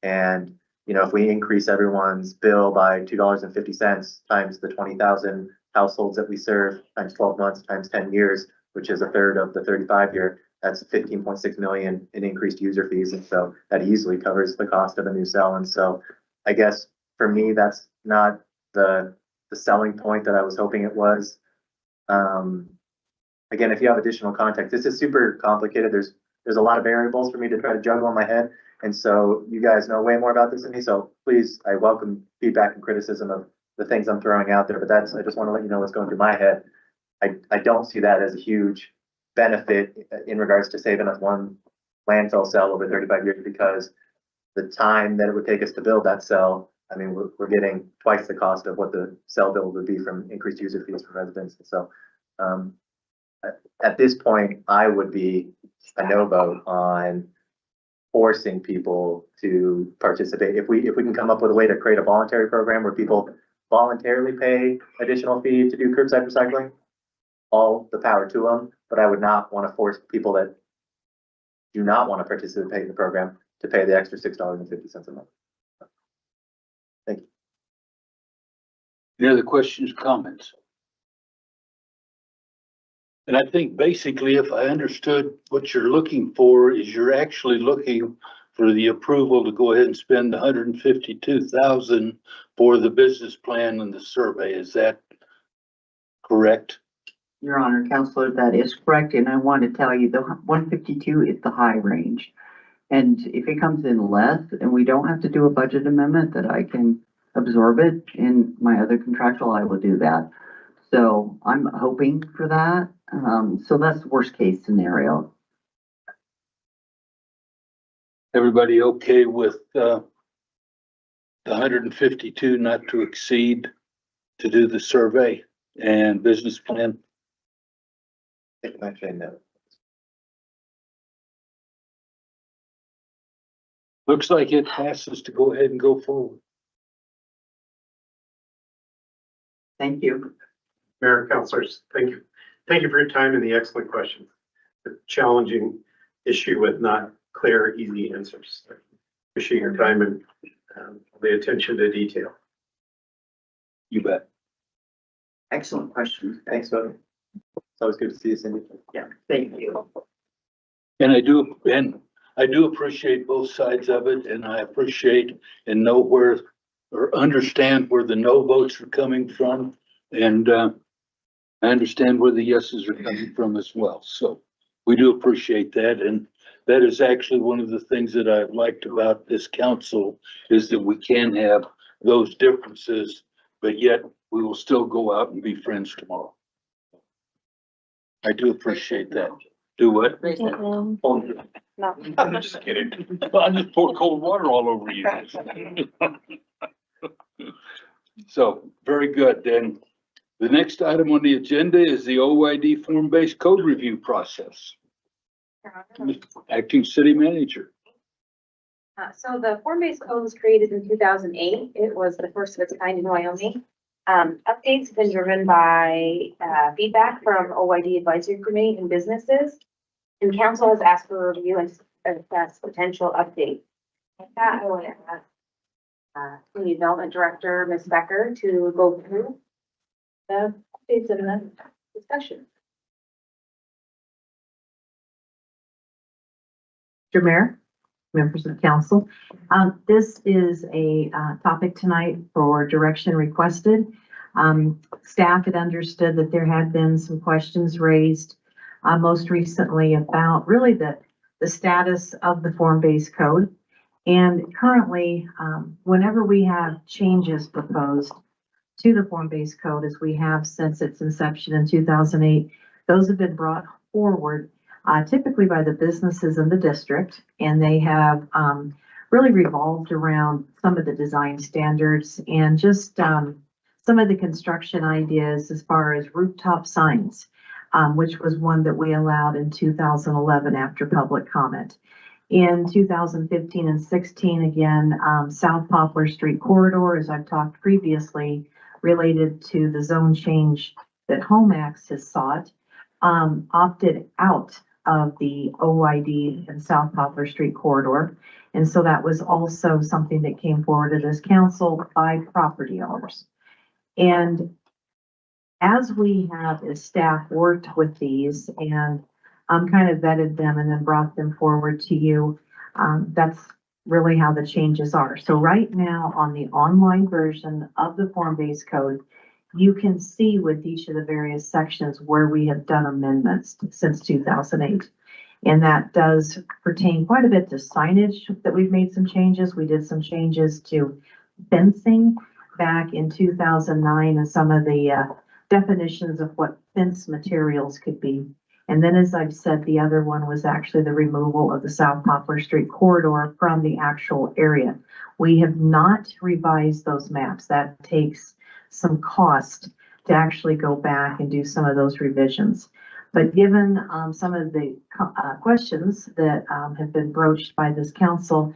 and if we increase everyone's bill by $2.50 times the 20,000 households that we serve times 12 months times 10 years, which is a third of the 35-year, that's 15.6 million in increased user fees. And so that easily covers the cost of a new cell. And so I guess for me, that's not the selling point that I was hoping it was. Again, if you have additional context, this is super complicated. There's a lot of variables for me to try to juggle in my head. And so you guys know way more about this than me. So please, I welcome feedback and criticism of the things I'm throwing out there, but I just want to let you know what's going through my head. I don't see that as a huge benefit in regards to saving us one landfill cell over 35 years, because the time that it would take us to build that cell, I mean, we're getting twice the cost of what the cell build would be from increased user fees for residents. So, at this point, I would be a no vote on forcing people to participate. If we can come up with a way to create a voluntary program where people voluntarily pay additional fee to do curbside recycling, all the power to them. But I would not want to force people that do not want to participate in the program to pay the extra $6.50 a month. Thank you. Any other questions, comments? And I think basically, if I understood what you're looking for, is you're actually looking for the approval to go ahead and spend $152,000 for the business plan and the survey. Is that correct? Your Honor, Counselor, that is correct, and I want to tell you, the 152 is the high range. And if it comes in less, and we don't have to do a budget amendment, that I can absorb it in my other contractual, I will do that. So I'm hoping for that. So that's the worst case scenario. Everybody okay with the 152 not to exceed to do the survey and business plan? If I say no. Looks like it passes to go ahead and go forward. Thank you. Mayor and councilors, thank you. Thank you for your time and the excellent questions. The challenging issue with not clear, easy answers. Appreciate your time and the attention to detail. You bet. Excellent questions. Thanks, Doug. It's always good to see you, Cindy. Yeah, thank you. And I do appreciate both sides of it, and I appreciate and know where or understand where the no votes are coming from. And I understand where the yeses are coming from as well. So we do appreciate that. And that is actually one of the things that I've liked about this council, is that we can have those differences, but yet we will still go out and be friends tomorrow. I do appreciate that. Do what? No. I'm just kidding. I just poured cold water all over you. So, very good. Then the next item on the agenda is the OYD form-based code review process. Acting City Manager. So the form-based code was created in 2008. It was the first of its kind in Wyoming. Updates have been driven by feedback from OYD Advisory Committee and businesses. And council has asked for review and assess potential updates. With that, I want to ask Community Development Director, Ms. Becker, to go through the updates and the discussion. Mr. Mayor, members of council, this is a topic tonight for direction requested. Staff had understood that there had been some questions raised most recently about really the status of the form-based code. And currently, whenever we have changes proposed to the form-based code, as we have since its inception in 2008, those have been brought forward typically by the businesses in the district, and they have really revolved around some of the design standards and just some of the construction ideas as far as rooftop signs, which was one that we allowed in 2011 after public comment. In 2015 and 16, again, South Poplar Street corridor, as I've talked previously, related to the zone change that HomeAx has sought, opted out of the OYD and South Poplar Street corridor. And so that was also something that came forward to this council by property owners. And as we have as staff worked with these and kind of vetted them and then brought them forward to you, that's really how the changes are. So right now on the online version of the form-based code, you can see with each of the various sections where we have done amendments since 2008. And that does pertain quite a bit to signage that we've made some changes. We did some changes to fencing back in 2009 and some of the definitions of what fence materials could be. And then, as I've said, the other one was actually the removal of the South Poplar Street corridor from the actual area. We have not revised those maps. That takes some cost to actually go back and do some of those revisions. But given some of the questions that have been broached by this council,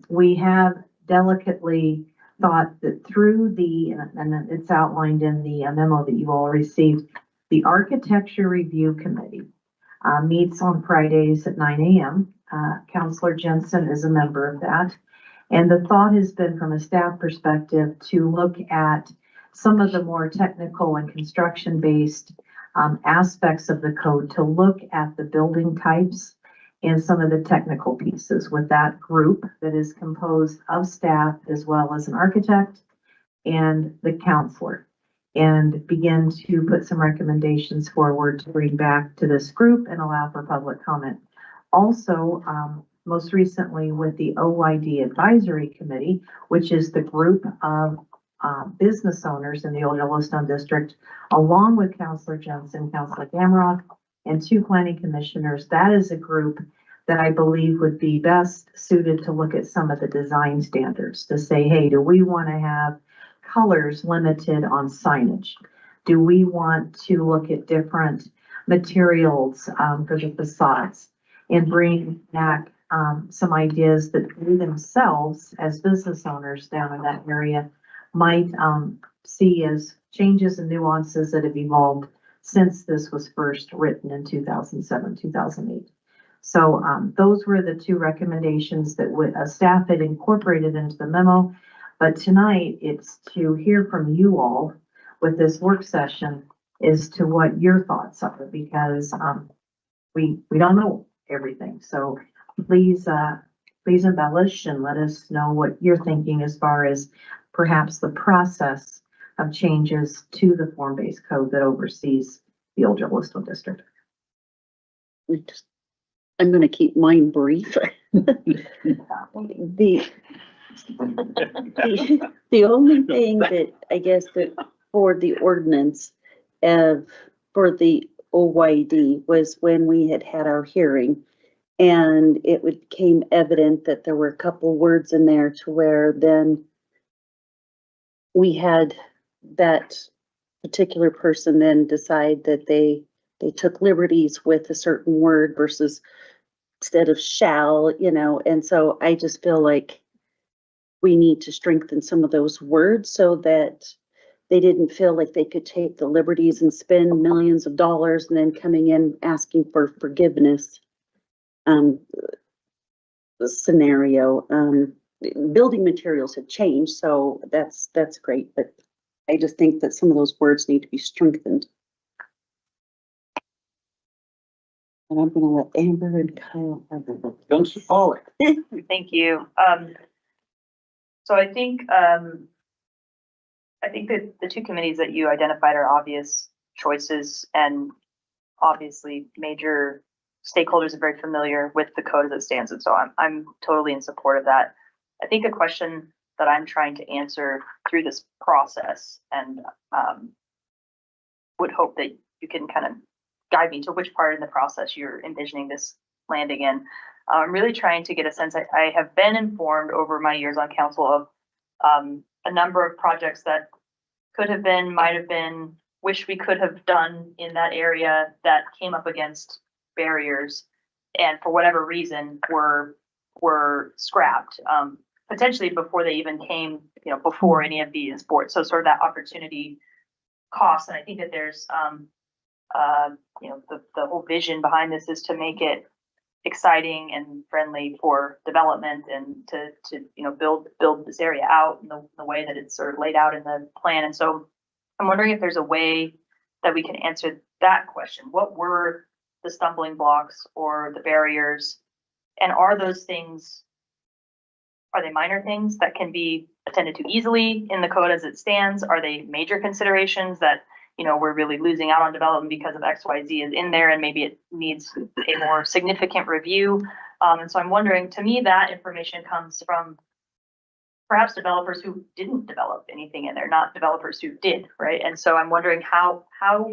we have delicately thought that through and it's outlined in the memo that you all received, the Architecture Review Committee meets on Fridays at 9 a.m. Counselor Jensen is a member of that. And the thought has been, from a staff perspective, to look at some of the more technical and construction-based aspects of the code, to look at the building types and some of the technical pieces with that group that is composed of staff as well as an architect and the counselor, and begin to put some recommendations forward to bring back to this group and allow for public comment. Also, most recently with the OYD Advisory Committee, which is the group of business owners in the Old Yellowstone District, along with Counselor Jensen, Counselor Gamrock, and 2 planning commissioners. That is a group that I believe would be best suited to look at some of the design standards to say, hey, do we want to have colors limited on signage? Do we want to look at different materials for the facades and bring back some ideas that we themselves as business owners down in that area might see as changes and nuances that have evolved since this was first written in 2007, 2008. So those were the 2 recommendations that staff had incorporated into the memo. But tonight it's to hear from you all with this work session as to what your thoughts are, because we don't know everything. So please embellish and let us know what you're thinking as far as perhaps the process of changes to the form-based code that oversees the Old Yellowstone District. I'm going to keep mine brief. The only thing that I guess that for the ordinance for the OYD was when we had our hearing, and it became evident that there were a couple words in there to where then we had that particular person then decide that they took liberties with a certain word versus instead of shall, and so I just feel like we need to strengthen some of those words so that they didn't feel like they could take the liberties and spend millions of dollars and then coming in asking for forgiveness. The scenario, building materials have changed, so that's great, but I just think that some of those words need to be strengthened. And I'm gonna let Amber and Kyle have the. Counselor Pollock. Thank you. So I think that the 2 committees that you identified are obvious choices, and obviously major stakeholders are very familiar with the code as it stands. And so I'm totally in support of that. I think a question that I'm trying to answer through this process, and would hope that you can kind of guide me to which part in the process you're envisioning this landing in. I'm really trying to get a sense. I have been informed over my years on council of a number of projects that could have been, might have been, wish we could have done in that area that came up against barriers, and for whatever reason were scrapped, potentially before they even came, before any of these boards. So sort of that opportunity cost. And I think that there's the whole vision behind this is to make it exciting and friendly for development, and to build this area out in the way that it's sort of laid out in the plan. And so I'm wondering if there's a way that we can answer that question. What were the stumbling blocks or the barriers? And are those things, are they minor things that can be attended to easily in the code as it stands? Are they major considerations that we're really losing out on development because of XYZ is in there, and maybe it needs a more significant review? And so I'm wondering, to me, that information comes from perhaps developers who didn't develop anything in there, not developers who did, right? And so I'm wondering how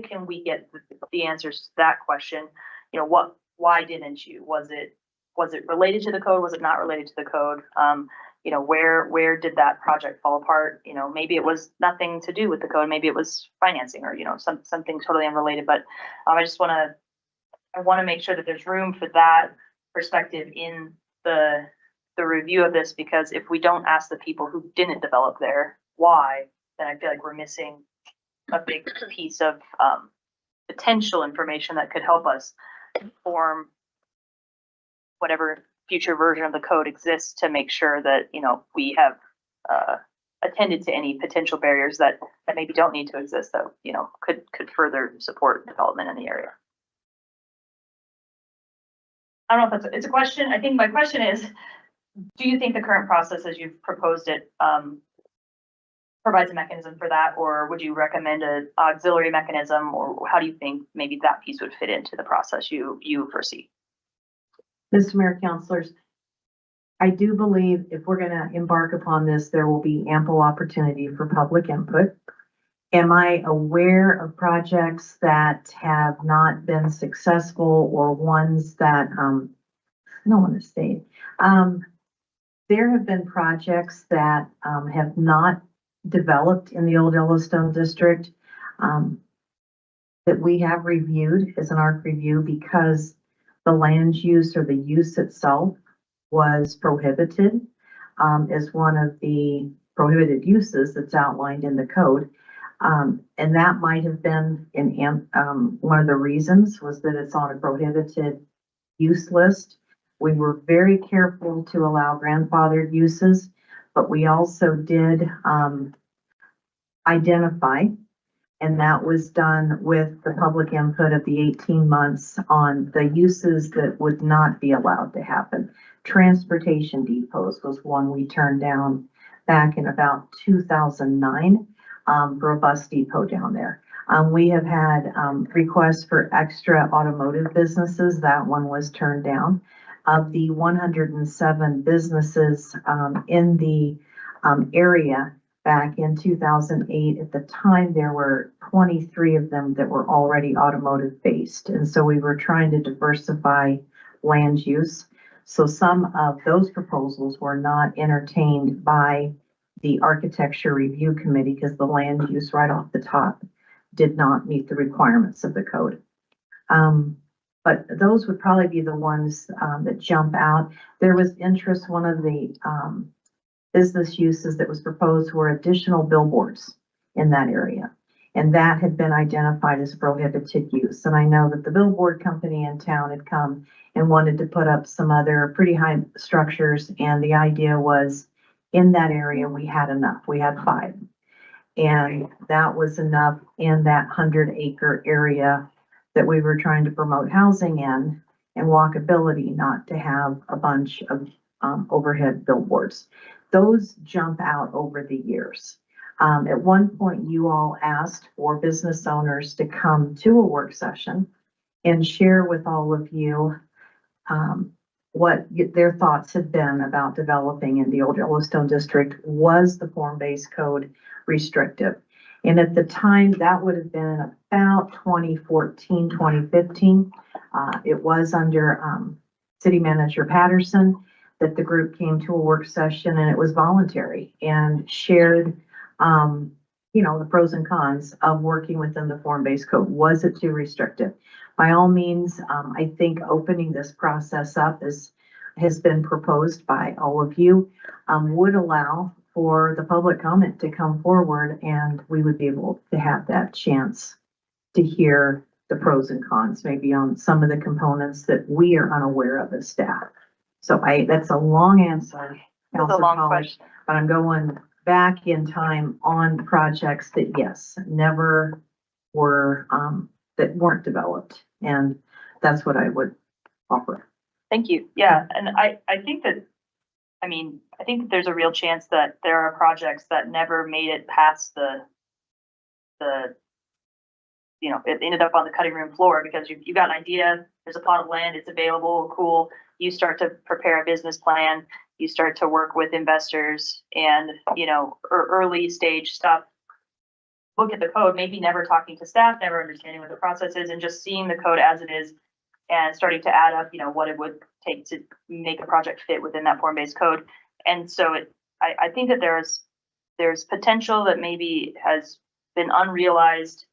can we get the answers to that question? You know, why didn't you? Was it related to the code? Was it not related to the code? You know, where did that project fall apart? You know, maybe it was nothing to do with the code. Maybe it was financing or, you know, something totally unrelated. But I want to make sure that there's room for that perspective in the review of this, because if we don't ask the people who didn't develop there why, then I feel like we're missing a big piece of potential information that could help us form whatever future version of the code exists to make sure that, you know, we have attended to any potential barriers that maybe don't need to exist, that, you know, could further support development in the area. I don't know if it's a question. I think my question is, do you think the current process as you've proposed it provides a mechanism for that, or would you recommend an auxiliary mechanism, or how do you think maybe that piece would fit into the process you foresee? Mr. Mayor, councilors, I do believe if we're gonna embark upon this, there will be ample opportunity for public input. Am I aware of projects that have not been successful or ones that, I don't want to say, there have been projects that have not developed in the old Yellowstone district that we have reviewed as an ARC review because the land use or the use itself was prohibited as one of the prohibited uses that's outlined in the code. And that might have been one of the reasons was that it's on a prohibited use list. We were very careful to allow grandfathered uses, but we also did identify, and that was done with the public input of the 18 months on the uses that would not be allowed to happen. Transportation depots was one we turned down back in about 2009 for a bus depot down there. We have had requests for extra automotive businesses. That one was turned down. Of the 107 businesses in the area back in 2008, at the time, there were 23 of them that were already automotive based. And so we were trying to diversify land use. So some of those proposals were not entertained by the architecture review committee because the land use right off the top did not meet the requirements of the code. But those would probably be the ones that jump out. There was interest, one of the business uses that was proposed were additional billboards in that area. And that had been identified as prohibited use. And I know that the billboard company in town had come and wanted to put up some other pretty high structures. And the idea was in that area, we had enough. We had 5. And that was enough in that 100-acre area that we were trying to promote housing in and walkability, not to have a bunch of overhead billboards. Those jump out over the years. At one point, you all asked for business owners to come to a work session and share with all of you what their thoughts had been about developing in the old Yellowstone district. Was the form-based code restrictive? And at the time, that would have been about 2014, 2015. It was under City Manager Patterson that the group came to a work session, and it was voluntary and shared, you know, the pros and cons of working within the form-based code. Was it too restrictive? By all means, I think opening this process up has been proposed by all of you, would allow for the public comment to come forward, and we would be able to have that chance to hear the pros and cons, maybe on some of the components that we are unaware of as staff. So that's a long answer, That's a long question. but I'm going back in time on projects that, yes, never were, that weren't developed. And that's what I would offer. Thank you. Yeah, and I think that, I mean, I think that there's a real chance that there are projects that never made it past the you know, it ended up on the cutting room floor because you got an idea, there's a plot of land, it's available, cool. You start to prepare a business plan, you start to work with investors and, you know, early stage stuff. Look at the code, maybe never talking to staff, never understanding what the process is, and just seeing the code as it is and starting to add up, you know, what it would take to make a project fit within that form-based code. And so I think that there's potential that maybe has been unrealized,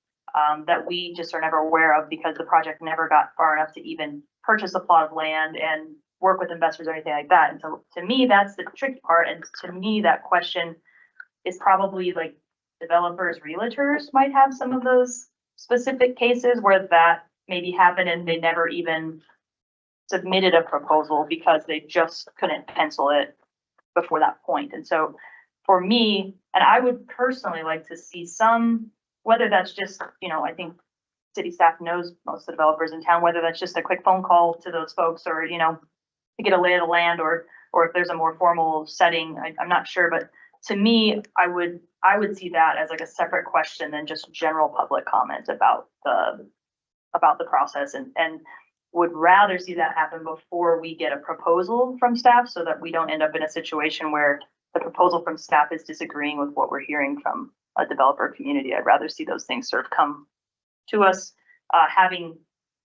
that we just are never aware of because the project never got far enough to even purchase a plot of land and work with investors or anything like that. And so to me, that's the tricky part. And to me, that question is probably like developers, realtors might have some of those specific cases where that maybe happened and they never even submitted a proposal because they just couldn't pencil it before that point. And so for me, and I would personally like to see some, whether that's just, you know, I think city staff knows most of the developers in town, whether that's just a quick phone call to those folks or, you know, to get a lay of the land or if there's a more formal setting, I'm not sure, but to me, I would see that as like a separate question than just general public comment about the process and would rather see that happen before we get a proposal from staff so that we don't end up in a situation where the proposal from staff is disagreeing with what we're hearing from a developer community. I'd rather see those things sort of come to us, having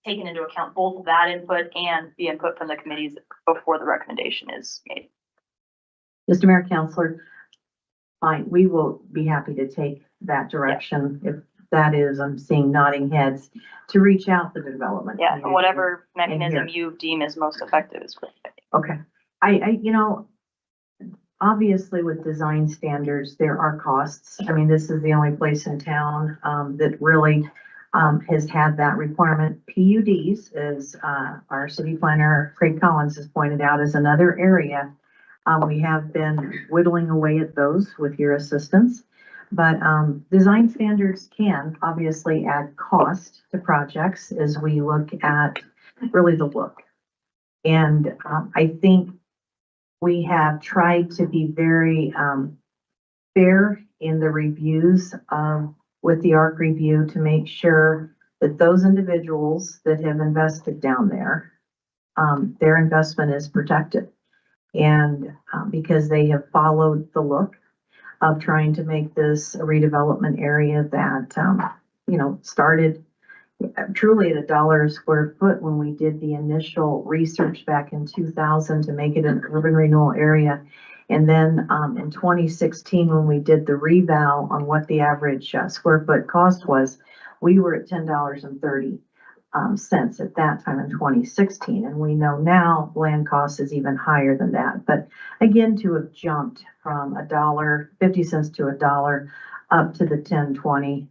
taken into account both that input and the input from the committees before the recommendation is made. Mr. Mayor, Counselor, fine, we will be happy to take that direction if that is, I'm seeing nodding heads, to reach out to the development. Yeah, community. whatever mechanism you deem is most effective is great. Okay, I, you know, obviously with design standards, there are costs. I mean, this is the only place in town, that really, has had that requirement. PUDs, as, our city planner, Craig Collins, has pointed out, is another area. We have been whittling away at those with your assistance. But design standards can obviously add cost to projects as we look at really the look. And I think we have tried to be very fair in the reviews with the ARC review to make sure that those individuals that have invested down there, their investment is protected. And because they have followed the look of trying to make this a redevelopment area that, you know, started truly at $1 a square foot when we did the initial research back in 2000 to make it an urban renewal area. And then in 2016, when we did the reval on what the average square foot cost was, we were at $10.30 at that time in 2016. And we know now land cost is even higher than that. But again, to have jumped from $1.50 to $1 up to the 10.20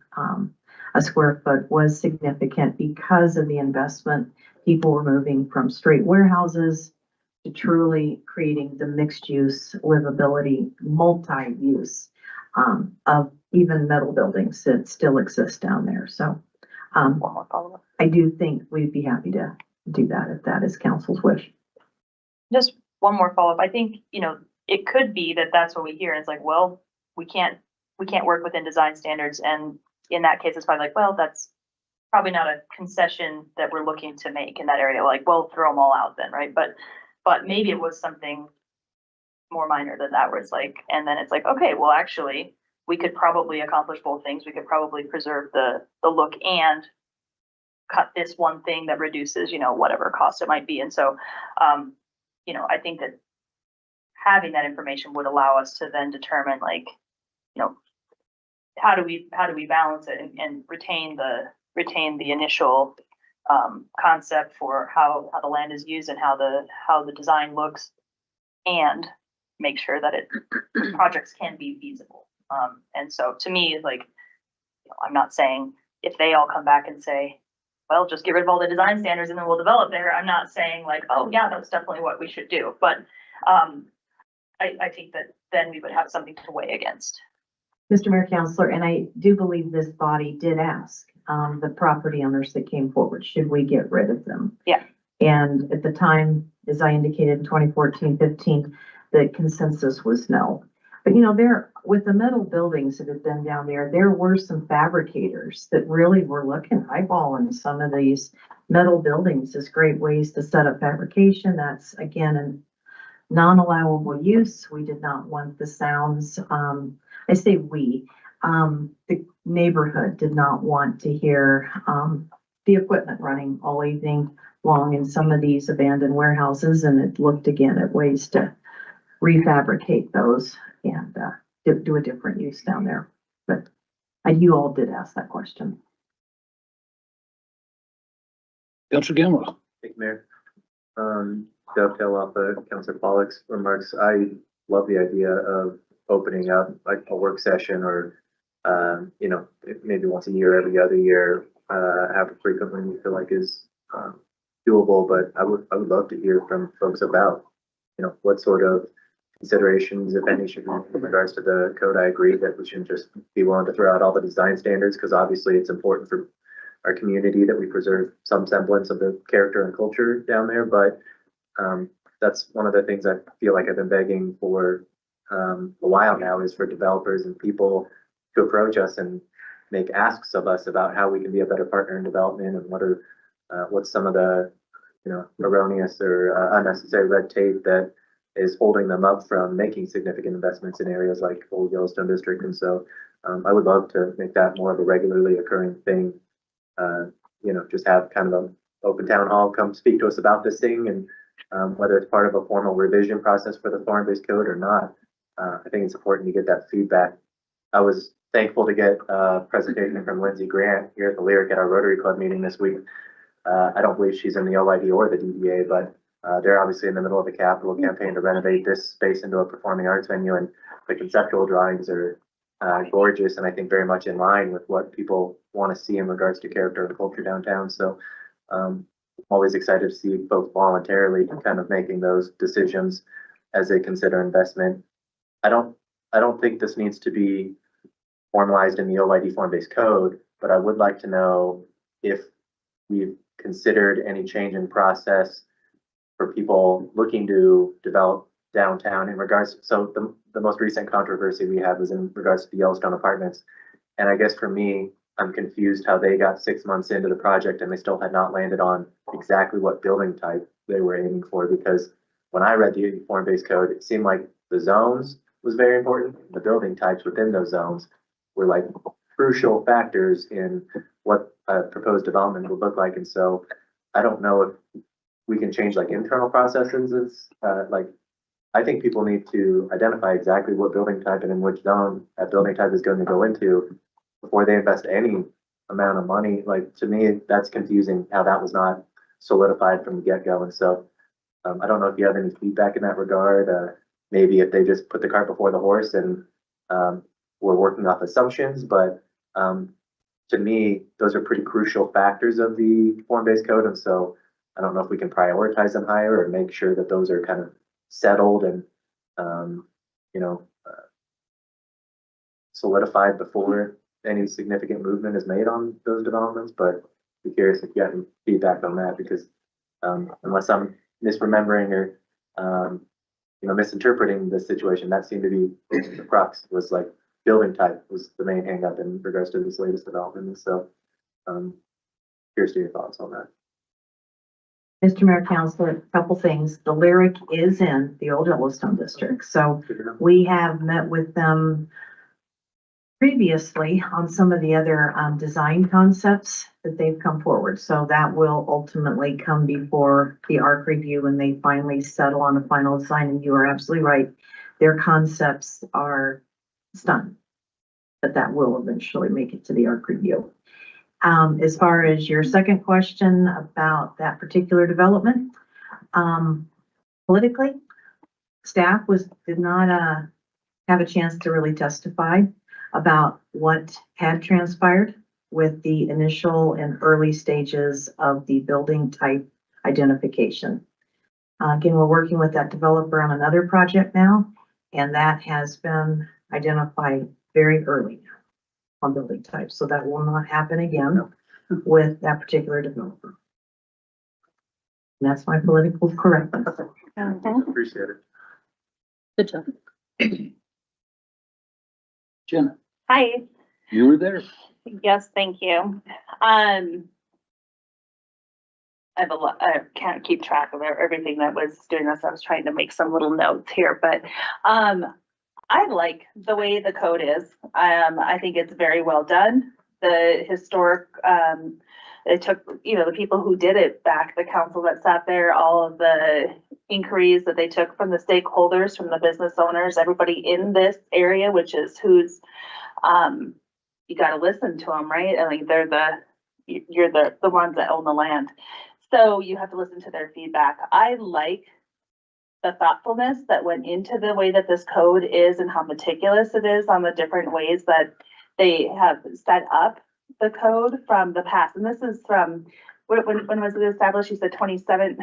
a square foot was significant because of the investment. People were moving from straight warehouses to truly creating the mixed use livability, multi-use of even metal buildings that still exist down there. So I do think we'd be happy to do that if that is council's wish. Just one more follow-up. I think, you know, it could be that that's what we hear. It's like, well, we can't work within design standards. And in that case, it's probably like, well, that's probably not a concession that we're looking to make in that area. Like, well, throw them all out then, right? But maybe it was something more minor than that, where it's like, and then it's like, okay, well, actually, we could probably accomplish both things. We could probably preserve the look and cut this one thing that reduces, you know, whatever cost it might be. And so, you know, I think that having that information would allow us to then determine, like, you know, how do we balance it and retain the initial concept for how the land is used and how the design looks, and make sure that projects can be feasible. And so to me, like, you know, I'm not saying if they all come back and say, well, just get rid of all the design standards and then we'll develop there. I'm not saying like, oh yeah, that's definitely what we should do. But I think that then we would have something to weigh against. Mr. Mayor, Counselor, and I do believe this body did ask the property owners that came forward, should we get rid of them? Yeah. And at the time, as I indicated in 2014, 15, the consensus was no. But you know, with the metal buildings that have been down there were some fabricators that really were looking eyeballing some of these metal buildings as great ways to set up fabrication. That's again non-allowable use. We did not want the sounds, I say we, the neighborhood did not want to hear, the equipment running all evening long in some of these abandoned warehouses, and it looked again at ways to refabricate those and, do a different use down there. But you all did ask that question. Councilor Gamble. Thank you, Mayor. Dovetail off of Councilor Pollak's remarks. I love the idea of opening up like a work session or, you know, maybe once a year, every other year, however frequently you feel like is, doable. But I would love to hear from folks about, you know, what sort of considerations, if any, should be in regards to the code. I agree that we shouldn't just be willing to throw out all the design standards, because obviously it's important for our community that we preserve some semblance of the character and culture down there. But that's one of the things I feel like I've been begging for a while now, is for developers and people to approach us and make asks of us about how we can be a better partner in development, and what's some of the, you know, erroneous or unnecessary red tape that is holding them up from making significant investments in areas like Old Yellowstone District. And so I would love to make that more of a regularly occurring thing. You know, just have kind of an open town hall, come speak to us about this thing, and whether it's part of a formal revision process for the farm-based code or not. I think it's important to get that feedback. I was thankful to get a presentation from Lindsay Grant here at the Lyric at our Rotary Club meeting this week. I don't believe she's in the OID or the DDA, but they're obviously in the middle of a capital campaign to renovate this space into a performing arts venue, and the conceptual drawings are gorgeous, and I think very much in line with what people want to see in regards to character and culture downtown. So I'm always excited to see folks voluntarily kind of making those decisions as they consider investment. I don't think this needs to be formalized in the OID form-based code, but I would like to know if we've considered any change in process for people looking to develop downtown in regards. So the most recent controversy we had was in regards to the Yellowstone apartments. And I guess for me, I'm confused how they got 6 months into the project and they still had not landed on exactly what building type they were aiming for. Because when I read the form-based code, it seemed like the zones was very important. The building types within those zones were like crucial factors in what a proposed development would look like. And so I don't know if we can change like internal processes. Like, I think people need to identify exactly what building type and in which zone that building type is going to go into before they invest any amount of money. Like, to me, that's confusing how that was not solidified from the get-go. And so I don't know if you have any feedback in that regard. Maybe if they just put the cart before the horse and we're working off assumptions, but to me, those are pretty crucial factors of the form-based code. And so I don't know if we can prioritize them higher or make sure that those are kind of settled and, you know, solidified before any significant movement is made on those developments. But be curious if you have any feedback on that, because unless I'm misremembering or, you know, misinterpreting the situation, that seemed to be the crux, was like building type was the main hang up in regards to this latest development. So curious to your thoughts on that. Mr. Mayor, Councilor, a couple things. The Lyric is in the Old Yellowstone District, so we have met with them previously on some of the other design concepts that they've come forward. So that will ultimately come before the ARC review when they finally settle on a final design. And you are absolutely right. Their concepts are stunning, but that will eventually make it to the ARC review. As far as your second question about that particular development, politically, staff did not have a chance to really testify about what had transpired with the initial and early stages of the building type identification. Again, we're working with that developer on another project now, and that has been identified very early on building type. So that will not happen again with that particular developer. And that's my political correctness. Appreciate it. Good job. Jenna, Hi, you were there. yes, thank you. I have a lot, I can't keep track of everything that was doing this. I was trying to make some little notes here, but, I like the way the code is. I think it's very well done. The historic, it took, the people who did it back, the council that sat there, all of the inquiries that they took from the stakeholders, from the business owners, everybody in this area, which is who's, you gotta listen to them, right? I mean, you're the ones that own the land. So you have to listen to their feedback. I like the thoughtfulness that went into the way that this code is and how meticulous it is on the different ways that they have set up the code from the past. And this is from, when was it established? You said 27,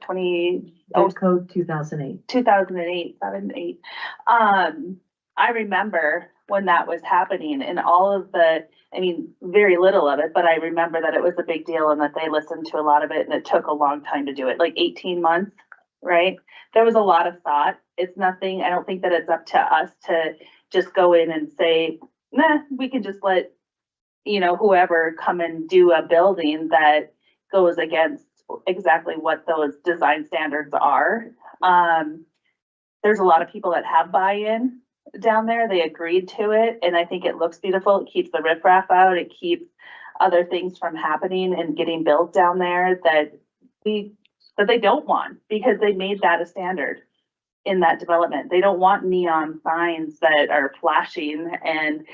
20, Code 2008. 2008, 7, 8. I remember when that was happening and all of very little of it, but I remember that it was a big deal and that they listened to a lot of it and it took a long time to do it, like 18 months, right? There was a lot of thought. It's nothing, I don't think that it's up to us to just go in and say, nah, we can just let, whoever come and do a building that goes against exactly what those design standards are. There's a lot of people that have buy-in down there. They agreed to it. And I think it looks beautiful. It keeps the riffraff out. It keeps other things from happening and getting built down there that they don't want, because they made that a standard in that development. They don't want neon signs that are flashing and,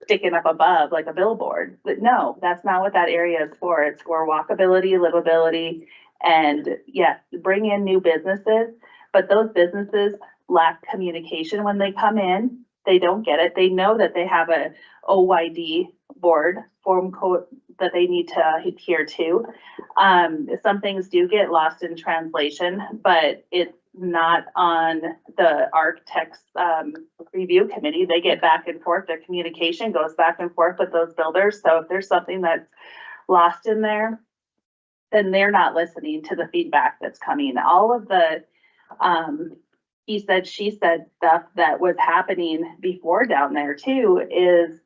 sticking up above like a billboard. But no, that's not what that area is for. It's for walkability, livability, and yes, bring in new businesses, but those businesses lack communication when they come in. They don't get it. They know that they have a OYD board form code that they need to adhere to. Some things do get lost in translation, but it's not on the architect's review committee. They get back and forth. Their communication goes back and forth with those builders. So if there's something that's lost in there, then they're not listening to the feedback that's coming. All of the he said, she said stuff that was happening before down there too is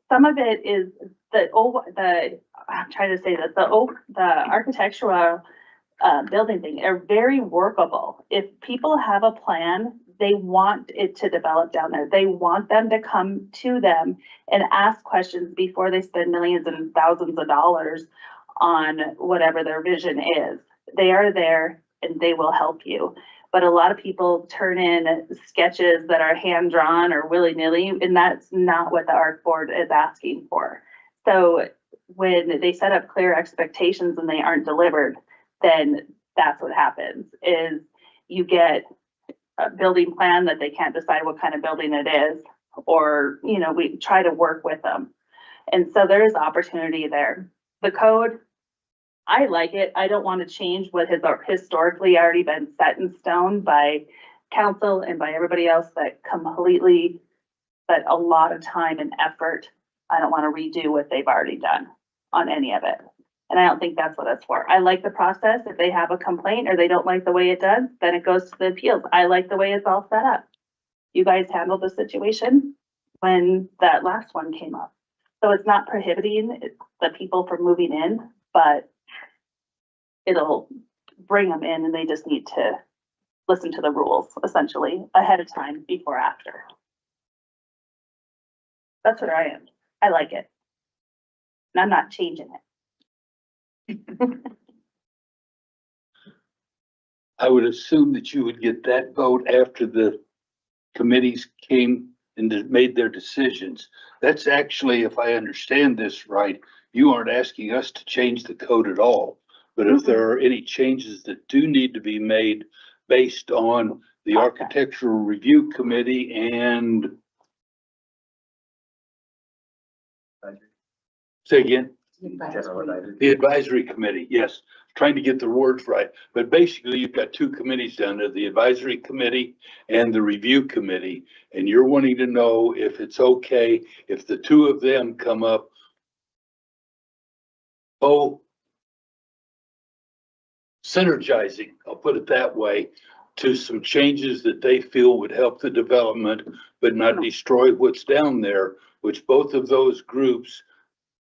some of it is I'm trying to say that the architectural building thing are very workable. If people have a plan, they want it to develop down there. They want them to come to them and ask questions before they spend millions and thousands of dollars on whatever their vision is. They are there and they will help you. But a lot of people turn in sketches that are hand-drawn or willy-nilly, and that's not what the ARC board is asking for. So when they set up clear expectations and they aren't delivered, then that's what happens, is you get a building plan that they can't decide what kind of building it is, or, we try to work with them. And so there is opportunity there. The code, I like it. I don't want to change what has historically already been set in stone by council and by everybody else that completely, but a lot of time and effort. I don't want to redo what they've already done on any of it. And I don't think that's what it's for. I like the process. If they have a complaint or they don't like the way it does, then it goes to the appeals. I like the way it's all set up. You guys handled the situation when that last one came up. So it's not prohibiting the people from moving in, but it'll bring them in and they just need to listen to the rules essentially ahead of time, before, after. That's what I am. I like it. And I'm not changing it. I would assume that you would get that vote after the committees came and made their decisions. That's actually, if I understand this right, you aren't asking us to change the code at all. But if there are any changes that do need to be made based on the Architectural Review Committee and say again? The Advisory Committee, yes, trying to get the words right. But basically, you've got two committees down there, the Advisory Committee and the Review Committee. And you're wanting to know if it's okay if the two of them come up, synergizing, I'll put it that way, to some changes that they feel would help the development, but not destroy what's down there, which both of those groups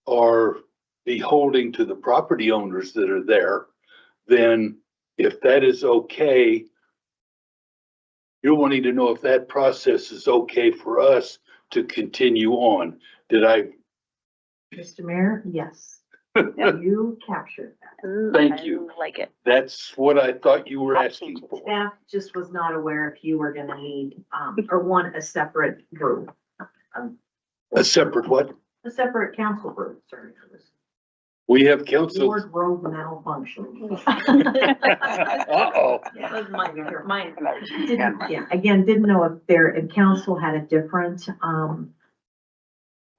are beholding to the property owners that are there, then if that is okay, you're wanting to know if that process is okay for us to continue on. Did I? Mr. Mayor, yes. You captured that. Thank you. I like it. That's what I thought you were asking for. Staff just was not aware if you were gonna need, or want a separate group. A separate what? A separate council group, sorry. We have council. Ward road malfunction. Uh-oh. That was mine. Yeah, again, didn't know if council had a different,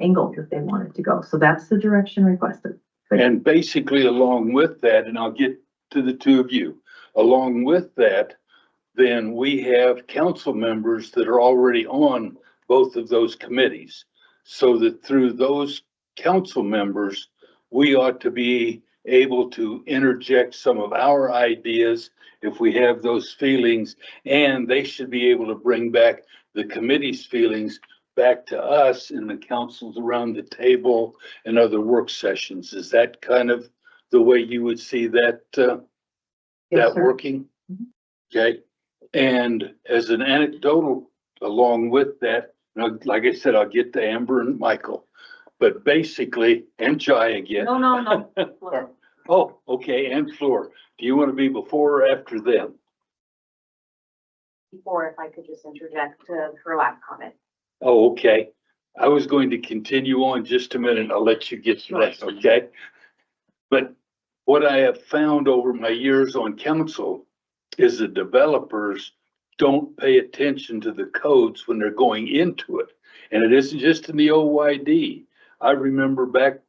angle that they wanted to go. So that's the direction requested. And basically along with that, and I'll get to the two of you, along with that, then we have council members that are already on both of those committees. So that through those council members, we ought to be able to interject some of our ideas if we have those feelings, and they should be able to bring back the committee's feelings back to us in the councils around the table and other work sessions. Is that kind of the way you would see that, Yes, that sir. working? Okay, and as an anecdotal along with that, like I said, I'll get to Amber and Michael, but basically, and Jai again. No. Oh, okay, and Floor. Do you want to be before or after them? Before, if I could just interject to her last comment. Oh, okay. I was going to continue on just a minute. I'll let you get to that, okay? But what I have found over my years on council is the developers don't pay attention to the codes when they're going into it. And it isn't just in the OYD. I remember back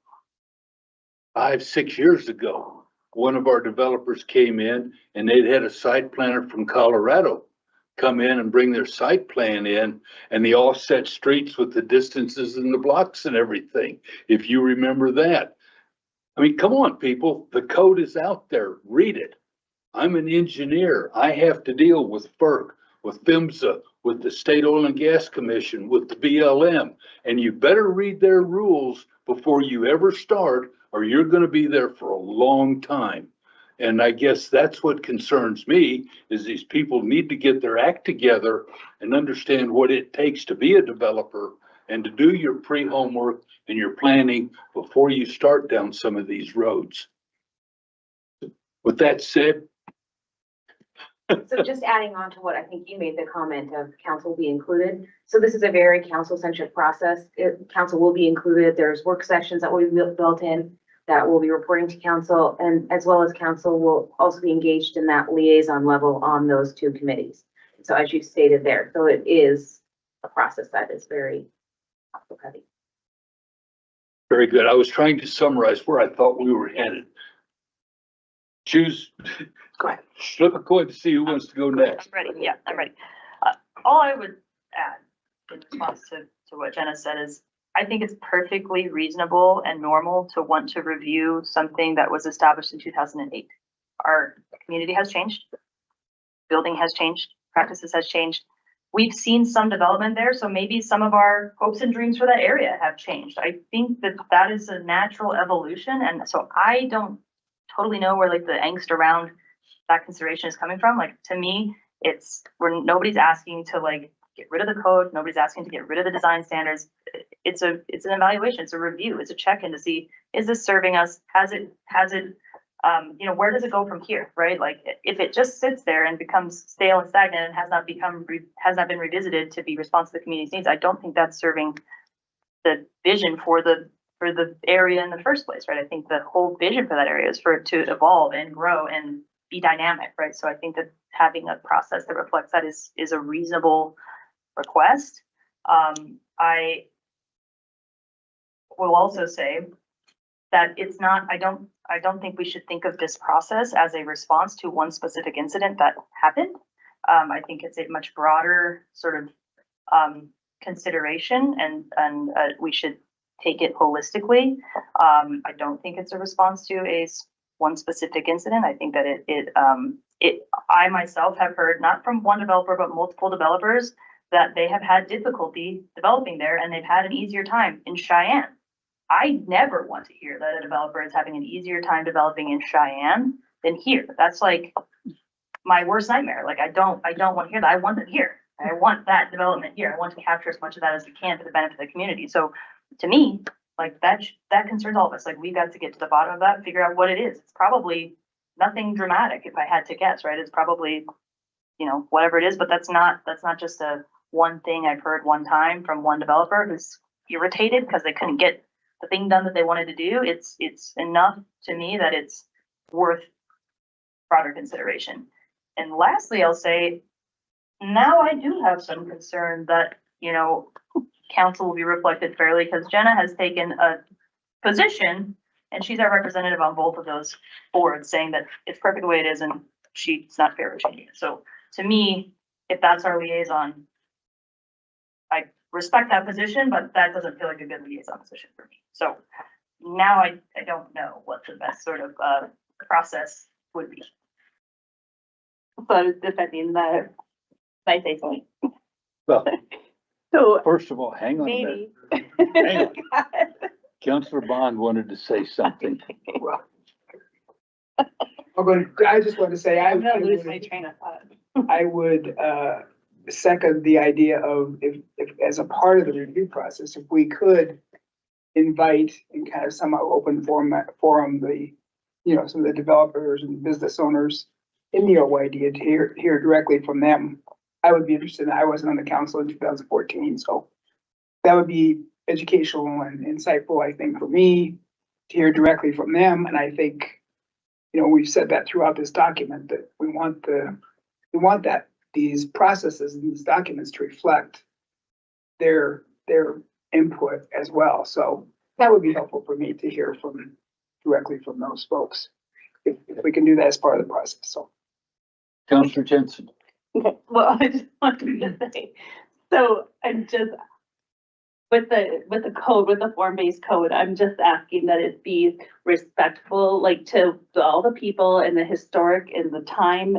5-6 years ago, one of our developers came in and they'd had a site planner from Colorado come in and bring their site plan in, and the offset streets with the distances and the blocks and everything, if you remember that. I mean, come on, people, the code is out there, read it. I'm an engineer. I have to deal with FERC, with PHMSA, with the State Oil and Gas Commission, with the BLM, and you better read their rules before you ever start, or you're gonna be there for a long time. And I guess that's what concerns me, is these people need to get their act together and understand what it takes to be a developer and to do your pre-homework and your planning before you start down some of these roads. With that said. So just adding on to what I think you made the comment of council be included. So this is a very council-centric process. Council will be included. There's work sessions that will be built in that will be reporting to council, and as well as council will also be engaged in that liaison level on those two committees. So as you stated there, so it is a process that is very heavy. Very good. I was trying to summarize where I thought we were headed. Choose. Go ahead. Flip a coin to see who wants to go next. I'm ready. Yeah, I'm ready. All I would add in response to what Jenna said is, I think it's perfectly reasonable and normal to want to review something that was established in 2008. Our community has changed. Building has changed. Practices has changed. We've seen some development there, so maybe some of our hopes and dreams for that area have changed. I think that that is a natural evolution, and so I don't totally know where like the angst around that consideration is coming from. Like, to me, it's where nobody's asking to like get rid of the code. Nobody's asking to get rid of the design standards. It's an evaluation. It's a review. It's a check-in to see, is this serving us? Has it, where does it go from here? Right? Like, if it just sits there and becomes stale and stagnant and has not been revisited to be responsive to the community's needs, I don't think that's serving the vision for the area in the first place, right? I think the whole vision for that area is for it to evolve and grow and be dynamic, right? So I think that having a process that reflects that is a reasonable request. I will also say that it's not, I don't think we should think of this process as a response to one specific incident that happened. I think it's a much broader sort of consideration, and we should take it holistically. I don't think it's a response to one specific incident. I think that I myself have heard, not from one developer, but multiple developers, that they have had difficulty developing there, and they've had an easier time in Cheyenne I never want to hear that a developer is having an easier time developing in Cheyenne than here. That's like my worst nightmare. Like, I don't want to hear that. I want it here. I want that development here. I want to capture as much of that as we can for the benefit of the community. So to me, like that concerns all of us. Like, we've got to get to the bottom of that, figure out what it is. It's probably nothing dramatic if I had to guess, right? It's probably, you know, whatever it is, but that's not just a one thing I've heard one time from one developer who's irritated because they couldn't get the thing done that they wanted to do. It's enough to me that it's worth broader consideration. And lastly, I'll say, now I do have some concern that, you know, council will be reflected fairly, because Jenna has taken a position and she's our representative on both of those boards, saying that it's perfect the way it is and she's not fair to changing it. So to me, if that's our liaison, I respect that position, but that doesn't feel like a good liaison position for me. So now I don't know what the best sort of process would be. So I was defending the, my say something. Well, So first of all, hang on a minute. maybe. Hang on. Councillor Bond wanted to say something. I just want to say, I'm gonna lose my train of thought. I would second the idea of if as a part of the review process, if we could invite and kind of somehow open forum the, you know, some of the developers and business owners in the OYD to hear directly from them. I would be interested. I wasn't on the council in 2014, so that would be educational and insightful, I think, for me to hear directly from them. And I think, you know, we've said that throughout this document that we want that these processes and these documents to reflect their input as well. So that would be helpful for me to hear directly from those folks, if we can do that as part of the process. So, Councillor Jensen. Okay, well, I just wanted to say, so I'm just, with the code, with the form-based code, I'm just asking that it be respectful, like to all the people and the historic and the time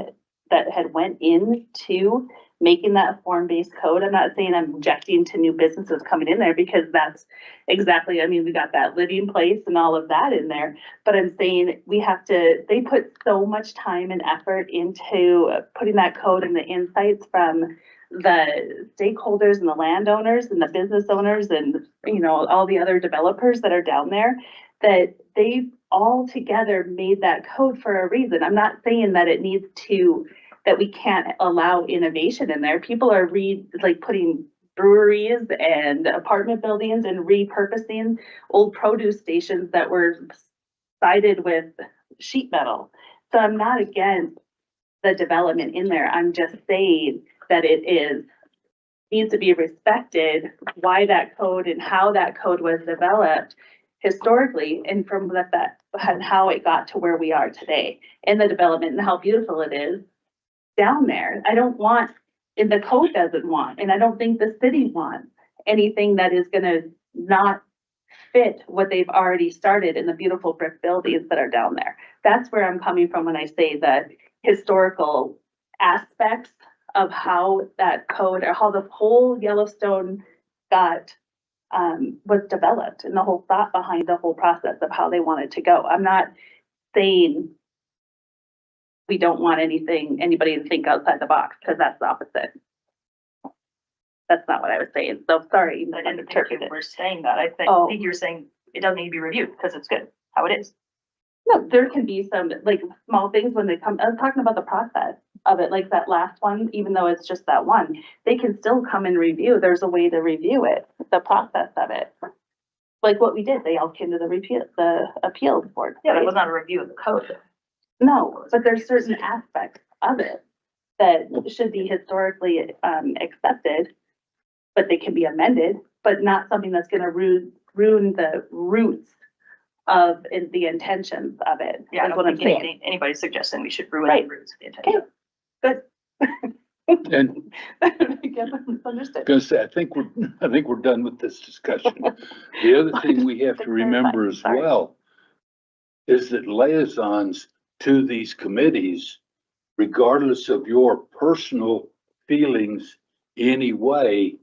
that had went into making that form-based code. I'm not saying I'm objecting to new businesses coming in there, because that's exactly, I mean, we got that living place and all of that in there. But I'm saying they put so much time and effort into putting that code and the insights from the stakeholders and the landowners and the business owners and, you know, all the other developers that are down there, that they all together made that code for a reason. I'm not saying that it needs to, that we can't allow innovation in there. People are putting breweries and apartment buildings and repurposing old produce stations that were sided with sheet metal. So I'm not against the development in there. I'm just saying that needs to be respected, why that code and how that code was developed historically, and from that and how it got to where we are today, and the development and how beautiful it is down there. I don't want, and the code doesn't want, and I don't think the city wants anything that is gonna not fit what they've already started in the beautiful brick buildings that are down there. That's where I'm coming from when I say the historical aspects of how that code, or how the whole Yellowstone was developed, and the whole thought behind the whole process of how they wanted to go. I'm not saying we don't want anybody to think outside the box, because that's the opposite. That's not what I was saying. So sorry. I didn't think you were saying that. I think you're saying it doesn't need to be reviewed because it's good, how it is. No, there can be some like small things when they come, I was talking about the process of it, like that last one, even though it's just that one, they can still come and review. There's a way to review it, the process of it. Like what we did, they all came to the appeals board. Yeah, it was not a review of the code. No, but there's certain aspects of it that should be historically accepted, but they can be amended, but not something that's gonna ruin the roots of the intentions of it. Yeah, I is what don't I'm think saying. anybody's suggesting we should ruin Right. the roots of the intention. Good. And I guess I misunderstood. because I think we're done with this discussion. The other thing we have to remember as Sorry. well is that liaisons to these committees, regardless of your personal feelings anyway,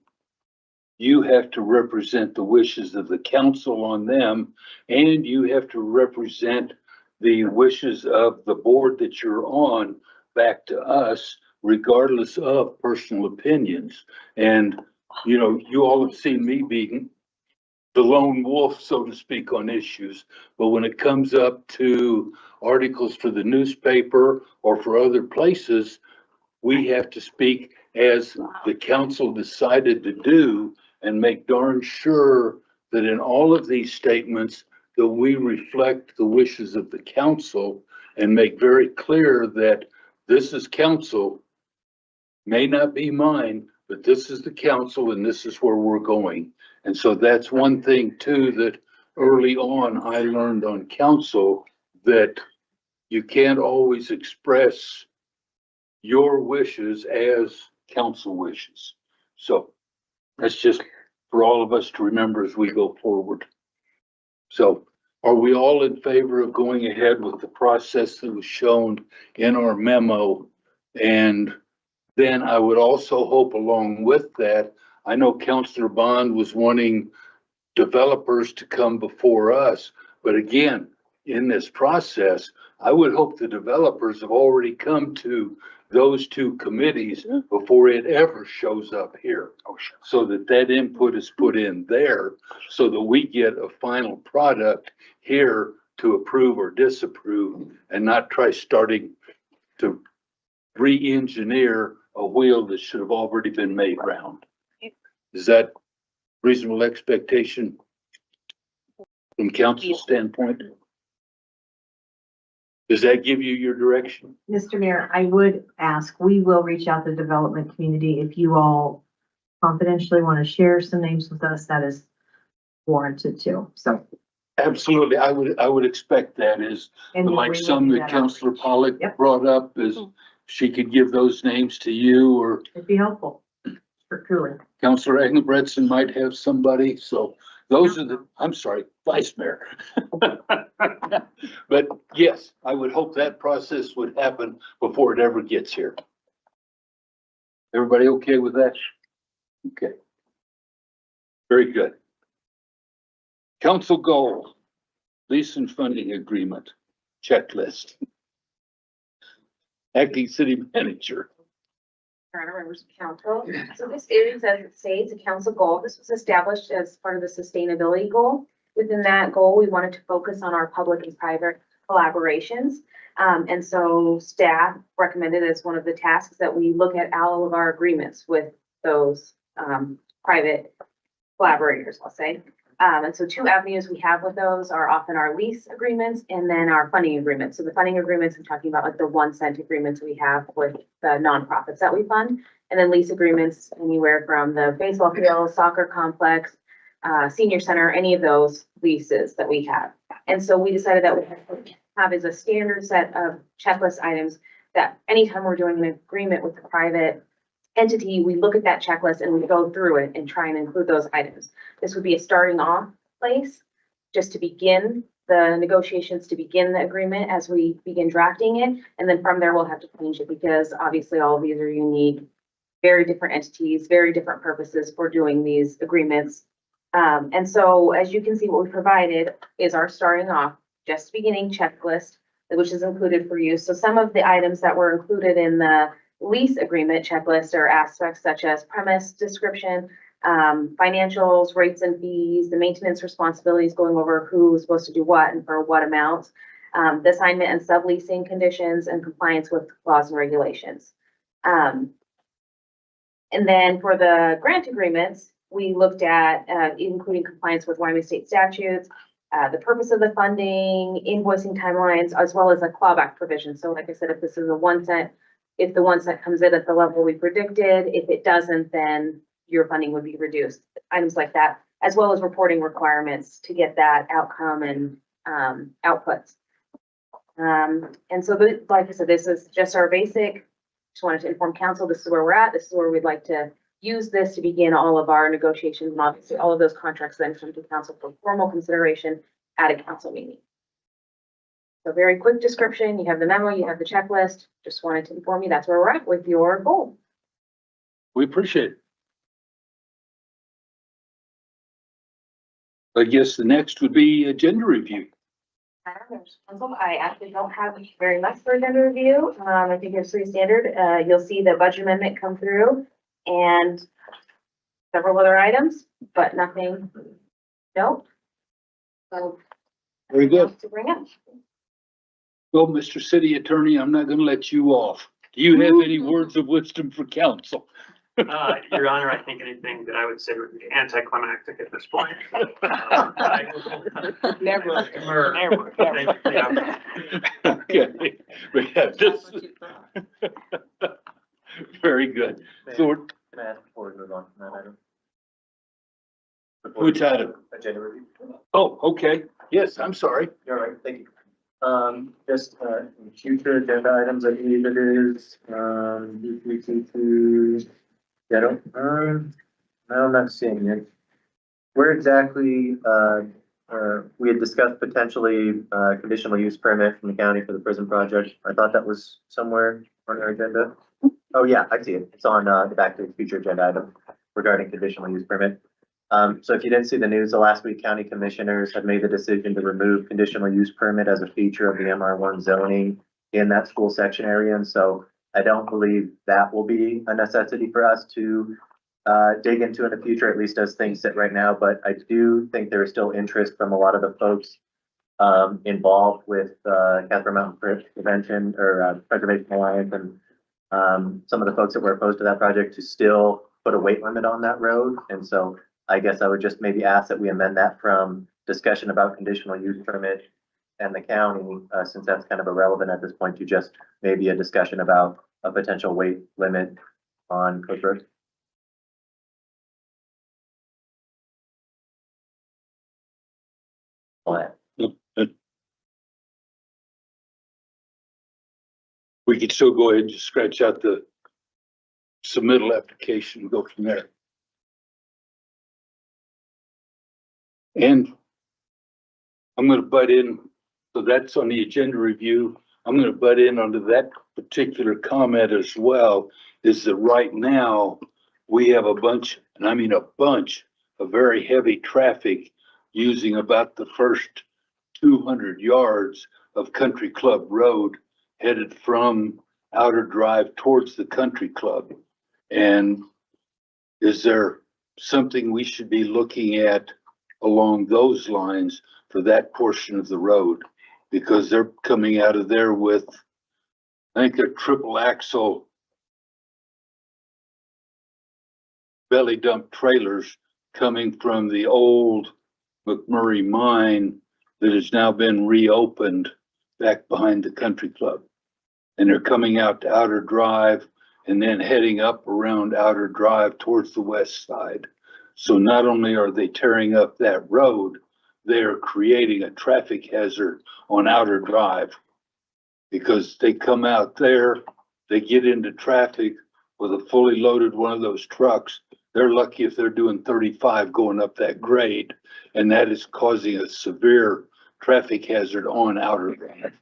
you have to represent the wishes of the council on them, and you have to represent the wishes of the board that you're on back to us, regardless of personal opinions. And, you know, you all have seen me being the lone wolf, so to speak, on issues. But when it comes up to articles for the newspaper or for other places, we have to speak as the council decided to do and make darn sure that in all of these statements that we reflect the wishes of the council and make very clear that this is council, may not be mine, but this is the council and this is where we're going. And so that's one thing too, that early on I learned on council, that you can't always express your wishes as council wishes. So that's just for all of us to remember as we go forward. So are we all in favor of going ahead with the process that was shown in our memo? And then I would also hope along with that, I know Councillor Bond was wanting developers to come before us, but again, in this process, I would hope the developers have already come to those two committees before it ever shows up here. So that that input is put in there so that we get a final product here to approve or disapprove and not try starting to re-engineer a wheel that should have already been made round. Is that reasonable expectation from council standpoint? Does that give you your direction? Mr. Mayor, I would ask, we will reach out to the development community. If you all confidentially want to share some names with us, that is warranted too. So. Absolutely. I would expect that is And we like will some do that that Councillor outreach. Pollock Yep. brought up, is she could give those names to you, or It'd be helpful for truly. Councillor Engelbretson might have somebody. So those are the, I'm sorry, Vice Mayor. But yes, I would hope that process would happen before it ever gets here. Everybody okay with that? Okay. Very good. Council goal, lease and funding agreement, checklist. Acting city manager. Toronto members of council. So this is, as it states, a council goal. This was established as part of the sustainability goal. Within that goal, we wanted to focus on our public and private collaborations. And so staff recommended as one of the tasks that we look at all of our agreements with those private collaborators, I'll say. And so two avenues we have with those are often our lease agreements and then our funding agreements. So the funding agreements, I'm talking about like the 1 cent agreements we have with the nonprofits that we fund. And then lease agreements anywhere from the baseball field, soccer complex, senior center, any of those leases that we have. And so we decided that we have as a standard set of checklist items that anytime we're doing an agreement with the private entity, we look at that checklist and we go through it and try and include those items. This would be a starting off place just to begin the negotiations, to begin the agreement as we begin drafting it. And then from there, we'll have to change it because obviously all of these are unique, very different entities, very different purposes for doing these agreements. And so as you can see, what we provided is our starting off, just beginning checklist, which is included for you. So some of the items that were included in the lease agreement checklist are aspects such as premise description, financials, rates and fees, the maintenance responsibilities, going over who is supposed to do what and for what amounts, the assignment and subleasing conditions and compliance with laws and regulations. And then for the grant agreements, we looked at including compliance with Wyoming state statutes, the purpose of the funding, invoicing timelines, as well as a clawback provision. So like I said, if this is a 1 cent, if the 1 cent comes in at the level we predicted, if it doesn't, then your funding would be reduced. Items like that, as well as reporting requirements to get that outcome and outputs. And so, like I said, this is just our basic, just wanted to inform council, this is where we're at. This is where we'd like to use this to begin all of our negotiations, and obviously all of those contracts then come to council for formal consideration at a council meeting. So very quick description. You have the memo, you have the checklist. Just wanted to inform you that's where we're at with your goal. We appreciate it. I guess the next would be agenda review. I actually don't have very much for agenda review. I think it's pretty standard. You'll see the budget amendment come through and several other items, but nothing, no. So. Very good. To bring up. Well, Mr. City Attorney, I'm not gonna let you off. Do you have any words of wisdom for council? Your Honor, I think anything that I would say would be anticlimactic at this point. Never, Never. Okay, we have this. Very good. So, we're- Can I ask before we move on from that item? Which item? Agenda review. oh, okay. Yes, I'm sorry. You're all right, thank you. Just, future agenda items, I believe it is, yeah, no, I'm not seeing it. Where exactly, we had discussed potentially, conditional use permit from the county for the prison project. I thought that was somewhere on our agenda. Oh, yeah, I see it. It's on, the back to the future agenda item regarding conditional use permit. So if you didn't see the news, the last week county commissioners had made the decision to remove conditional use permit as a feature of the MR1 zoning in that school section area. And so I don't believe that will be a necessity for us to dig into in the future, at least as things sit right now. But I do think there is still interest from a lot of the folks involved with Casper Mountain Prevention or Preservation Alliance and some of the folks that were opposed to that project to still put a weight limit on that road. And so I guess I would just maybe ask that we amend that from discussion about conditional use permit and the county, since that's kind of irrelevant at this point, to just maybe a discussion about a potential weight limit on Cook Road. We could still go ahead and just scratch out the submittal application and go from there. And I'm gonna butt in, so that's on the agenda review. I'm gonna butt in onto that particular comment as well, is that right now we have a bunch, and I mean a bunch of very heavy traffic using about the first 200 yards of Country Club Road headed from Outer Drive towards the Country Club. And is there something we should be looking at along those lines for that portion of the road? Because they're coming out of there with, I think they're triple axle belly dump trailers coming from the old McMurray mine that has now been reopened back behind the Country Club. And they're coming out to Outer Drive and then heading up around Outer Drive towards the west side. So not only are they tearing up that road, they are creating a traffic hazard on Outer Drive because they come out there, they get into traffic with a fully loaded one of those trucks. They're lucky if they're doing 35 going up that grade, and that is causing a severe traffic hazard on Outer Drive.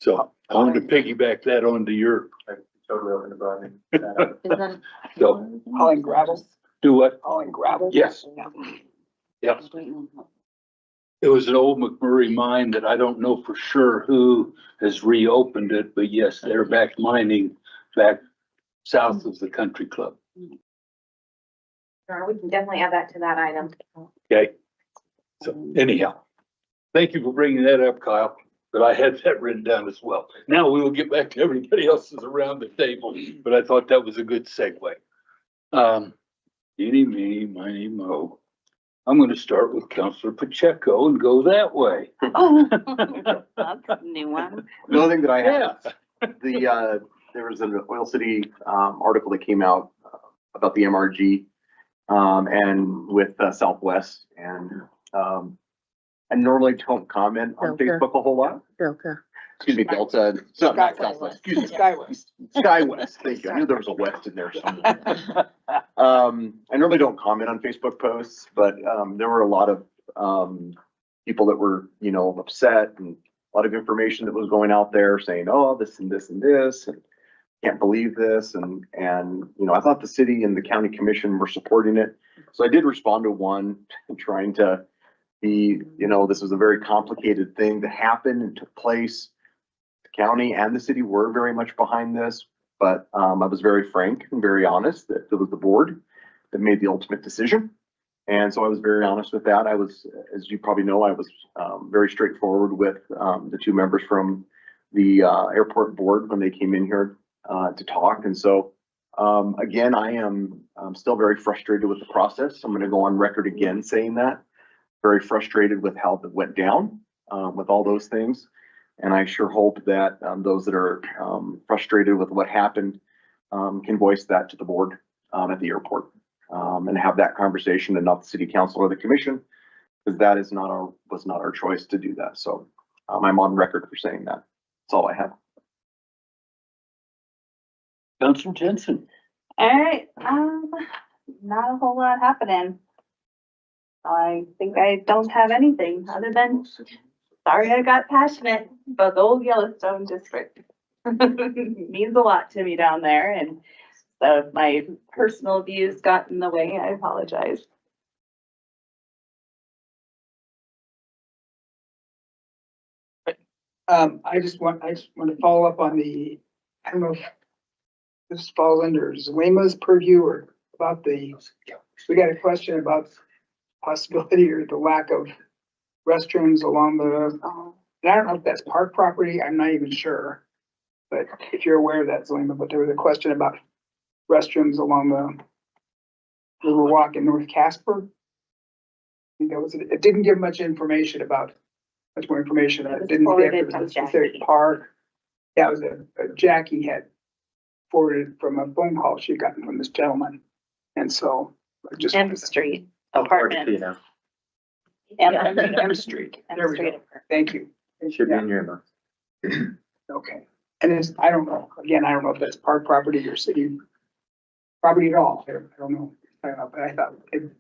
So I wanted to piggyback that onto your. I'm totally open to broadening. Is that? So, Hauling gravel, do what? hauling gravel. Yes. Yep. It was an old McMurray mine that I don't know for sure who has reopened it, but yes, they're back mining back south of the Country Club. Sure, we can definitely add that to that item. Okay. So anyhow, thank you for bringing that up, Kyle, but I had that written down as well. Now we will get back to everybody else's around the table, but I thought that was a good segue. Eeny, meeny, miny, mo. I'm gonna start with Counselor Pacheco and go that way. Oh, that's a new one. The only thing that I Yeah. have, there was an Oil City, article that came out about the MRG, and with Southwest and, I normally don't comment on Delta. Facebook a whole lot. Delta. Excuse me, Delta, no, not Southwest, excuse me. Skywest. SkyWest, thank you. I knew there was a west in there somewhere. I normally don't comment on Facebook posts, but, there were a lot of, people that were, upset and a lot of information that was going out there saying, oh, this and this and this. And can't believe this. And, you know, I thought the city and the county commission were supporting it. So I did respond to one trying to be, you know, this was a very complicated thing that happened and took place. The county and the city were very much behind this, but I was very frank and very honest that it was the board that made the ultimate decision. And so I was very honest with that. I was, as you probably know, I was very straightforward with the two members from the airport board when they came in here to talk. And so again, I'm still very frustrated with the process. I'm going to go on record again saying that. Very frustrated with how it went down with all those things. And I sure hope that those that are frustrated with what happened can voice that to the board at the airport and have that conversation and not the city council or the commission, because that is was not our choice to do that. So I'm on record for saying that. That's all I have. Councilor Jensen. All right, not a whole lot happening. I think I don't have anything other than, sorry I got passionate about the old Yellowstone district. Means a lot to me down there, and so if my personal views got in the way, I apologize. I just want to follow up on the, I don't know if this falls under Zulema's purview or about we got a question about possibility or the lack of restrooms along the, and I don't know if that's park property, I'm not even sure. But if you're aware of that, Zulema, but there was a question about restrooms along the Riverwalk in North Casper. I think that was, it didn't give much information about, much more information. It didn't say if it was a specific park. Yeah, it was a Jackie had forwarded from a phone call she had gotten from this gentleman. And so I just. M Street You apartment. know, M Street. There we go. Thank you. it should be in your inbox. Okay. And it's, I don't know, again, I don't know if that's park property or city property at all. I don't know. But I thought it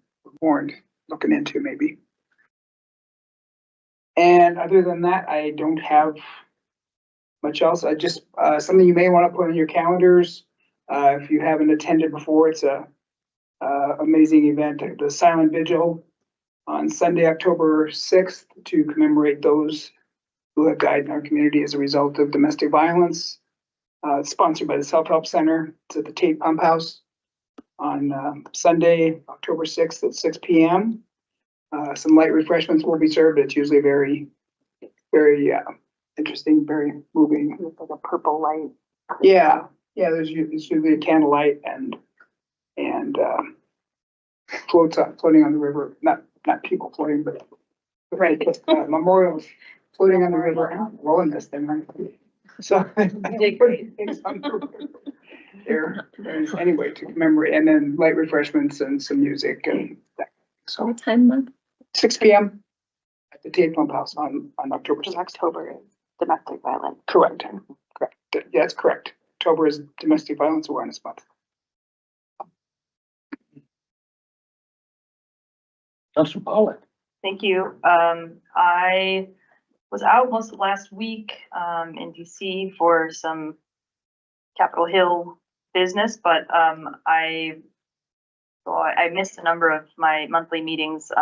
warned looking into maybe. And other than that, I don't have much else. I just, something you may want to put on your calendars. If you haven't attended before, it's a amazing event, the Silent Vigil on Sunday, October 6th, to commemorate those who have died in our community as a result of domestic violence. Sponsored by the Self-Help Center. It's at the Tate Pump House on Sunday, October 6th at 6 p.m. Some light refreshments will be served. It's usually very, very interesting, very moving. With like a purple light. Yeah, there's usually a candlelight and floating on the river. Not people floating, but Right. memorials floating on the river. I'm rolling this thing, right? So it's on the river. There, anyway, to commemorate, and then light refreshments and some music and that. So What time month? 6 p.m. at the Tate Pump House on October 6th. October is domestic violence. Correct. Yeah, that's correct. October is Domestic Violence Awareness Month. Councilor Pollock. Thank you. I was out most of last week, in DC for some Capitol Hill business, but, I missed a number of my monthly meetings,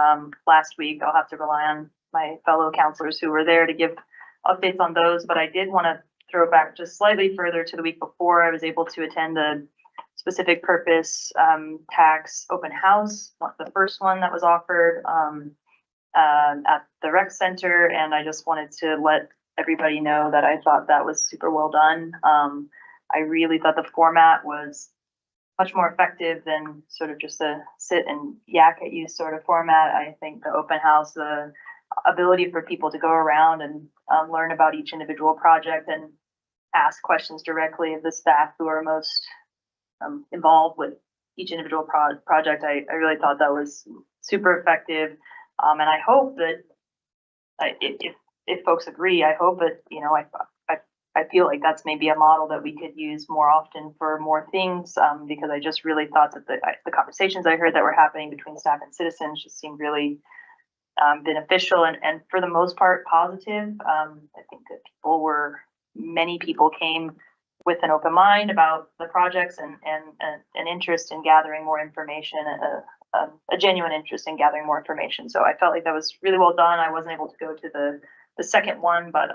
last week. I'll have to rely on my fellow counselors who were there to give updates on those, but I did want to throw back just slightly further to the week before. I was able to attend the specific purpose, tax open house, the first one that was offered, at the rec center. And I just wanted to let everybody know that I thought that was super well done. I really thought the format was much more effective than sort of just a sit and yak at you sort of format. I think the open house, the ability for people to go around and learn about each individual project and ask questions directly of the staff who are most involved with each individual project. I really thought that was super effective. And I hope that if folks agree, I hope that, you know, I feel like that's maybe a model that we could use more often for more things, because I just really thought that the conversations I heard that were happening between staff and citizens just seemed really beneficial and for the most part positive. I think that many people came with an open mind about the projects and an interest in gathering more information, a genuine interest in gathering more information. So I felt like that was really well done. I wasn't able to go to the second one, but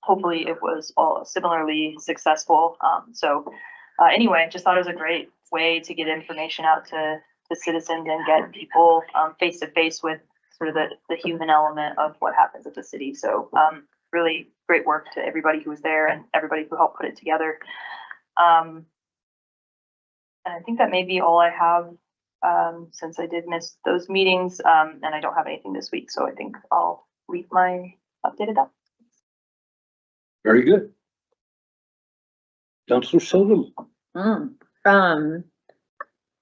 hopefully it was all similarly successful. Anyway, just thought it was a great way to get information out to citizens and get people face to face with sort of the human element of what happens at the city. So really great work to everybody who was there and everybody who helped put it together. And I think that may be all I have since I did miss those meetings, and I don't have anything this week. So I think I'll leave my updated up. Very good. Councilor Sutherland.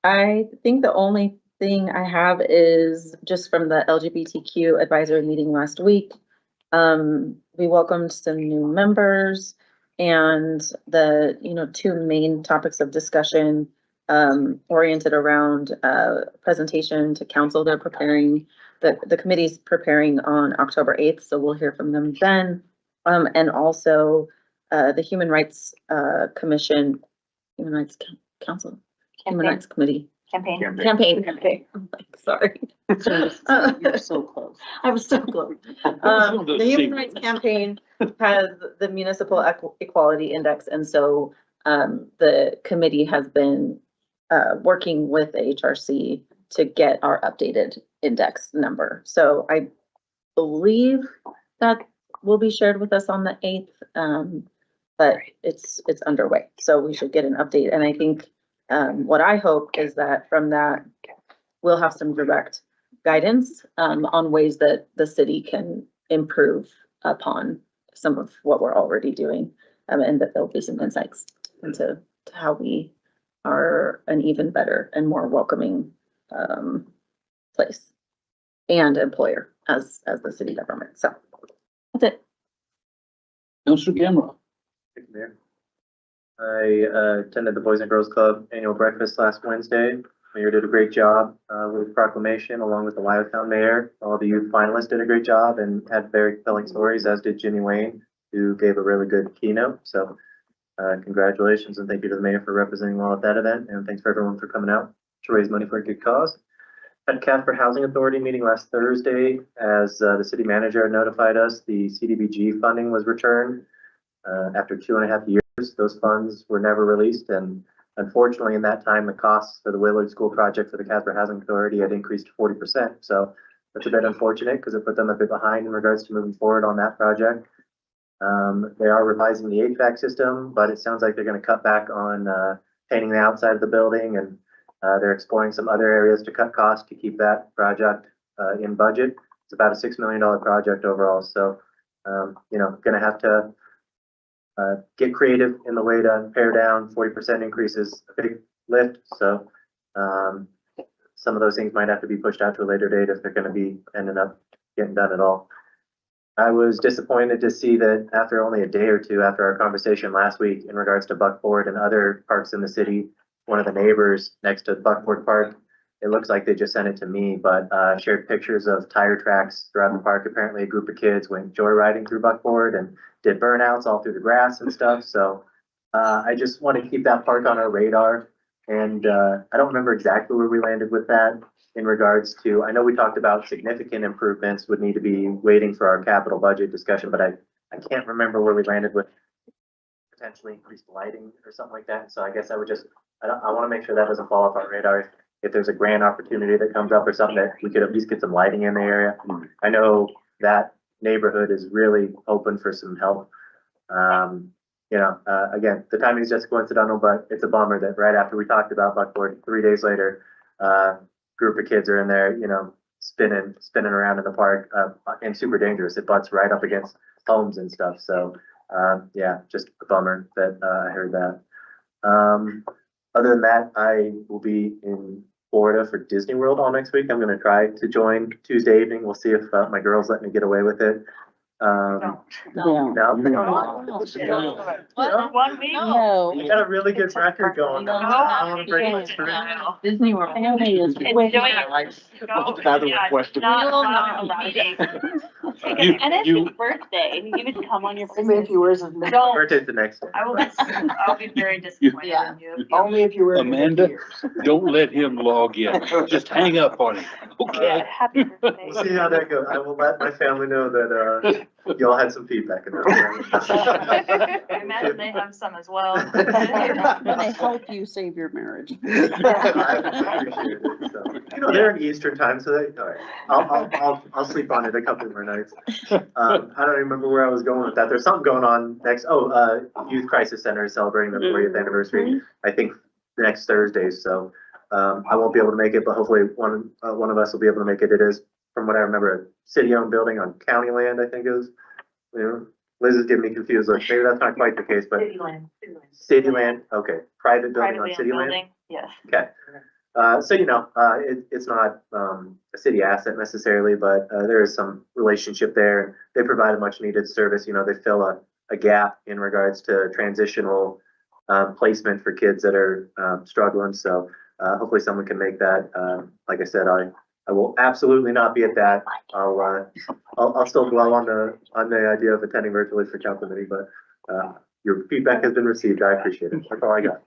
I think the only thing I have is just from the LGBTQ advisory meeting last week. We welcomed some new members, and the, two main topics of discussion oriented around presentation to council. They're preparing, the committee's preparing on October 8th, so we'll hear from them then. And also the Human Rights Commission, Human Rights Council, Human Rights Committee. Campaign. Sorry. You're so close. I was so close. The Human Rights Campaign has the Municipal Equality Index, and so the committee has been working with the HRC to get our updated index number. So I believe that will be shared with us on the 8th, but it's underway. So we should get an update, and I think what I hope is that from that, we'll have some direct guidance on ways that the city can improve upon some of what we're already doing, and that there'll be some insights into how we are an even better and more welcoming place and employer as the city government. So that's it. Councilor Gamera. Thank you, Mayor. I attended the Boys and Girls Club annual breakfast last Wednesday. Mayor did a great job with proclamation, along with the Lyotown mayor. All the youth finalists did a great job and had very compelling stories, as did Jimmy Wayne, who gave a really good keynote. So congratulations and thank you to the mayor for representing well at that event. And thanks for everyone for coming out to raise money for a good cause. At Casper Housing Authority meeting last Thursday, as the city manager notified us, the CDBG funding was returned after 2.5 years. Those funds were never released, and unfortunately in that time the costs for the Willard School project for the Casper Housing Authority had increased 40%. So that's a bit unfortunate because it put them a bit behind in regards to moving forward on that project. They are revising the HVAC system, but it sounds like they're going to cut back on painting the outside of the building, and they're exploring some other areas to cut costs to keep that project in budget. It's about a $6 million project overall. So, going to have to get creative in the way to pare down. 40% increase is a big lift. So some of those things might have to be pushed out to a later date if they're going to be ending up getting done at all. I was disappointed to see that after only a day or two after our conversation last week in regards to Buckboard and other parks in the city, one of the neighbors next to Buckboard Park, it looks like they just sent it to me, but shared pictures of tire tracks throughout the park. Apparently a group of kids went joyriding through Buckboard and did burnouts all through the grass and stuff. So I just want to keep that park on our radar. And I don't remember exactly where we landed with that in regards to, I know we talked about significant improvements would need to be waiting for our capital budget discussion, but I can't remember where we landed with potentially increased lighting or something like that. So I guess I would just, I want to make sure that doesn't fall off our radar. If there's a grant opportunity that comes up or something that we could at least get some lighting in the area. I know that neighborhood is really open for some help. Again, the timing is just coincidental, but it's a bummer that right after we talked about Buckboard, 3 days later, group of kids are in there, spinning around in the park, and super dangerous. It butts right up against homes and stuff. So, yeah, just a bummer that I heard that. Other than that, I will be in Florida for Disney World all next week. I'm going to try to join Tuesday evening. We'll see if my girls let me get away with it. No. No. 1 week? No. We got a really good record going. I want to break my spirit. Disney World. Enjoy it. That's a question. Not a meeting. And it's you- his birthday. He would come on your Only if birthday. he wears his. Don't, Birthday's the next day. I'll be very disappointed in you. Only if you wear. his Amanda? ears. Don't let him log in. Just hang up on him, okay? Happy birthday. We'll see how that goes. I will let my family know that, y'all had some feedback in that. I imagine they have some as well. I'm gonna help you save your marriage. I appreciate it, so. You know, they're in Eastern time, so they, all right, I'll sleep on it a couple more nights. I don't remember where I was going with that. There's something going on next, Youth Crisis Center is celebrating the 40th anniversary, I think, next Thursday, so. I won't be able to make it, but hopefully one of us will be able to make it. It is, from what I remember, a city-owned building on county land, I think it was. You know, Liz is getting me confused, like, maybe that's not quite the case, but City land. city land, okay, private building on Privately city owned land? building, yes. Okay, so it's not, a city asset necessarily, but, there is some relationship there. They provide a much needed service, they fill a gap in regards to transitional, placement for kids that are, struggling, so, hopefully someone can make that. Like I said, I will absolutely not be at that. I'll still dwell on the idea of attending virtually for council meeting, but, your feedback has been received. I appreciate it. That's all I got.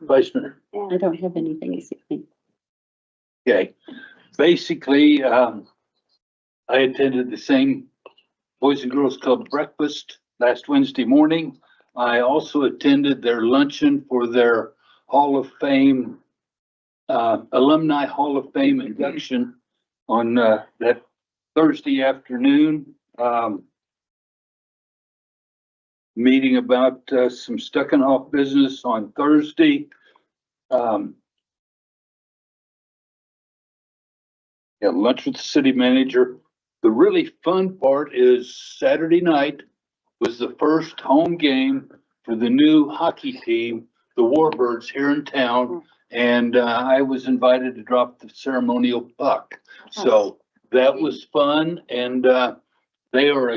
Vice Mayor. I don't have anything this evening. Okay, basically, I attended the same Boys and Girls Club breakfast last Wednesday morning. I also attended their luncheon for their Hall of Fame, Alumni Hall of Fame induction on, that Thursday afternoon. Meeting about, some Stuckenhoff business on Thursday. Yeah, lunch with the city manager. The really fun part is Saturday night was the first home game for the new hockey team, the Warbirds here in town. And I was invited to drop the ceremonial puck. So that was fun and they are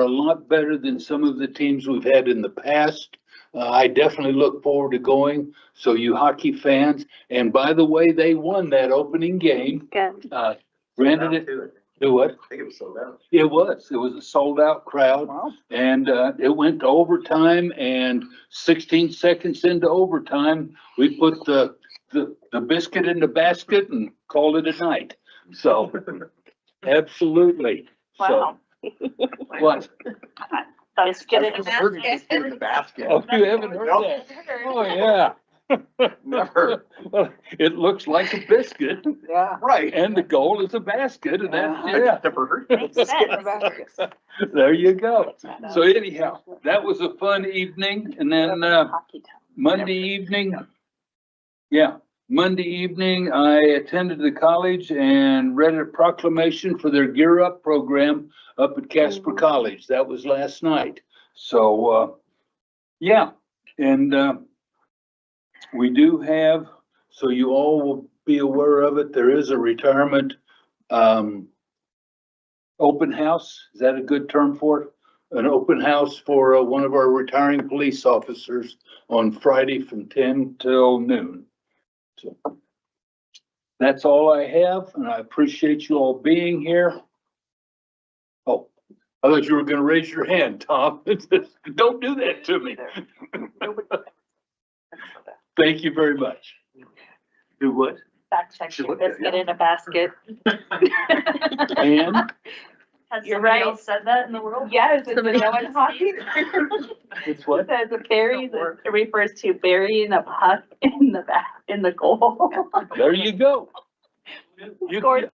a lot better than some of the teams we've had in the past. I definitely look forward to going. So you hockey fans, and by the way, they won that opening game. Good. Granted it, do what? I think it was sold out. It was a sold out crowd. Wow. And it went to overtime, and 16 seconds into overtime, we put the biscuit in the basket and called it a night. So absolutely. So, Wow. what? Let's get it. In the basket. Oh, you haven't heard that? Oh, yeah. Never. Well, it looks like a biscuit Yeah. Right. and the goal is a basket and that's, I yeah. never heard. Makes sense. There you go. So anyhow, that was a fun evening and then, Monday evening, I attended the college and read a proclamation for their Gear Up program up at Casper College. That was last night. So, and, we do have, so you all will be aware of it, there is a retirement, open house. Is that a good term for it? An open house for one of our retiring police officers on Friday from 10 till noon. So that's all I have, and I appreciate you all being here. Oh, I thought you were gonna raise your hand, Tom. Don't do that to me. Thank you very much. Do what? Fact check She your looked at it, biscuit in a basket. And Has You're somebody right. else said that in the world? Yes, it's no one hockey. it's what? Says a bury, it refers to burying a puck in the goal. There you go. You, Scored